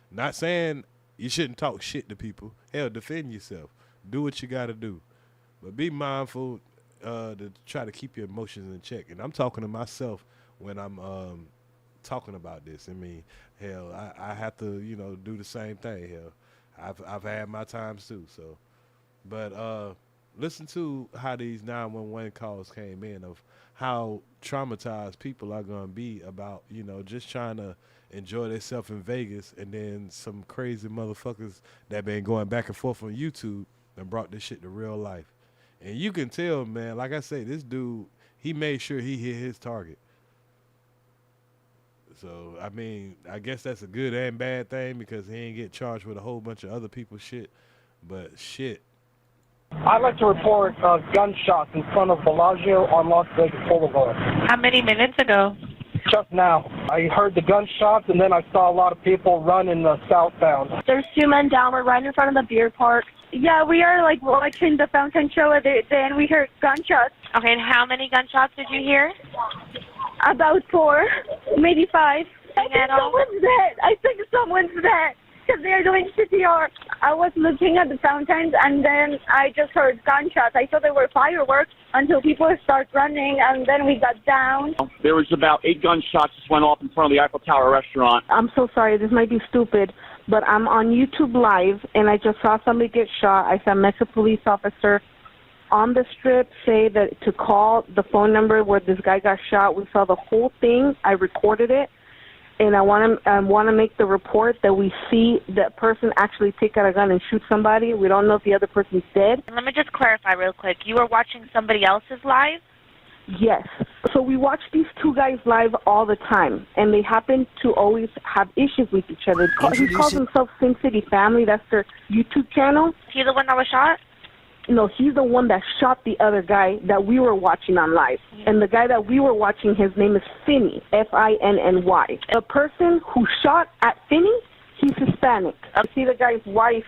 Not saying you shouldn't talk shit to people. Hell, defend yourself. Do what you got to do. But be mindful to try to keep your emotions in check. And I'm talking to myself when I'm talking about this. I mean, hell, I have to, do the same thing. Hell, I've had my times too. So, but listen to how these 911 calls came in of how traumatized people are going to be about, just trying to enjoy themselves in Vegas, and then some crazy motherfuckers that been going back and forth on YouTube and brought this shit to real life. And you can tell, man, like I say, this dude, he made sure he hit his target. So, I mean, I guess that's a good and bad thing because he ain't get charged with a whole bunch of other people's shit. But shit. I'd like to report gunshots in front of Bellagio on Las Vegas Boulevard. How many minutes ago? Just now. I heard the gunshots, and then I saw a lot of people run in the southbound. There's 2 men down. We're right in front of the beer park. Yeah, we are watching the fountain show, then we heard gunshots. Okay, and how many gunshots did you hear? About 4, maybe 5. I think someone's dead. Because they're doing CPR. I was looking at the fountains, and then I just heard gunshots. I thought they were fireworks until people start running, and then we got down. There was about 8 gunshots just went off in front of the Eiffel Tower restaurant. I'm so sorry. This might be stupid, but I'm on YouTube Live, and I just saw somebody get shot. I saw a Mexican police officer on the strip say that to call the phone number where this guy got shot. We saw the whole thing. I recorded it. And I want to make the report that we see that person actually take out a gun and shoot somebody. We don't know if the other person's dead. Let me just clarify real quick. You were watching somebody else's live? Yes. So we watch these 2 guys live all the time, and they happen to always have issues with each other. He calls himself Sin City Family. That's their YouTube channel. Is he the one that was shot? No, he's the one that shot the other guy that we were watching on live. And the guy that we were watching, his name is Finney, F-I-N-N-Y. The person who shot at Finney, he's Hispanic. I see the guy's wife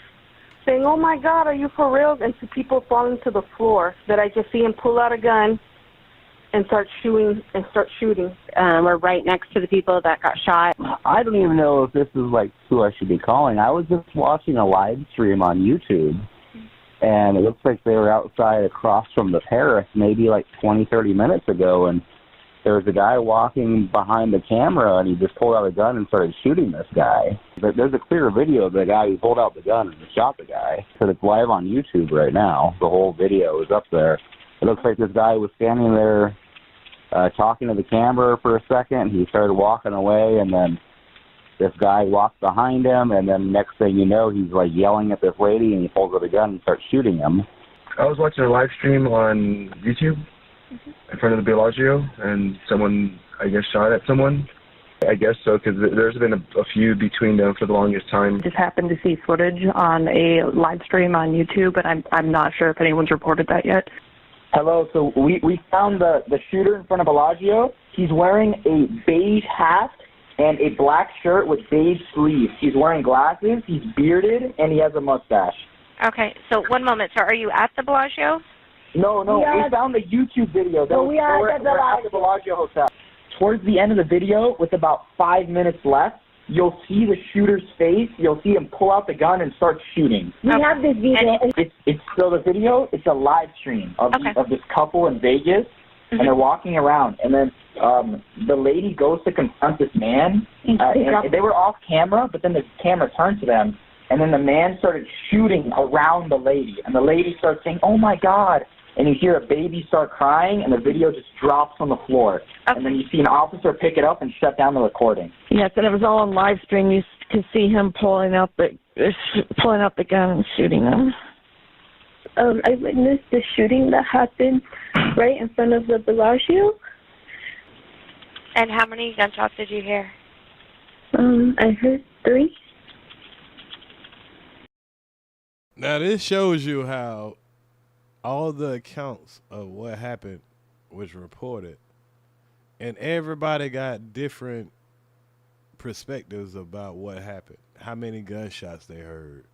saying, "Oh my God, are you for real?" And to people falling to the floor that I just see him pull out a gun and start shooting. We're right next to the people that got shot. I don't even know if this is who I should be calling. I was just watching a live stream on YouTube. And it looks like they were outside across from the Paris maybe 20, 30 minutes ago. And there was a guy walking behind the camera, and he just pulled out a gun and started shooting this guy. But there's a clear video of the guy who pulled out the gun and shot the guy. So it's live on YouTube right now. The whole video is up there. It looks like this guy was standing there talking to the camera for a second. He started walking away, and then this guy walked behind him, and then next thing you know, he's yelling at this lady, and he pulls out a gun and starts shooting him. I was watching a live stream on YouTube in front of the Bellagio, and someone, I guess, shot at someone. I guess so, because there's been a feud between them for the longest time. Just happened to see footage on a live stream on YouTube, but I'm not sure if anyone's reported that yet. Hello, so we found the shooter in front of Bellagio. He's wearing a beige hat and a black shirt with beige sleeves. He's wearing glasses, he's bearded, and he has a mustache. Okay, so one moment, sir. Are you at the Bellagio? No, we found the YouTube video. We are at the Bellagio Hotel. Towards the end of the video, with about 5 minutes left, you'll see the shooter's face. You'll see him pull out the gun and start shooting. We have this video. It's So the video, it's a live stream of this couple in Vegas, and they're walking around, and then the lady goes to confront this man, and they were off camera, but then the camera turned to them, and then the man started shooting around the lady, and the lady starts saying, "Oh my God," and you hear a baby start crying, and the video just drops on the floor, and then you see an officer pick it up and shut down the recording. Yes, and it was all on live stream. You could see him pulling out the gun and shooting them. I witnessed the shooting that happened right in front of the Bellagio. And how many gunshots did you hear? I heard 3. Now this shows you how all the accounts of what happened was reported, and everybody got different perspectives about what happened, how many gunshots they heard,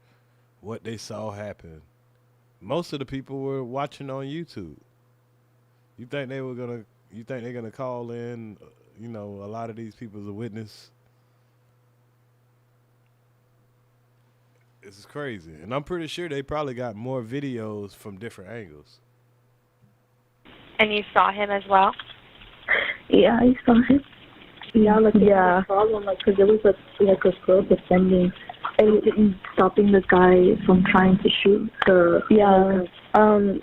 what they saw happen. Most of the people were watching on YouTube. You think they're gonna call in, a lot of these people as a witness? This is crazy. And I'm pretty sure they probably got more videos from different angles. And you saw him as well? Yeah, I saw him. Yeah, yeah. Problem, because there was a girl defending and stopping the guy from trying to shoot the. Yeah.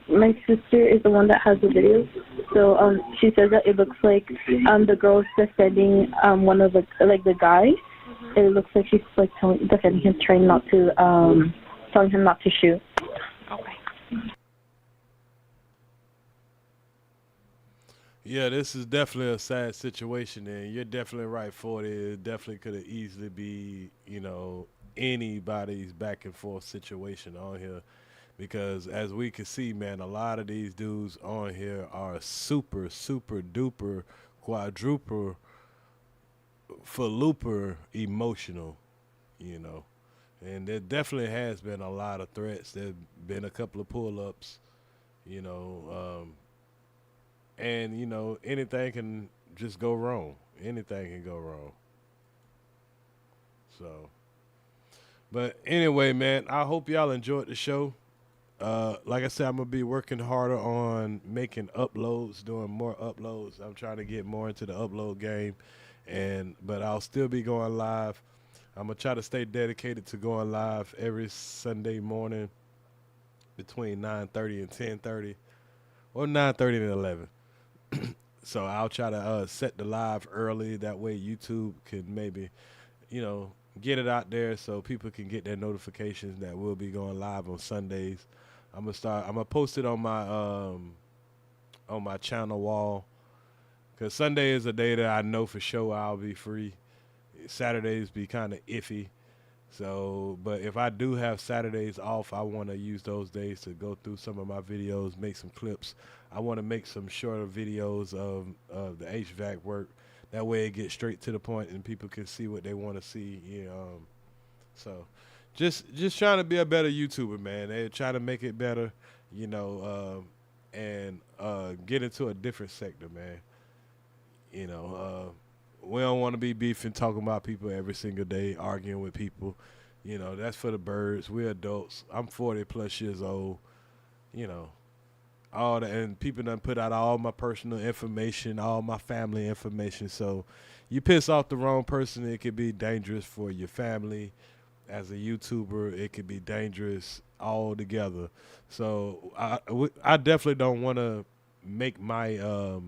My sister is the one that has the video, so she says that it looks like the girl's defending one of the guy. It looks like she's defending him, telling him not to shoot. Okay. Yeah, this is definitely a sad situation, and you're definitely right, 40. It definitely could have easily be, anybody's back and forth situation on here, because as we can see, man, a lot of these dudes on here are super, super duper, quadruple, faluper emotional, and there definitely has been a lot of threats. There's been a couple of pull-ups, and anything can just go wrong. Anything can go wrong. So, but anyway, man, I hope y'all enjoyed the show. Like I said, I'm gonna be working harder on making uploads, doing more uploads. I'm trying to get more into the upload game, but I'll still be going live. I'm gonna try to stay dedicated to going live every Sunday morning between 9:30 and 10:30, or 9:30 and 11. So I'll try to set the live early. That way YouTube can maybe, get it out there so people can get their notifications that we'll be going live on Sundays. I'm gonna post it on my channel wall, because Sunday is a day that I know for sure I'll be free. Saturdays be kind of iffy. So, but if I do have Saturdays off, I want to use those days to go through some of my videos, make some clips. I want to make some shorter videos of the HVAC work. That way it gets straight to the point and people can see what they want to see. So just trying to be a better YouTuber, man. They're trying to make it better, and get into a different sector, man. We don't want to be beefing, talking about people every single day, arguing with people. That's for the birds. We're adults. I'm 40 plus years old. And people done put out all my personal information, all my family information. So you piss off the wrong person, it could be dangerous for your family. As a YouTuber, it could be dangerous altogether. So I definitely don't want to make my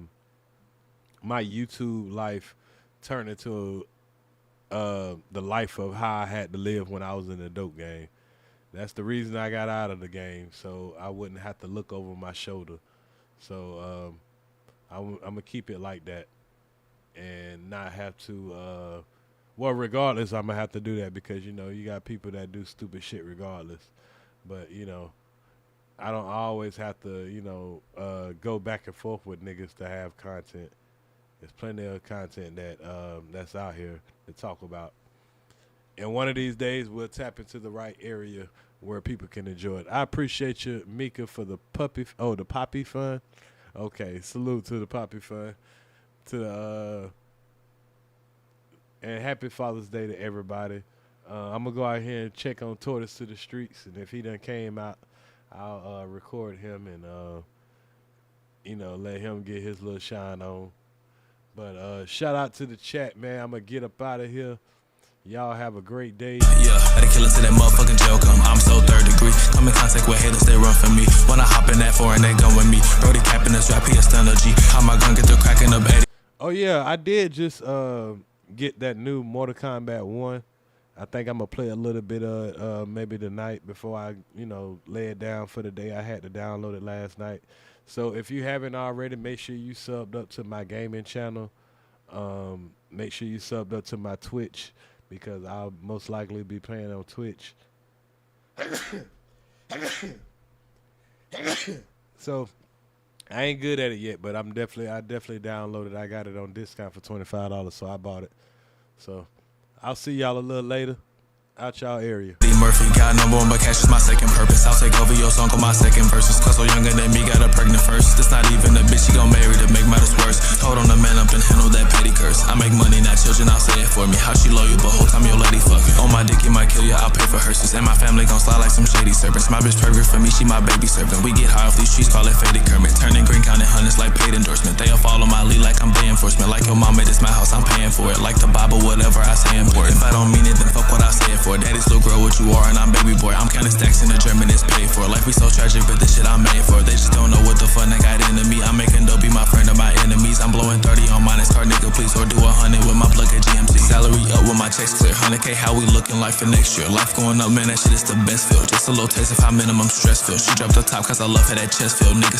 my YouTube life turn into the life of how I had to live when I was in the dope game. That's the reason I got out of the game, so I wouldn't have to look over my shoulder. So I'm gonna keep it like that, and not have to. Well, regardless, I'm gonna have to do that because you got people that do stupid shit regardless. But I don't always have to go back and forth with niggas to have content. There's plenty of content that's out here to talk about. And one of these days, we'll tap into the right area where people can enjoy it. I appreciate you, Mika, for the the Poppy Fund. Okay, salute to the Poppy Fund. And happy Father's Day to everybody. I'm going to go out here and check on Tortoise to the Streets. And if he done came out, I'll record him and let him get his little shine on. But shout out to the chat, man. I'm gonna get up out of here. Y'all have a great day. Yeah, had to kill it to that motherfucking jail come. I'm so third degree. Come in contact with haters, they run for me. When I hop in that foreign, they gun with me. Brody capping this rap, he a stunner G. How am I gonna get through cracking up 80? Oh yeah, I did just get that new Mortal Kombat 1. I think I'm gonna play a little bit of maybe tonight before I, lay it down for the day. I had to download it last night. So if you haven't already, make sure you subbed up to my gaming channel. Make sure you subbed up to my Twitch, because I'll most likely be playing on Twitch. So I ain't good at it yet, but I definitely downloaded it. I got it on discount for $25, so I bought it. So I'll see y'all a little later. Out y'all area. D. Murphy got number one, but cash is my second purpose. I'll take over your song on my second verses. Cause so younger than me, got her pregnant first. This not even a bitch, she gon' marry to make matters worse. Hold on a man up and handle that petty curse. I make money, not children, I'll say it for me. How she loyal, but whole time your lady fucking. On my dick, you might kill you, I'll pay for hearses. And my family gon' slide like some shady serpents. My bitch perfect for me, she my baby servant. We get high off these streets, call it faded Kermit. Turning green, counting hundreds like paid endorsement. They'll follow my lead like I'm the enforcement. Like your mama, this my house, I'm paying for it. Like the Bible, whatever I say important. If I don't mean it, then fuck what I say it for. Daddy's little girl, what you are, and I'm baby boy. I'm counting stacks in the German, it's paid for. Life be so tragic, but this shit I'm made for. They just don't know what the fuck they got into me. I'm making dope, be my friend of my enemies. I'm blowing 30 on minus card, nigga, please. Or do 100 with my plug at GMC. Salary up with my checks clear. 100K, how we looking like for next year? Life going up, man, that shit is the best feel. Just a little taste of how minimum stress feel. She dropped the top, cause I love her, that chest feel. Niggas